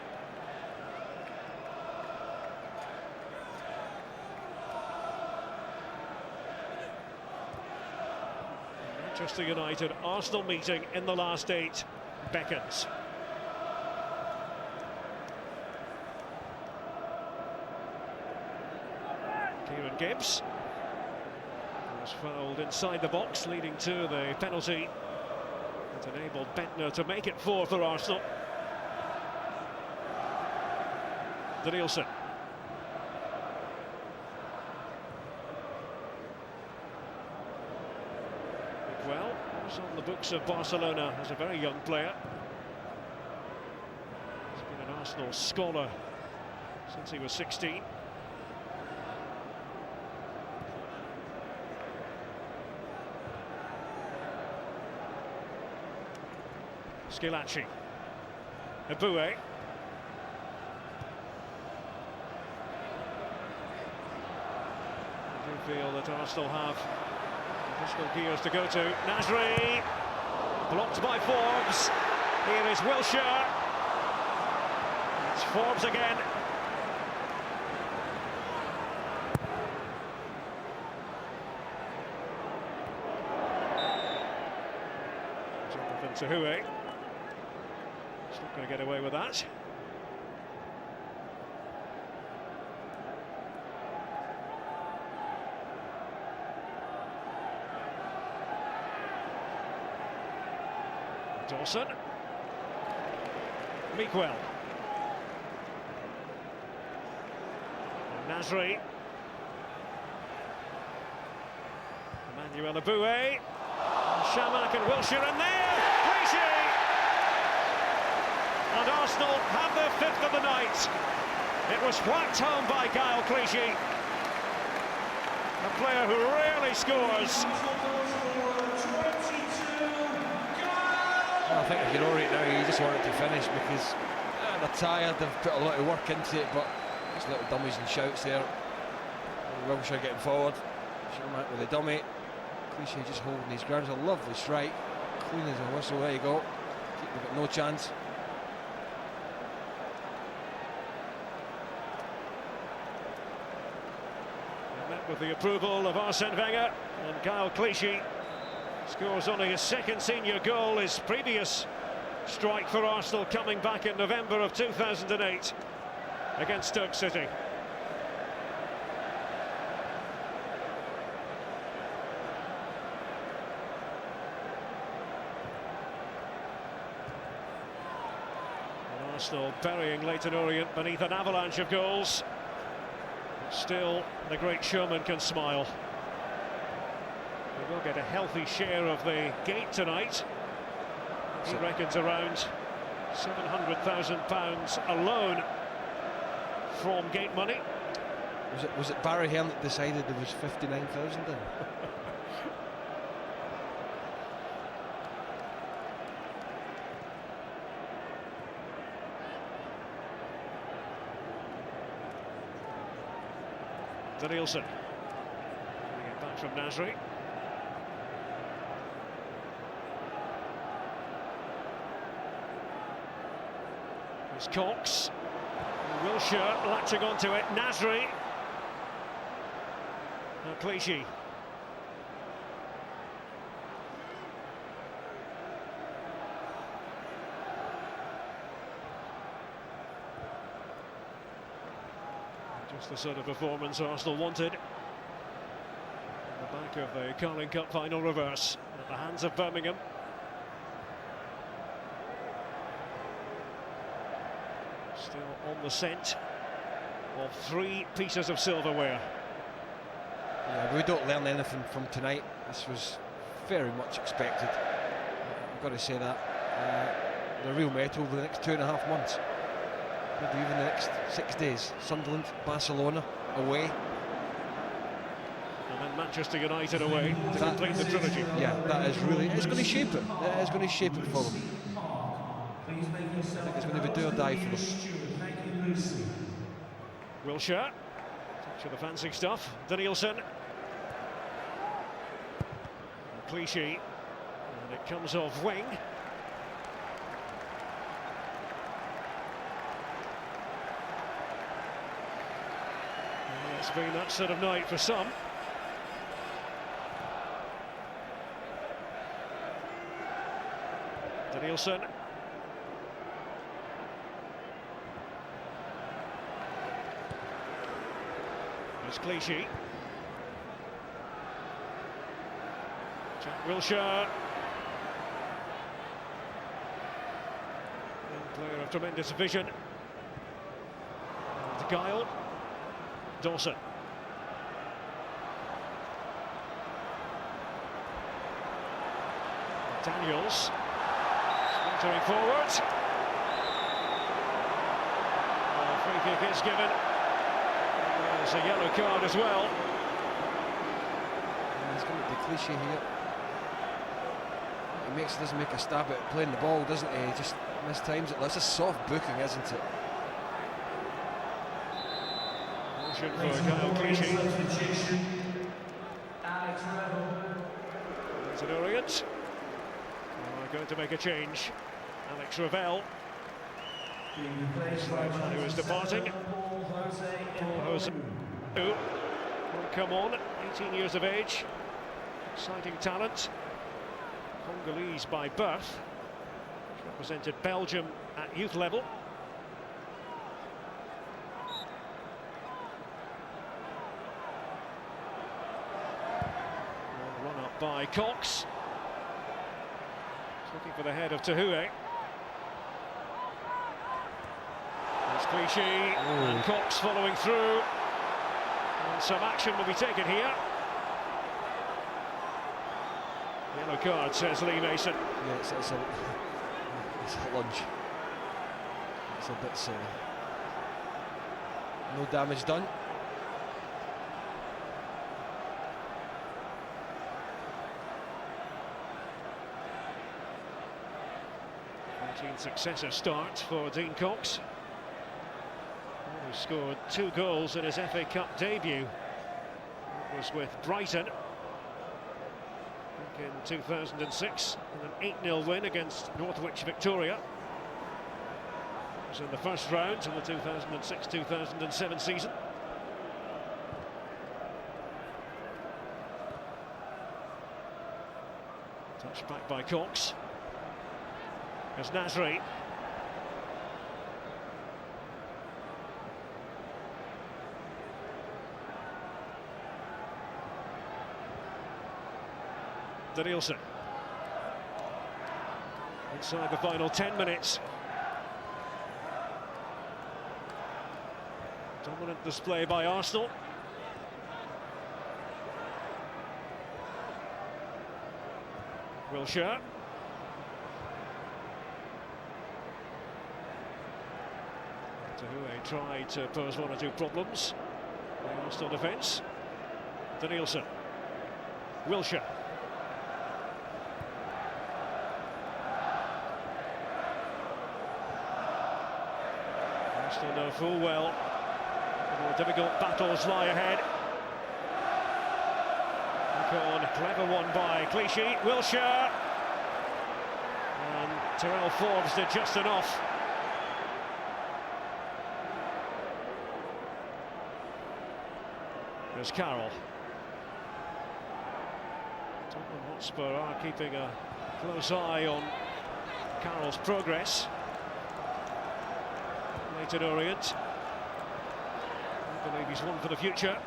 Speaker 2: Manchester United, Arsenal meeting in the last 8 beckons. Kieran Gibbs was fouled inside the box, leading to the penalty that enabled Bendtner to make it 4 for Arsenal. Nielsen. Well, he's on the books of Barcelona as a very young player. He's been an Arsenal scholar since he was 16. Skilacci. Eboué. I do feel that Arsenal have additional gears to go to. Nasri. Blocked by Forbes. Here is Wilshere. It's Forbes again. Jonathan Tahoué. He's not going to get away with that. Dawson. Miguel. Nasri. Emmanuel Eboué. Shamak and Wilshere in there. Clichy. And Arsenal have their 5th of the night. It was whacked home by Kyle Clichy, a player who rarely scores.
Speaker 6: I think if you're Orient now, you just want it to finish, because they're tired, they've put a lot of work into it, but just little dummies and shouts there. Wilshere getting forward, Shamak with a dummy. Clichy just holding his ground. It's a lovely strike, clean as a whistle. There you go. They've got no chance.
Speaker 2: Met with the approval of Arsene Wenger, and Kyle Clichy scores only his 2nd senior goal, his previous strike for Arsenal coming back in November of 2008 against Stoke City. And Arsenal burying Leyton Orient beneath an avalanche of goals. Still, the great showman can smile. We'll get a healthy share of the gate tonight. He reckons around £700,000 alone from gate money.
Speaker 6: Was it Barry Hearn that decided there was 59,000 in?
Speaker 2: Danielson. Bring it back from Nasri. Here's Cox. Wilshere latching onto it. Nasri. Now Clichy. Just the sort of performance Arsenal wanted. On the back of the Carling Cup final reverse at the hands of Birmingham. Still on the scent of 3 pieces of silverware.
Speaker 6: Yeah, we don't learn anything from tonight. This was very much expected. I've got to say that. The real metal over the next 2.5 months. Maybe even the next 6 days. Sunderland, Barcelona, away.
Speaker 2: And then Manchester United away to complete the trilogy.
Speaker 6: Yeah, that is really, it's going to shape it. It is going to shape it for them. I think it's going to be do or die for them.
Speaker 2: Wilshere, touch of the fancy stuff. Danielson. Clichy, and it comes off wing. It's been that sort of night for some. Danielson. There's Clichy. Jack Wilshere. Player of tremendous vision. And Guile. Dawson. Daniels. Sprintering forward. Free kick is given. There's a yellow card as well.
Speaker 6: Yeah, he's going to be Clichy here. He doesn't make a stab at playing the ball, doesn't he? He just mistimes it. That's a soft booking, isn't it?
Speaker 2: Motion for Kyle Clichy. There's an Orient. Going to make a change. Alex Ravel, who is departing. Paul Jose, who will come on, 18 years of age, exciting talent, Congolese by birth, represented Belgium at youth level. Run up by Cox. Looking for the head of Tahue. There's Clichy and Cox following through. And some action will be taken here. Yellow card, says Lee Mason.
Speaker 6: Yeah, it's a lunge. It's a bit silly. No damage done.
Speaker 2: Successor start for Dean Cox, who scored 2 goals in his FA Cup debut. It was with Brighton back in 2006, and an 8-0 win against Northwich Victoria. It was in the first round of the 2006-2007 season. Touched back by Cox. There's Nasri. Danielson. Inside the final 10 minutes. Dominant display by Arsenal. Wilshere. Tahoe tried to pose one or two problems. The Arsenal defence. Danielson. Wilshere. Arsenal know full well the more difficult battles lie ahead. On, clever one by Clichy. Wilshere. And Terrell Forbes did just enough. There's Carroll. Tottenham Hotspur are keeping a close eye on Carroll's progress. Leyton Orient. I believe he's one for the future.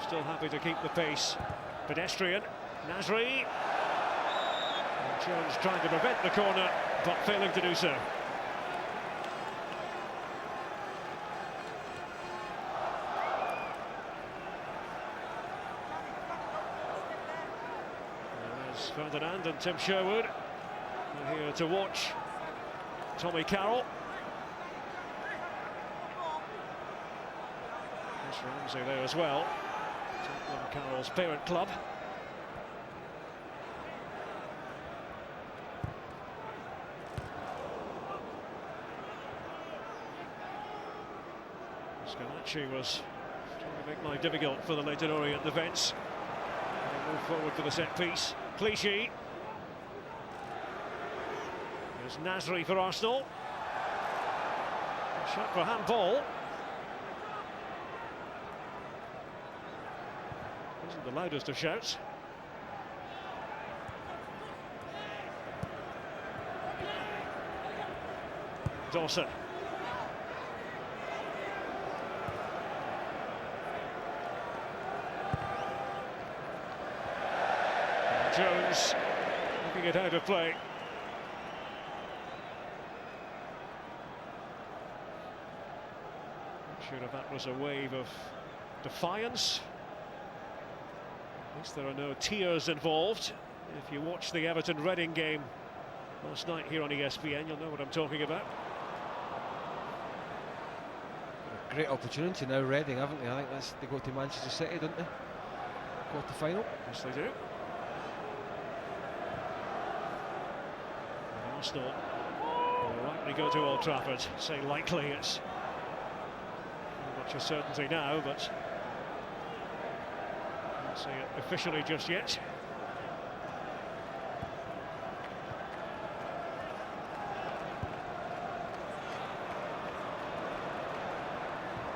Speaker 2: Still happy to keep the pace. Pedestrian. Nasri. And Jones trying to prevent the corner, but failing to do so. There's Ferdinand and Tim Sherwood. We're here to watch Tommy Carroll. There's Ramsey there as well. Tottenham Carroll's parent club. Scalacci was trying to make life difficult for the Leyton Orient defence. They move forward for the set piece. Clichy. There's Nasri for Arsenal. A shot for handball. Isn't the loudest of shouts. Dawson. Jones looking at how to play. Not sure if that was a wave of defiance. At least there are no tears involved. If you watch the Everton-Reading game last night here on ESPN, you'll know what I'm talking about.
Speaker 6: A great opportunity now, Reading, haven't they? I think they go to Manchester City, don't they? Quarter-final.
Speaker 2: Yes, they do. And Arsenal will likely go to Old Trafford. Say likely, it's not much a certainty now, but can't say it officially just yet.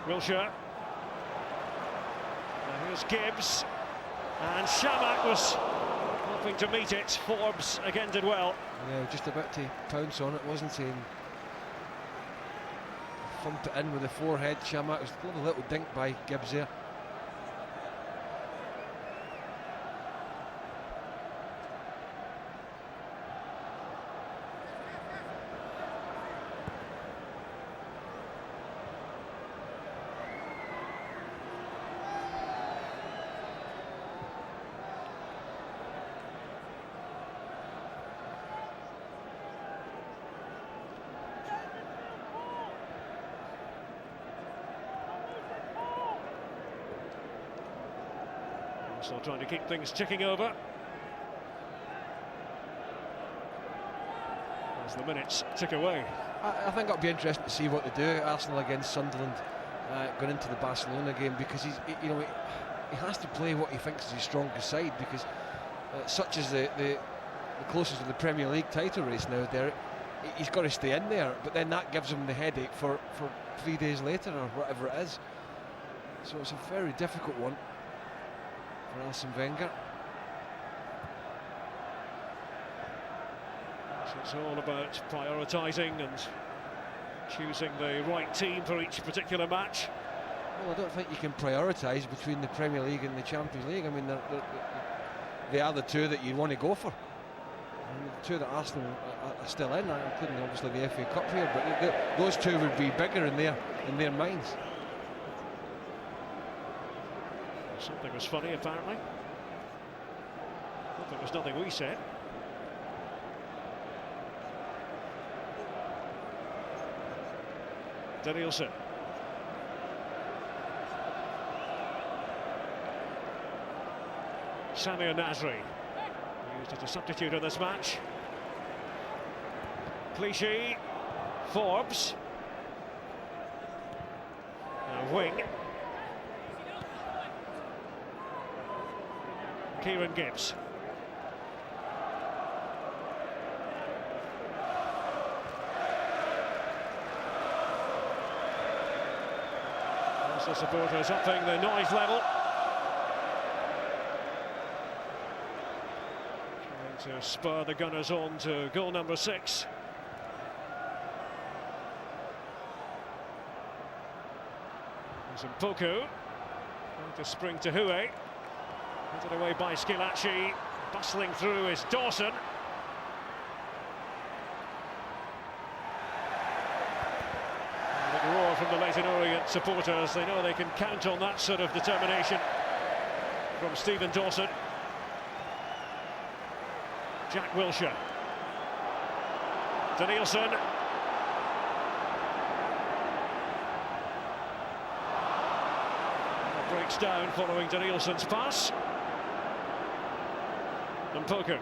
Speaker 2: Wilshere. Now here's Gibbs. And Shamak was hoping to meet it. Forbes again did well.
Speaker 6: Yeah, just about to pounce on it, wasn't he? And thumped it in with the forehead. Shamak was a little dink by Gibbs there.
Speaker 2: Still trying to keep things ticking over as the minutes tick away.
Speaker 6: I think it'll be interesting to see what they do. Arsenal against Sunderland going into the Barcelona game, because he has to play what he thinks is his strongest side, because such as the closest to the Premier League title race now, Derek, he's got to stay in there, but then that gives him the headache for 3 days later or whatever it is. So it's a very difficult one for Arsene Wenger.
Speaker 2: So it's all about prioritising and choosing the right team for each particular match.
Speaker 6: Well, I don't think you can prioritise between the Premier League and the Champions League. I mean, they are the two that you want to go for. And the two that Arsenal are still in, including obviously the FA Cup here, but those two would be bigger in their minds.
Speaker 2: Something was funny, apparently. Hope it was nothing we said. Danielson. Samir Nasri used as a substitute in this match. Clichy, Forbes, Wing, Kieran Gibbs. As the supporters upping the noise level. Trying to spur the Gunners on to goal number 6. There's Mpoku. Trying to spring to Hue. Headed away by Schillaci. Bustling through is Dawson. Roar from the Leyton Orient supporters. They know they can count on that sort of determination from Stephen Dawson. Jack Wilshere. Danielson. That breaks down following Danielson's pass. Mpoku.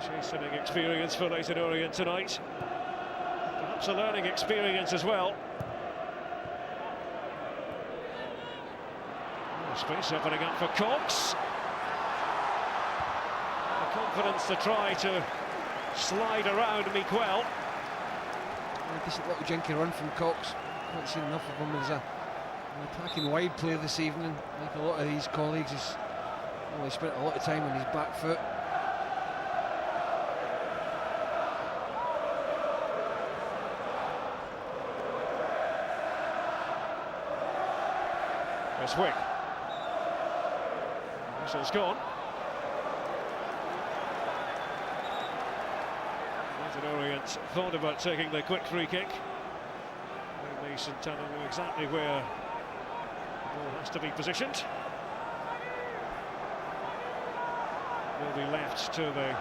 Speaker 2: Chastening experience for Leyton Orient tonight. Perhaps a learning experience as well. Space opening up for Cox. The confidence to try to slide around Miquel.
Speaker 6: A decent little jinky run from Cox. Can't see enough of him as an attacking wide player this evening. Like a lot of these colleagues, he's only spent a lot of time on his back foot.
Speaker 2: There's Wick. Whistle's gone. Leyton Orient thought about taking the quick free kick. Mason telling them exactly where the ball has to be positioned. Will be left to the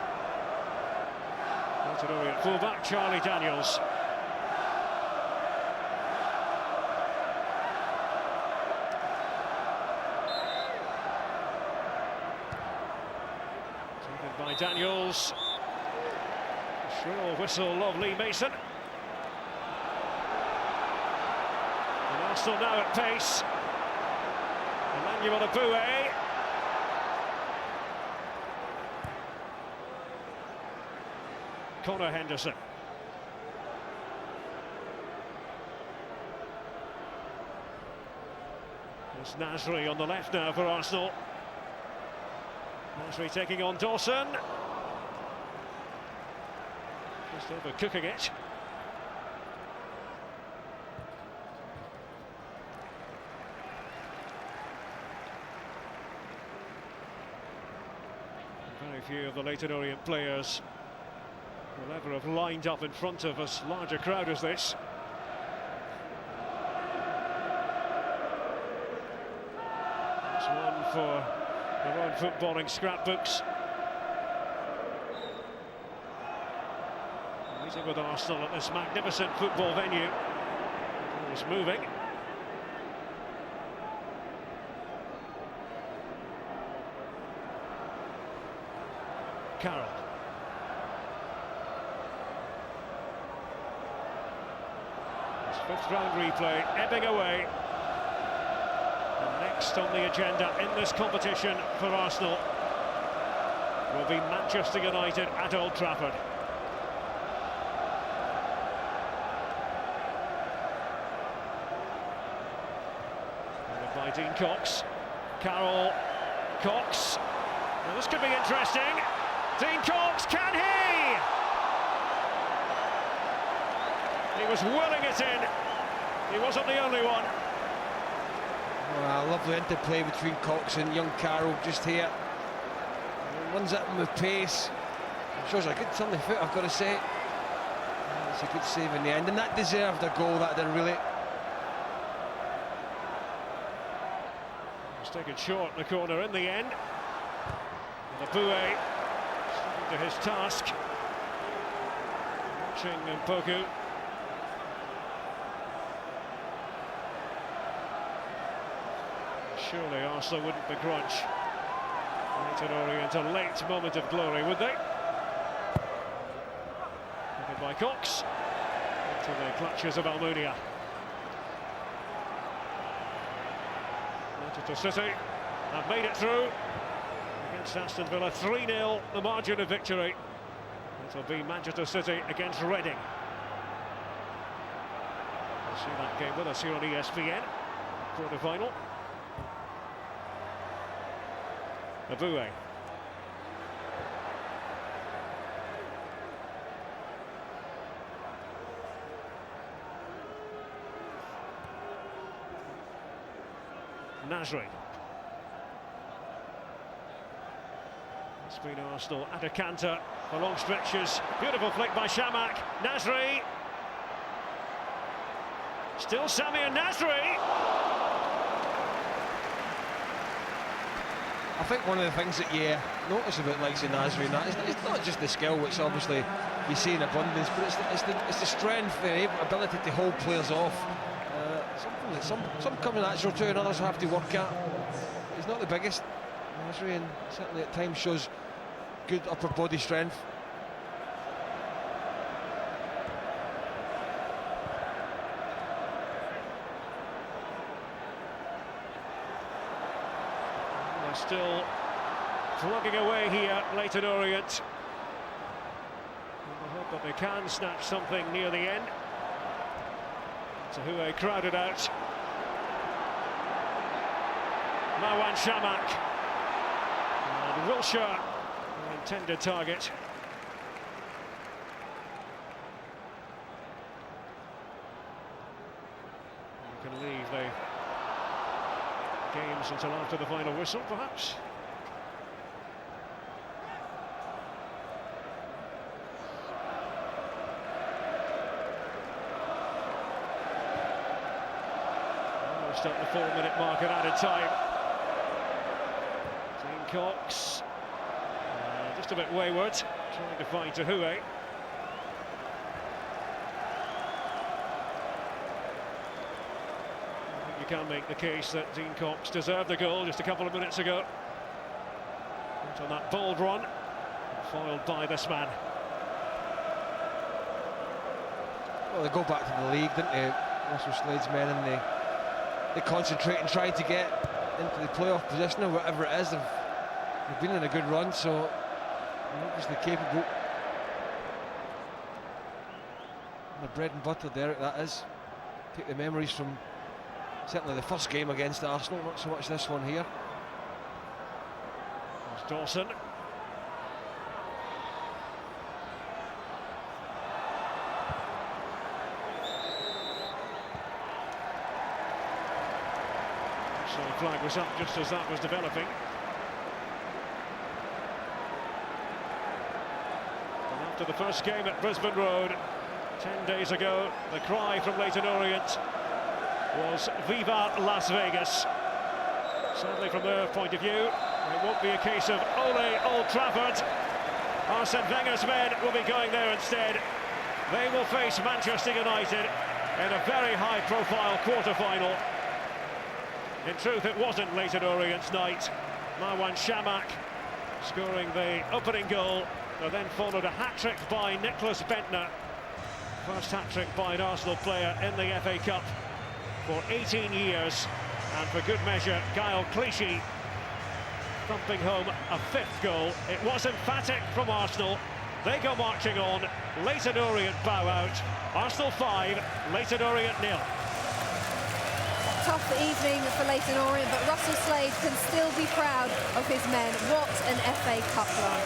Speaker 2: Leyton Orient fullback, Charlie Daniels. By Daniels. Shrill whistle of Lee Mason. And Arsenal now at pace. Emmanuel Aboué. Connor Henderson. There's Nasri on the left now for Arsenal. Nasri taking on Dawson. Just overcooking it. Very few of the Leyton Orient players will ever have lined up in front of as large a crowd as this. That's one for their own footballing scrapbooks. Meeting with Arsenal at this magnificent football venue. Ball is moving. Carroll. His fifth round replay ebbing away. And next on the agenda in this competition for Arsenal will be Manchester United at Old Trafford. By Dean Cox. Carroll. Cox. Well, this could be interesting. Dean Cox, can he? He was willing it in. He wasn't the only one.
Speaker 6: Well, a lovely interplay between Cox and young Carroll just here. Runs at him with pace. Shows a good turn of foot, I've got to say. It's a good save in the end, and that deserved a goal, that did really.
Speaker 2: It's taken short in the corner in the end. And Abue sticking to his task. Watching Mpoku. Surely Arsenal wouldn't begrudge Leyton Orient a late moment of glory, would they? Taken by Cox into the clutches of Almunia. Manchester City have made it through against Aston Villa. 3-0 the margin of victory. It'll be Manchester City against Reading. We'll see that game with us here on ESPN. Quarterfinal. Abue. Nasri. It's been Arsenal at a canter for long stretches. Beautiful flick by Shamak. Nasri. Still Samir Nasri.
Speaker 6: I think one of the things that you notice about likes of Nasri and that is it's not just the skill, which obviously you see in abundance, but it's the strength, the ability to hold players off. Something that some come natural to and others have to work at. He's not the biggest, Nasri, and certainly at times shows good upper body strength.
Speaker 2: They're still plugging away here, Leyton Orient. And I hope that they can snatch something near the end. Tahoué crowded out. Marwan Shamak. And Wilshere, the intended target. You can leave the games until after the final whistle, perhaps. Almost at the 4-minute mark at added time. Dean Cox, just a bit wayward, trying to find Tahoué. You can make the case that Dean Cox deserved the goal just a couple of minutes ago. Went on that bold run, foiled by this man.
Speaker 6: Well, they go back to the league, didn't they? Russell Slade's men, and they concentrate and try to get into the playoff position or whatever it is. They've been in a good run, so they're obviously capable. And the bread and butter, Derek, that is. Take the memories from certainly the first game against Arsenal, not so much this one here.
Speaker 2: There's Dawson. So the flag was up just as that was developing. And after the first game at Brisbane Road 10 days ago, the cry from Leyton Orient was Viva Las Vegas. Sadly, from their point of view, it won't be a case of Ole Old Trafford. Arsene Wenger's men will be going there instead. They will face Manchester United in a very high-profile quarter-final. In truth, it wasn't Leyton Orient's night. Marwan Shamak scoring the opening goal, and then followed a hat-trick by Nicholas Bentner. First hat-trick by an Arsenal player in the FA Cup for 18 years, and for good measure, Gael Clichy thumping home a 5th goal. It was emphatic from Arsenal. They go marching on. Leyton Orient bow out. Arsenal 5, Leyton Orient 0.
Speaker 1: Tough evening for Leyton Orient, but Russell Slade can still be proud of his men. What an FA Cup run.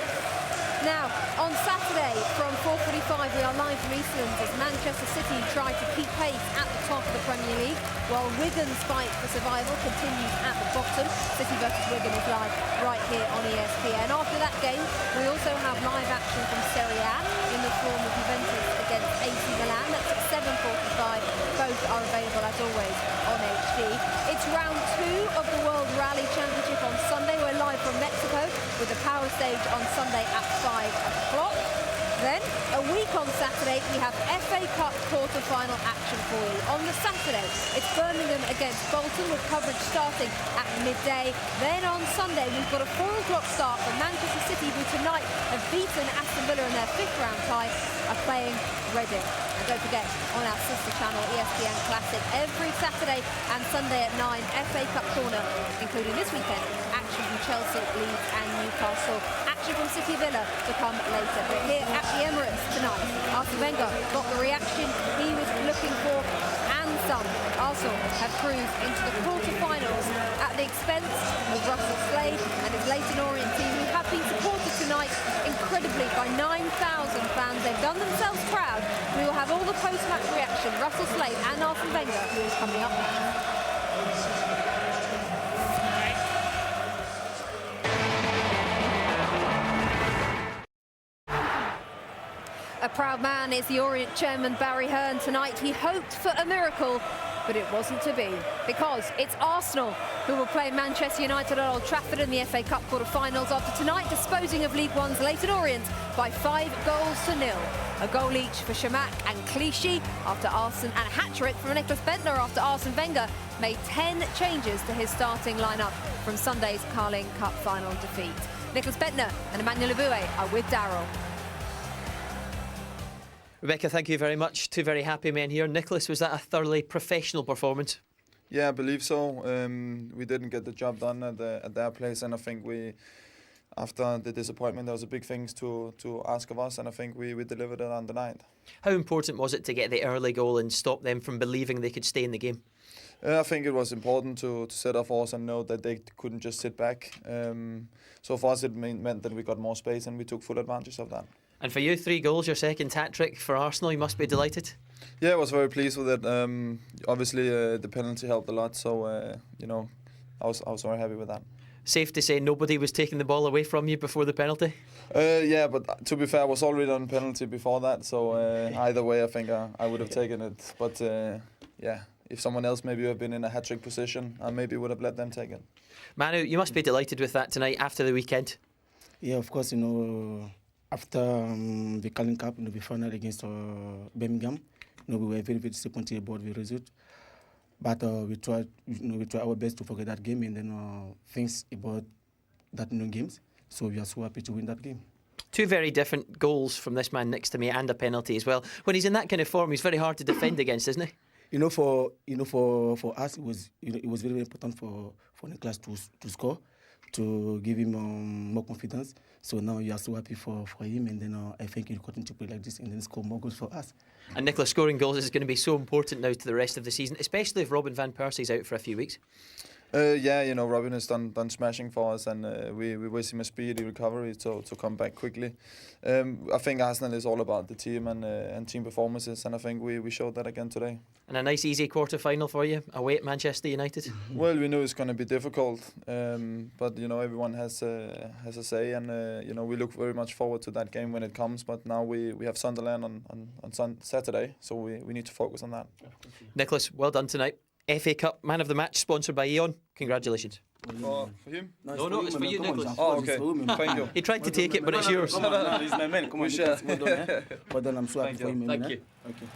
Speaker 1: Now, on Saturday from 4:45, we are live from Eastlands as Manchester City try to keep pace at the top of the Premier League, while Wigan's fight for survival continues at the bottom. City versus Wigan is live right here on ESPN. After that game, we also have live action from Serie A in the form of Juventus against AC Milan. That's at 7:45. Both are available, as always, on HD. It's round 2 of the World Rally Championship on Sunday. We're live from Mexico with the power stage on Sunday at 5 o'clock. Then, a week on Saturday, we have FA Cup quarter-final action for you. On the Saturday, it's Birmingham against Bolton with coverage starting at midday. Then on Sunday, we've got a 4 o'clock start for Manchester City, who tonight have beaten Aston Villa in their 5th round tie, are playing Reading. And don't forget, on our sister channel, ESPN Classic, every Saturday and Sunday at 9, FA Cup Corner, including this weekend, action from Chelsea, Leeds and Newcastle. Action from City Villa to come later. But here at the Emirates tonight, Arsene Wenger got the reaction he was looking for and some. Arsenal have cruised into the quarter-finals at the expense of Russell Slade and his Leyton Orient team, who have been supported tonight incredibly by 9,000 fans. They've done themselves proud. We will have all the post-match reaction, Russell Slade and Arsene Wenger, coming up next. A proud man is the Orient chairman Barry Hearn tonight. He hoped for a miracle, but it wasn't to be, because it's Arsenal who will play Manchester United at Old Trafford in the FA Cup quarter-finals after tonight disposing of League One's Leyton Orient by 5-0. A goal each for Chamakh and Clichy after Arsene, and a hat-trick from Nicholas Bentner after Arsene Wenger made 10 changes to his starting lineup from Sunday's Carling Cup final defeat. Nicholas Bentner and Emmanuel Eboué are with Darryl.
Speaker 10: Rebecca, thank you very much. Two very happy men here. Nicholas, was that a thoroughly professional performance?
Speaker 12: Yeah, I believe so. We didn't get the job done at their place, and I think after the disappointment, there was a big things to ask of us, and I think we delivered it on the night.
Speaker 10: How important was it to get the early goal and stop them from believing they could stay in the game?
Speaker 12: I think it was important to set off us and know that they couldn't just sit back. So for us, it meant that we got more space, and we took full advantage of that.
Speaker 10: And for you, 3 goals, your second hat-trick for Arsenal, you must be delighted.
Speaker 12: Yeah, I was very pleased with it. Obviously, the penalty helped a lot, so I was very happy with that.
Speaker 10: Safe to say nobody was taking the ball away from you before the penalty?
Speaker 12: Yeah, but to be fair, I was already on penalty before that, so either way, I think I would have taken it. But yeah, if someone else maybe would have been in a hat-trick position, I maybe would have let them take it.
Speaker 10: Manu, you must be delighted with that tonight after the weekend.
Speaker 13: Yeah, of course, after the Carling Cup, the final against Birmingham, we were very, very disappointed about the result. But we tried our best to forget that game and then things about that games. So we are so happy to win that game.
Speaker 10: 2 very different goals from this man next to me, and a penalty as well. When he's in that kind of form, he's very hard to defend against, isn't he?
Speaker 13: For us, it was very, very important for Nicholas to score, to give him more confidence. So now you are so happy for him, and then I think he'll continue to play like this and then score more goals for us.
Speaker 10: And Nicholas, scoring goals is going to be so important now to the rest of the season, especially if Robin van Persie's out for a few weeks.
Speaker 12: Yeah, Robin has done smashing for us, and we wish him a speedy recovery to come back quickly. I think Arsenal is all about the team and team performances, and I think we showed that again today.
Speaker 10: And a nice easy quarter-final for you, away at Manchester United?
Speaker 12: Well, we knew it's going to be difficult, but everyone has a say, and we look very much forward to that game when it comes. But now we have Sunderland on Saturday, so we need to focus on that.
Speaker 10: Nicholas, well done tonight. FA Cup Man of the Match, sponsored by Eon. Congratulations.
Speaker 12: For him?
Speaker 10: No, it's for you, Nicholas.
Speaker 12: Oh, okay. Thank you.
Speaker 10: He tried to take it, but it's yours.
Speaker 13: No, he's my man. Come on, well done. I'm so happy for him.
Speaker 10: Thank you.
Speaker 13: Okay.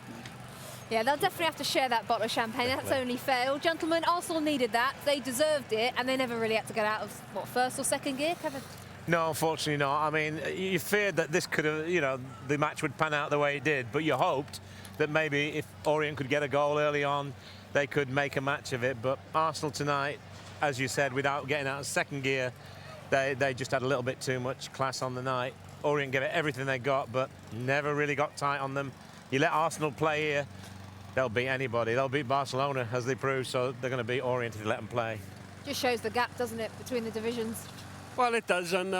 Speaker 1: Yeah, they'll definitely have to share that bottle of champagne. That's only fair. Well, gentlemen, Arsenal needed that. They deserved it, and they never really had to get out of, first or second gear, Kevin?
Speaker 7: No, unfortunately not. I mean, you feared that this could have, the match would pan out the way it did, but you hoped that maybe if Orient could get a goal early on, they could make a match of it. But Arsenal tonight, as you said, without getting out of second gear, they just had a little bit too much class on the night. Orient gave it everything they got, but never really got tight on them. You let Arsenal play here, they'll beat anybody. They'll beat Barcelona, as they proved, so they're going to beat Orient if you let them play.
Speaker 1: Just shows the gap, doesn't it, between the divisions?
Speaker 4: Well, it does, and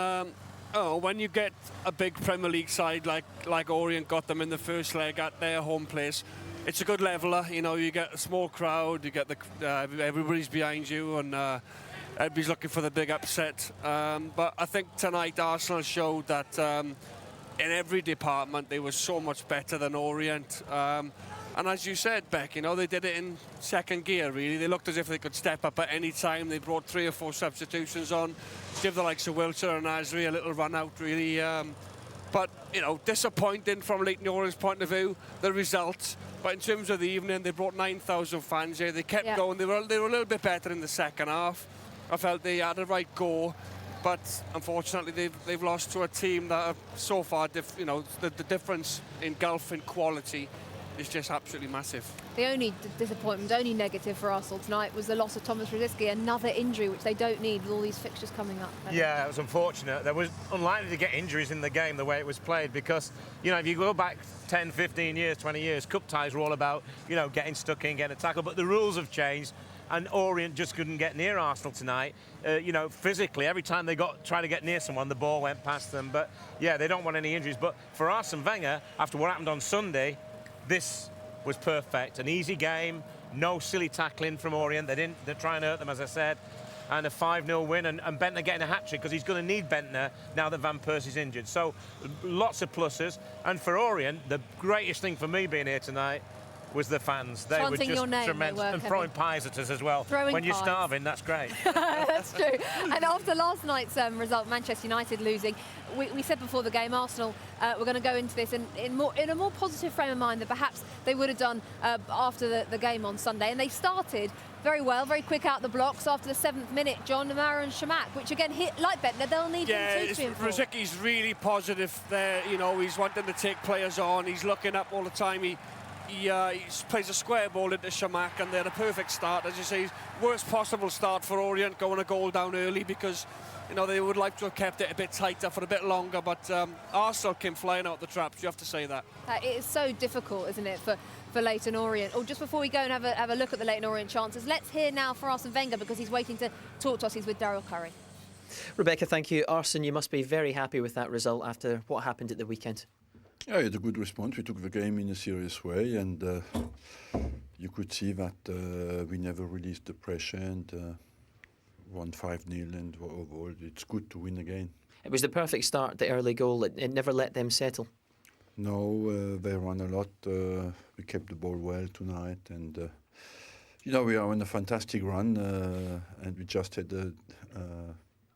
Speaker 4: when you get a big Premier League side like Orient got them in the first leg at their home place, it's a good leveler. You know, you get a small crowd, you get everybody's behind you, and everybody's looking for the big upset. But I think tonight Arsenal showed that in every department they were so much better than Orient. And as you said, Beck, you know, they did it in second gear, really. They looked as if they could step up at any time. They brought 3 or 4 substitutions on, give the likes of Wiltshire and Nasri a little run out, really. But, you know, disappointing from Leyton Orient's point of view, the result. But in terms of the evening, they brought 9,000 fans here. They kept going. They were a little bit better in the second half. I felt they had a right go. But unfortunately, they've lost to a team that are so far, you know, the difference in gulf in quality is just absolutely massive.
Speaker 1: The only disappointment, only negative for Arsenal tonight was the loss of Thomas Rosicky, another injury which they don't need with all these fixtures coming up.
Speaker 7: Yeah, it was unfortunate. There was unlikely to get injuries in the game the way it was played because, you know, if you go back 10, 15 years, 20 years, cup ties were all about, you know, getting stuck in, getting a tackle, but the rules have changed and Orient just couldn't get near Arsenal tonight. You know, physically, every time they tried to get near someone, the ball went past them. But, yeah, they don't want any injuries. But for Arsene Wenger, after what happened on Sunday, this was perfect. An easy game, no silly tackling from Orient. They're trying to hurt them, as I said. And a 5-0 win, and Bentner getting a hat-trick because he's going to need Bentner now that Van Persie's injured. So lots of pluses. And for Orient, the greatest thing for me being here tonight was the fans. They were just tremendous. And throwing pies at us as well. When you're starving, that's great.
Speaker 1: That's true. And after last night's result, Manchester United losing, we said before the game, Arsenal were going to go into this in a more positive frame of mind than perhaps they would have done after the game on Sunday. And they started very well, very quick out the blocks after the 7th minute. John Namara and Shamak, which again hit like Bentner, they'll need him to
Speaker 4: Rosicky's really positive there. You know, he's wanting to take players on. He's looking up all the time. He plays a square ball into Shamak, and they're a perfect start, as you say. Worst possible start for Orient, going a goal down early because, you know, they would like to have kept it a bit tighter for a bit longer, but Arsenal came flying out the traps, you have to say that.
Speaker 1: It is so difficult, isn't it, for Leyton Orient. Or just before we go and have a look at the Leyton Orient chances, let's hear now for Arsene Wenger because he's waiting to talk to us. He's with Daryl Curry.
Speaker 10: Rebecca, thank you. Arsene, you must be very happy with that result after what happened at the weekend.
Speaker 26: Yeah, it's a good response. We took the game in a serious way, and you could see that we never released the pressure and won 5-0, and overall it's good to win again.
Speaker 10: It was the perfect start, the early goal. It never let them settle.
Speaker 26: No, they ran a lot. We kept the ball well tonight, and you know, we are on a fantastic run, and we just had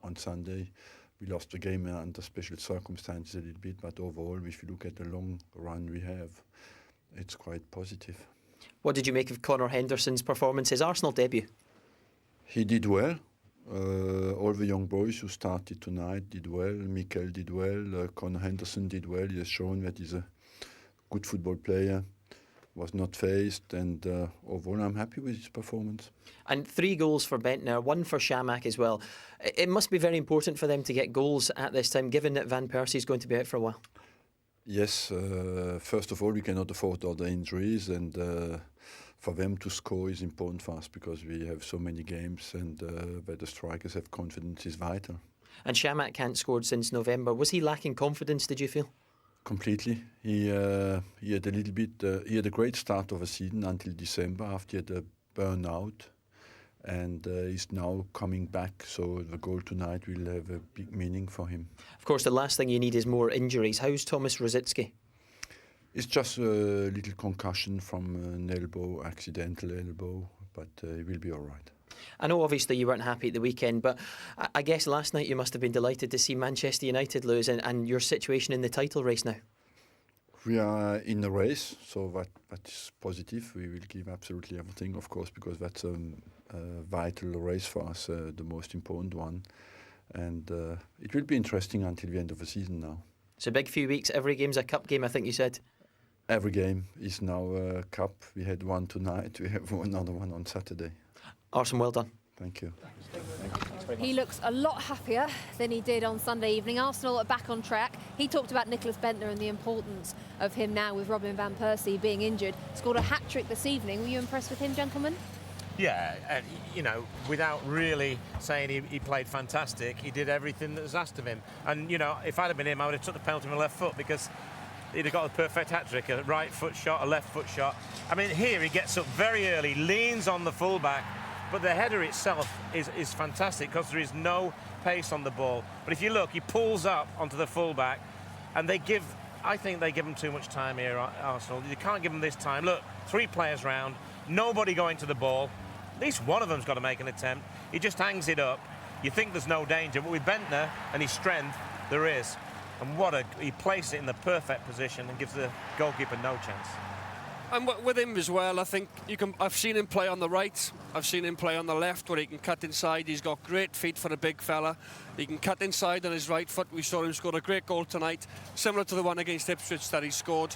Speaker 26: on Sunday. We lost the game under special circumstances a little bit, but overall, if you look at the long run we have, it's quite positive.
Speaker 10: What did you make of Connor Henderson's performance, his Arsenal debut?
Speaker 26: He did well. All the young boys who started tonight did well. Mikel did well. Connor Henderson did well. He has shown that he's a good football player. Was not phased, and overall I'm happy with his performance.
Speaker 10: And 3 goals for Bentner, 1 for Shamak as well. It must be very important for them to get goals at this time, given that Van Persie is going to be out for a while.
Speaker 26: Yes, first of all, we cannot afford other injuries, and for them to score is important for us because we have so many games, and that the strikers have confidence is vital.
Speaker 10: And Shamak can't score since November. Was he lacking confidence, did you feel?
Speaker 26: Completely. He had a little bit. He had a great start of the season until December after he had a burnout, and he's now coming back. So the goal tonight will have a big meaning for him.
Speaker 10: Of course, the last thing you need is more injuries. How's Thomas Rosicky?
Speaker 26: It's just a little concussion from an elbow, accidental elbow, but he will be all right.
Speaker 10: I know obviously you weren't happy at the weekend, but I guess last night you must have been delighted to see Manchester United lose and your situation in the title race now.
Speaker 26: We are in the race, so that is positive. We will give absolutely everything, of course, because that's a vital race for us, the most important one. And it will be interesting until the end of the season now.
Speaker 10: It's a big few weeks. Every game's a cup game, I think you said.
Speaker 26: Every game is now a cup. We had one tonight. We have another one on Saturday.
Speaker 10: Arsene, well done.
Speaker 26: Thank you.
Speaker 1: He looks a lot happier than he did on Sunday evening. Arsenal are back on track. He talked about Nicholas Bentner and the importance of him now with Robin Van Persie being injured. Scored a hat-trick this evening. Were you impressed with him, gentlemen?
Speaker 3: Yeah, and, you know, without really saying he played fantastic, he did everything that was asked of him. And, you know, if I'd have been him, I would have took the penalty with my left foot because he'd have got the perfect hat-trick, a right foot shot, a left foot shot. I mean, here he gets up very early, leans on the fullback, but the header itself is fantastic because there is no pace on the ball. But if you look, he pulls up onto the fullback, and I think they give him too much time here, Arsenal. You can't give him this time. Look, 3 players round, nobody going to the ball. At least one of them's got to make an attempt. He just hangs it up. You think there's no danger, but with Bentner and his strength, there is. And he places it in the perfect position and gives the goalkeeper no chance.
Speaker 4: And with him as well, I think I've seen him play on the right. I've seen him play on the left where he can cut inside. He's got great feet for a big fella. He can cut inside on his right foot. We saw him score a great goal tonight, similar to the one against Ipswich that he scored.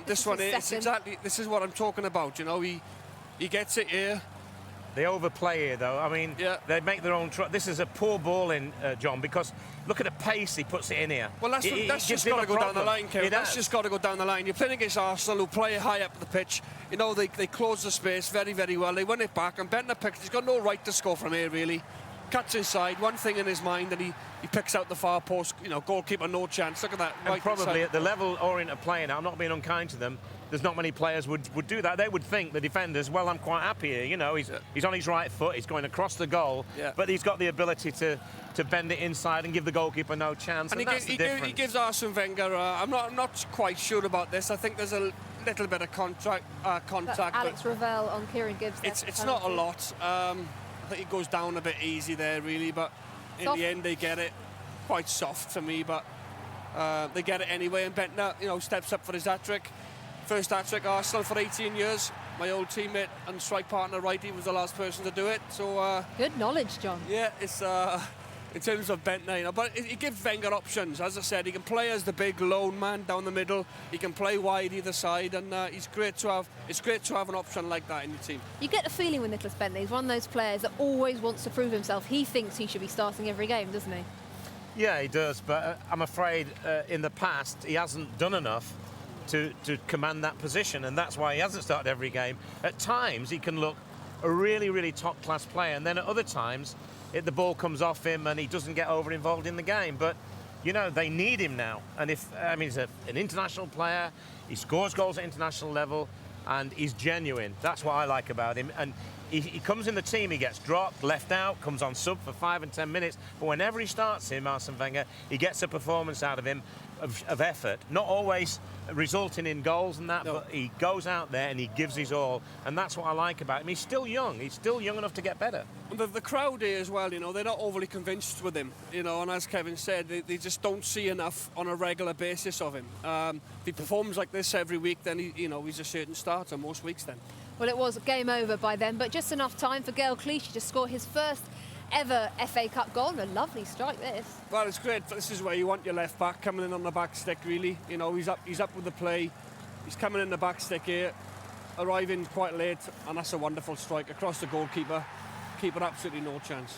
Speaker 4: This one is exactly, this is what I'm talking about. You know, he gets it here.
Speaker 3: They overplay here, though. I mean, they make their own... This is a poor ball in, John, because look at the pace he puts it in here.
Speaker 4: Well, that's just got to go down the line, Kevin. That's just got to go down the line. You're playing against Arsenal, who play high up the pitch. You know, they close the space very, very well. They win it back, and Bentner he's got no right to score from here, really. Cuts inside, one thing in his mind, and he picks out the far post. You know, goalkeeper, no chance. Look at that.
Speaker 3: And probably at the level Orient are playing at, I'm not being unkind to them, there's not many players would do that. They would think, the defenders, well, I'm quite happy here. You know, he's on his right foot, he's going across the goal, but he's got the ability to bend it inside and give the goalkeeper no chance. And that's the difference.
Speaker 4: He gives Arsene Wenger. I'm not quite sure about this. I think there's a little bit of contact.
Speaker 1: Alex Ravel on Kieran Gibbs.
Speaker 4: It's not a lot. I think it goes down a bit easy there, really, but in the end they get it. Quite soft to me, but they get it anyway. And Bentner, you know, steps up for his hat-trick. First hat-trick Arsenal for 18 years. My old teammate and strike partner, Righty, was the last person to do it. So
Speaker 1: good knowledge, John.
Speaker 4: Yeah, it's in terms of Bentner, you know, but he gives Wenger options. As I said, he can play as the big lone man down the middle. He can play wide either side, and it's great to have an option like that in your team.
Speaker 1: You get the feeling with Nicholas Bentner, he's one of those players that always wants to prove himself. He thinks he should be starting every game, doesn't he?
Speaker 3: Yeah, he does, but I'm afraid in the past he hasn't done enough to command that position, and that's why he hasn't started every game. At times he can look a really, really top-class player, and then at other times the ball comes off him and he doesn't get over-involved in the game. But, you know, they need him now. And he's an international player, he scores goals at international level, and he's genuine. That's what I like about him. And he comes in the team, he gets dropped, left out, comes on sub for 5 and 10 minutes. But whenever he starts him, Arsene Wenger, he gets a performance out of him of effort. Not always resulting in goals and that, but he goes out there and he gives his all. And that's what I like about him. He's still young. He's still young enough to get better.
Speaker 4: And the crowd here as well, you know, they're not overly convinced with him, you know, and as Kevin said, they just don't see enough on a regular basis of him. If he performs like this every week, then, he's a certain starter most weeks then.
Speaker 1: Well, it was game over by then, but just enough time for Gael Clichy to score his first ever FA Cup goal, and a lovely strike this.
Speaker 4: Well, it's great. This is where you want your left back coming in on the back stick, really. You know, he's up with the play. He's coming in the back stick here, arriving quite late, and that's a wonderful strike across the goalkeeper. Keeper absolutely no chance.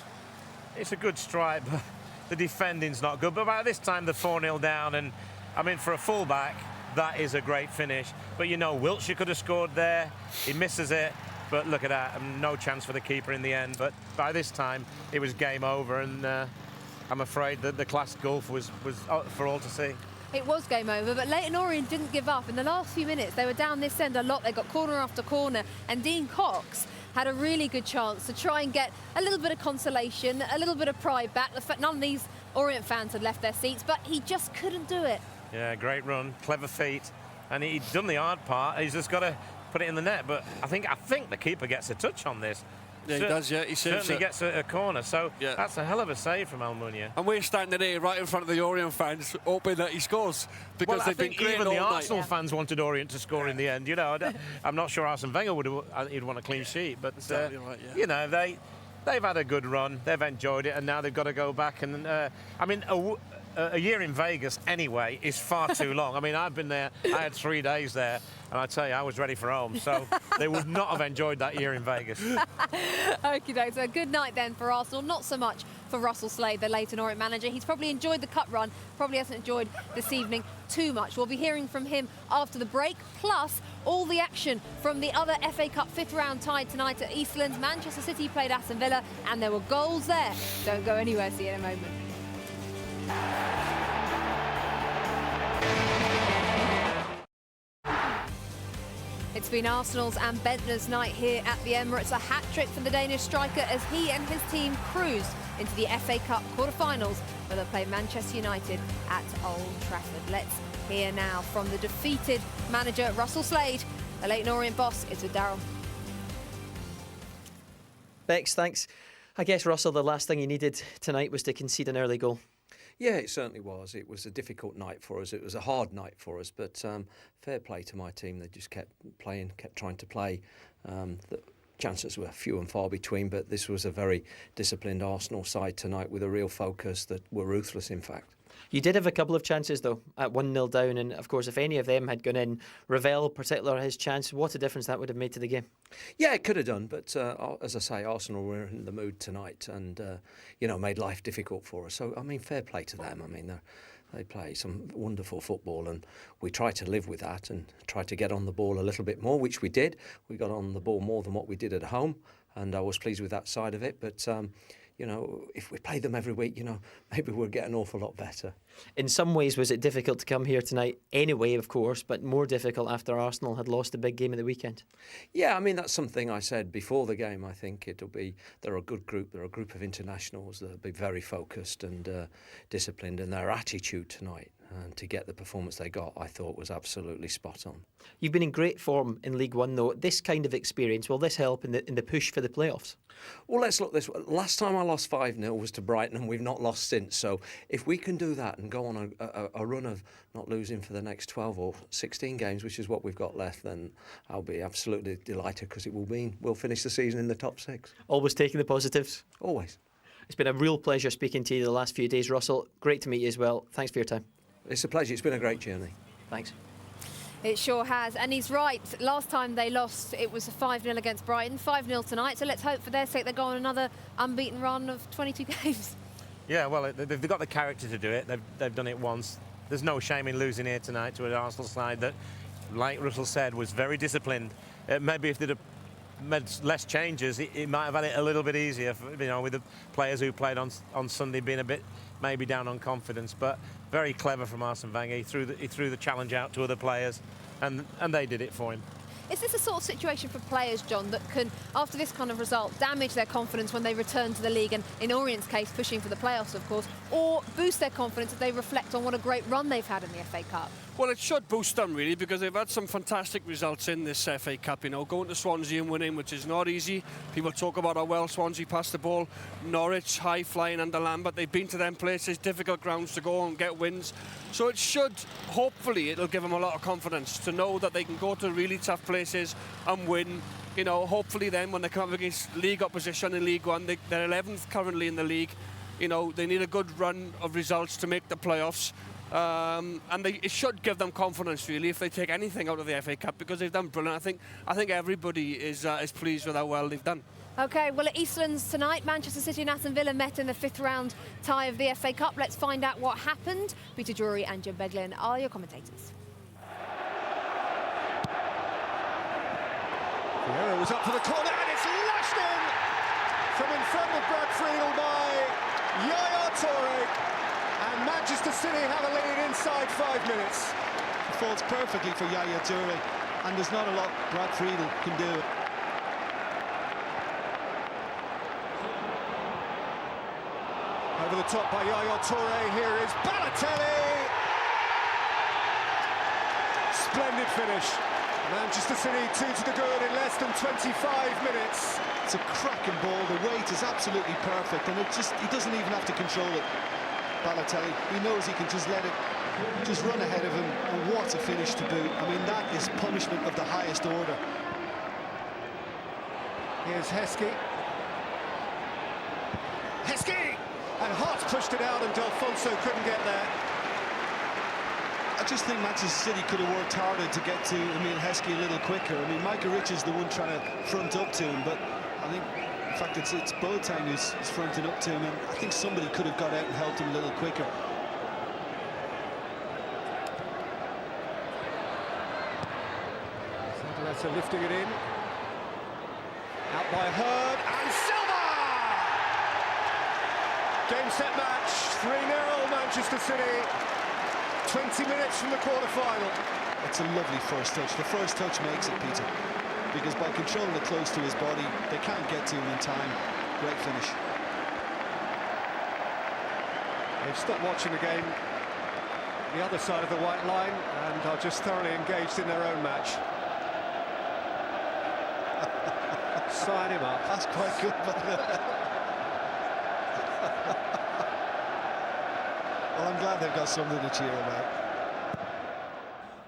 Speaker 3: It's a good strike, but the defending's not good. But by this time they're 4-0 down, and I mean, for a full-back, that is a great finish. But you know, Wiltshire could have scored there. He misses it. But look at that, no chance for the keeper in the end. But by this time, it was game over, and I'm afraid that the class gulf was for all to see.
Speaker 1: It was game over, but Leyton Orient didn't give up. In the last few minutes, they were down this end a lot. They got corner after corner, and Dean Cox had a really good chance to try and get a little bit of consolation, a little bit of pride back. The fact none of these Orient fans had left their seats, but he just couldn't do it.
Speaker 3: Yeah, great run, clever feet, and he'd done the hard part. He's just got to put it in the net, but I think the keeper gets a touch on this.
Speaker 4: Yeah, he does, yeah. He
Speaker 3: certainly gets a corner, so that's a hell of a save from Almunia.
Speaker 4: And we're standing here right in front of the Orient fans, hoping that he scores, because they've been great
Speaker 3: even
Speaker 4: all
Speaker 3: the
Speaker 4: night.
Speaker 3: Arsenal fans wanted Orient to score in the end. You know, I'm not sure Arsene Wenger he'd want a clean sheet, but
Speaker 4: exactly right, yeah.
Speaker 3: You know, they've had a good run, they've enjoyed it, and now they've got to go back. And I mean, a year in Vegas anyway is far too long. I mean, I've been there, I had 3 days there, and I tell you, I was ready for home. So they would not have enjoyed that year in Vegas.
Speaker 1: Okie-doke, so good night then for Arsenal. Not so much for Russell Slade, the Leyton Orient manager. He's probably enjoyed the cup run, probably hasn't enjoyed this evening too much. We'll be hearing from him after the break. Plus, all the action from the other FA Cup fifth round tie tonight at Eastlands. Manchester City played Aston Villa and there were goals there. Don't go anywhere, see you in a moment. It's been Arsenal's and Bendtner's night here at the Emirates. A hat-trick for the Danish striker as he and his team cruised into the FA Cup quarter-finals where they'll play Manchester United at Old Trafford. Let's hear now from the defeated manager Russell Slade. The Leyton Orient boss is with Daryl.
Speaker 10: Bex, thanks. I guess, Russell, the last thing you needed tonight was to concede an early goal.
Speaker 11: Yeah, it certainly was. It was a difficult night for us. It was a hard night for us, but fair play to my team. They just kept playing, kept trying to play. The chances were few and far between, but this was a very disciplined Arsenal side tonight with a real focus that were ruthless, in fact.
Speaker 10: You did have a couple of chances, though, at 1-0 down, and of course, if any of them had gone in, Ravel, particular his chance, what a difference that would have made to the game.
Speaker 11: Yeah, it could have done, but as I say, Arsenal were in the mood tonight and, made life difficult for us. So, I mean, fair play to them. I mean, they play some wonderful football and we try to live with that and try to get on the ball a little bit more, which we did. We got on the ball more than what we did at home, and I was pleased with that side of it, but... if we played them every week, maybe we'll get an awful lot better.
Speaker 10: In some ways, was it difficult to come here tonight anyway, of course, but more difficult after Arsenal had lost the big game of the weekend?
Speaker 11: Yeah, I mean, that's something I said before the game. I think they're a good group. They're a group of internationals. They'll be very focused and disciplined, and their attitude tonight and to get the performance they got, I thought was absolutely spot on.
Speaker 10: You've been in great form in League One, though. This kind of experience, will this help in the push for the playoffs?
Speaker 11: Well, let's look this way. Last time I lost 5-0 was to Brighton, and we've not lost since. So if we can do that and go on a run of not losing for the next 12 or 16 games, which is what we've got left, then I'll be absolutely delighted because it will mean we'll finish the season in the top 6.
Speaker 10: Always taking the positives?
Speaker 11: Always.
Speaker 10: It's been a real pleasure speaking to you the last few days, Russell. Great to meet you as well. Thanks for your time.
Speaker 11: It's a pleasure. It's been a great journey.
Speaker 10: Thanks.
Speaker 1: It sure has, and he's right. Last time they lost, it was a 5-0 against Brighton, 5-0 tonight, so let's hope for their sake they go on another unbeaten run of 22 games.
Speaker 7: Yeah, well, they've got the character to do it. They've done it once. There's no shame in losing here tonight to an Arsenal side that, like Russell said, was very disciplined. Maybe if they'd have made less changes, it might have had it a little bit easier, with the players who played on Sunday being a bit maybe down on confidence, but very clever from Arsene Wenger. He threw the challenge out to other players, and they did it for him.
Speaker 1: Is this a sort of situation for players, John, that can, after this kind of result, damage their confidence when they return to the league, and in Orient's case, pushing for the playoffs, of course, or boost their confidence if they reflect on what a great run they've had in the FA Cup?
Speaker 4: Well, it should boost them, really, because they've had some fantastic results in this FA Cup. Going to Swansea and winning, which is not easy. People talk about how well Swansea passed the ball. Norwich, high-flying under Lambert. They've been to them places, difficult grounds to go and get wins. So it should, hopefully, it'll give them a lot of confidence to know that they can go to really tough places and win. Hopefully then, when they come up against league opposition in League One, they're 11th currently in the league. They need a good run of results to make the playoffs. It should give them confidence, really, if they take anything out of the FA Cup, because they've done brilliant. I think everybody is pleased with how well they've done.
Speaker 1: OK, well, at Eastlands tonight, Manchester City and Aston Villa met in the fifth round tie of the FA Cup. Let's find out what happened. Peter Drury and Jim Beglin are your commentators.
Speaker 8: It was up for the corner, and it's lashed in from in front of Brad Friedel by Yaya Toure. And Manchester City have a lead inside 5 minutes.
Speaker 9: It falls perfectly for Yaya Toure, and there's not a lot Brad Friedel can do.
Speaker 8: Over the top by Yaya Toure, here is Balotelli! Splendid finish. Manchester City 2 to the good in less than 25 minutes.
Speaker 9: It's a cracking ball, the weight is absolutely perfect, and he doesn't even have to control it. Balotelli, he knows he can just let it just run ahead of him, and what a finish to boot. I mean, that is punishment of the highest order.
Speaker 8: Here's Heskey. And Hart pushed it out, and Delfonso couldn't get there.
Speaker 9: I just think Manchester City could have worked harder to get to Emile Heskey a little quicker. I mean, Micah Rich is the one trying to front up to him, but I think, in fact, it's Boateng who's fronting up to him, and I think somebody could have got out and helped him a little quicker.
Speaker 8: Mata lifting it in. Out by Hearn, and Silva! Game, set, match, 3-0 Manchester City. 20 minutes from the quarter-final.
Speaker 9: It's a lovely first touch. The first touch makes it, Peter, because by controlling it close to his body, they can't get to him in time. Great finish.
Speaker 8: They've stopped watching the game the other side of the white line and are just thoroughly engaged in their own match. Sign him up.
Speaker 9: That's quite good, well, I'm glad they've got something to cheer about.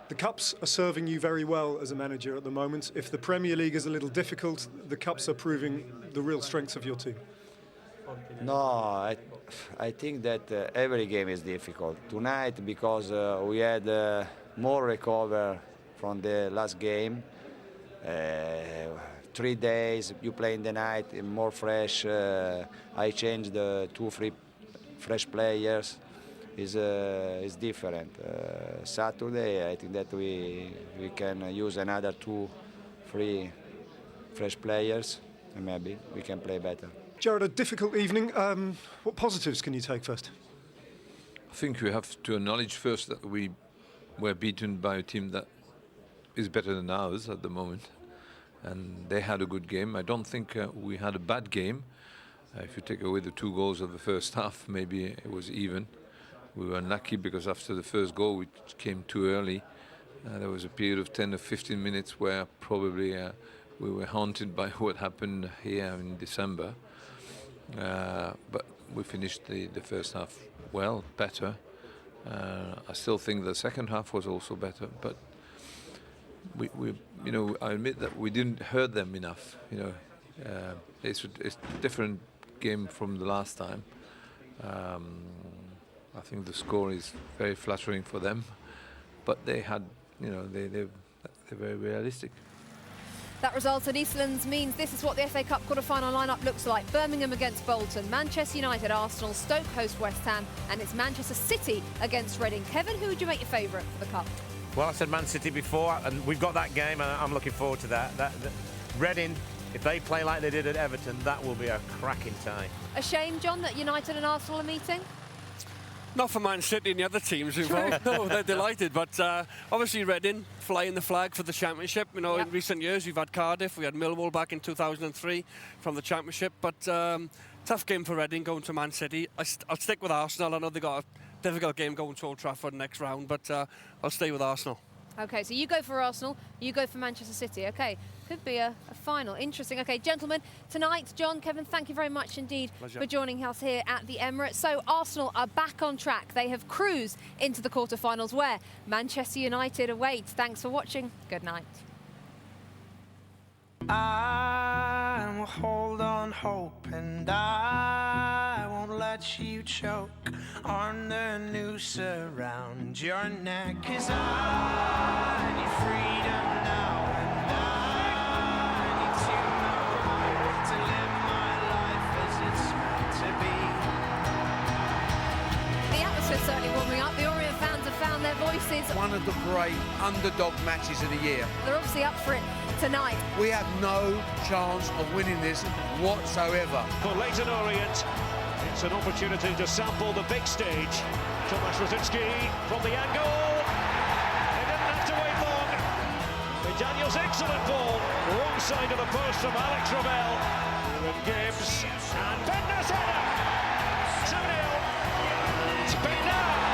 Speaker 14: The Cups are serving you very well as a manager at the moment. If the Premier League is a little difficult, the Cups are proving the real strengths of your team.
Speaker 15: No, I think that every game is difficult. Tonight, because we had more recover from the last game. 3 days, you play in the night, more fresh. I changed 2-3 fresh players. Is different. Saturday, I think that we can use another 2-3 fresh players, and maybe we can play better.
Speaker 14: Jared, a difficult evening. What positives can you take first?
Speaker 17: I think we have to acknowledge first that we were beaten by a team that is better than ours at the moment, and they had a good game. I don't think we had a bad game. If you take away the 2 goals of the first half, maybe it was even. We were unlucky because after the first goal, which came too early, there was a period of 10 or 15 minutes where probably we were haunted by what happened here in December. But we finished the first half well, better. I still think the second half was also better, but we I admit that we didn't hurt them enough. It's a different game from the last time. I think the score is very flattering for them, but they had, they're very realistic.
Speaker 1: That result at Eastlands means this is what the FA Cup quarter-final lineup looks like. Birmingham against Bolton, Manchester United, Arsenal, Stoke host West Ham, and it's Manchester City against Reading. Kevin, who would you make your favourite for the Cup?
Speaker 7: Well, I said Man City before, and we've got that game, and I'm looking forward to that. Reading, if they play like they did at Everton, that will be a cracking tie.
Speaker 1: A shame, John, that United and Arsenal are meeting?
Speaker 4: Not for Man City and the other teams involved. No, they're delighted. But obviously Reading flying the flag for the Championship. In recent years we've had Cardiff, we had Millwall back in 2003 from the Championship. But tough game for Reading going to Man City. I'll stick with Arsenal. I know they've got a difficult game going to Old Trafford next round, but I'll stay with Arsenal.
Speaker 1: OK, so you go for Arsenal, you go for Manchester City. OK, could be a final. Interesting. OK, gentlemen, tonight, John, Kevin, thank you very much indeed for joining us here at the Emirates. So Arsenal are back on track. They have cruised into the quarterfinals where Manchester United awaits. Thanks for watching. Good night.
Speaker 18: I will hold on hope, and I won't let you choke on the noose around your neck, 'cause I need freedom now, and I need to know to live my life as it's meant to be.
Speaker 1: The atmosphere's certainly warming up. The Orient fans have found their voices.
Speaker 16: One of the great underdog matches of the year.
Speaker 1: They're obviously up for it tonight.
Speaker 16: We have no chance of winning this whatsoever.
Speaker 2: For Leyton Orient, it's an opportunity to sample the big stage. Tomasz Rosicki from the angle. They didn't have to wait long. Daniel's excellent ball. Wrong side of the post from Alex Ravel. Kieran Gibbs and Bender's header. 2-0. It's Bender.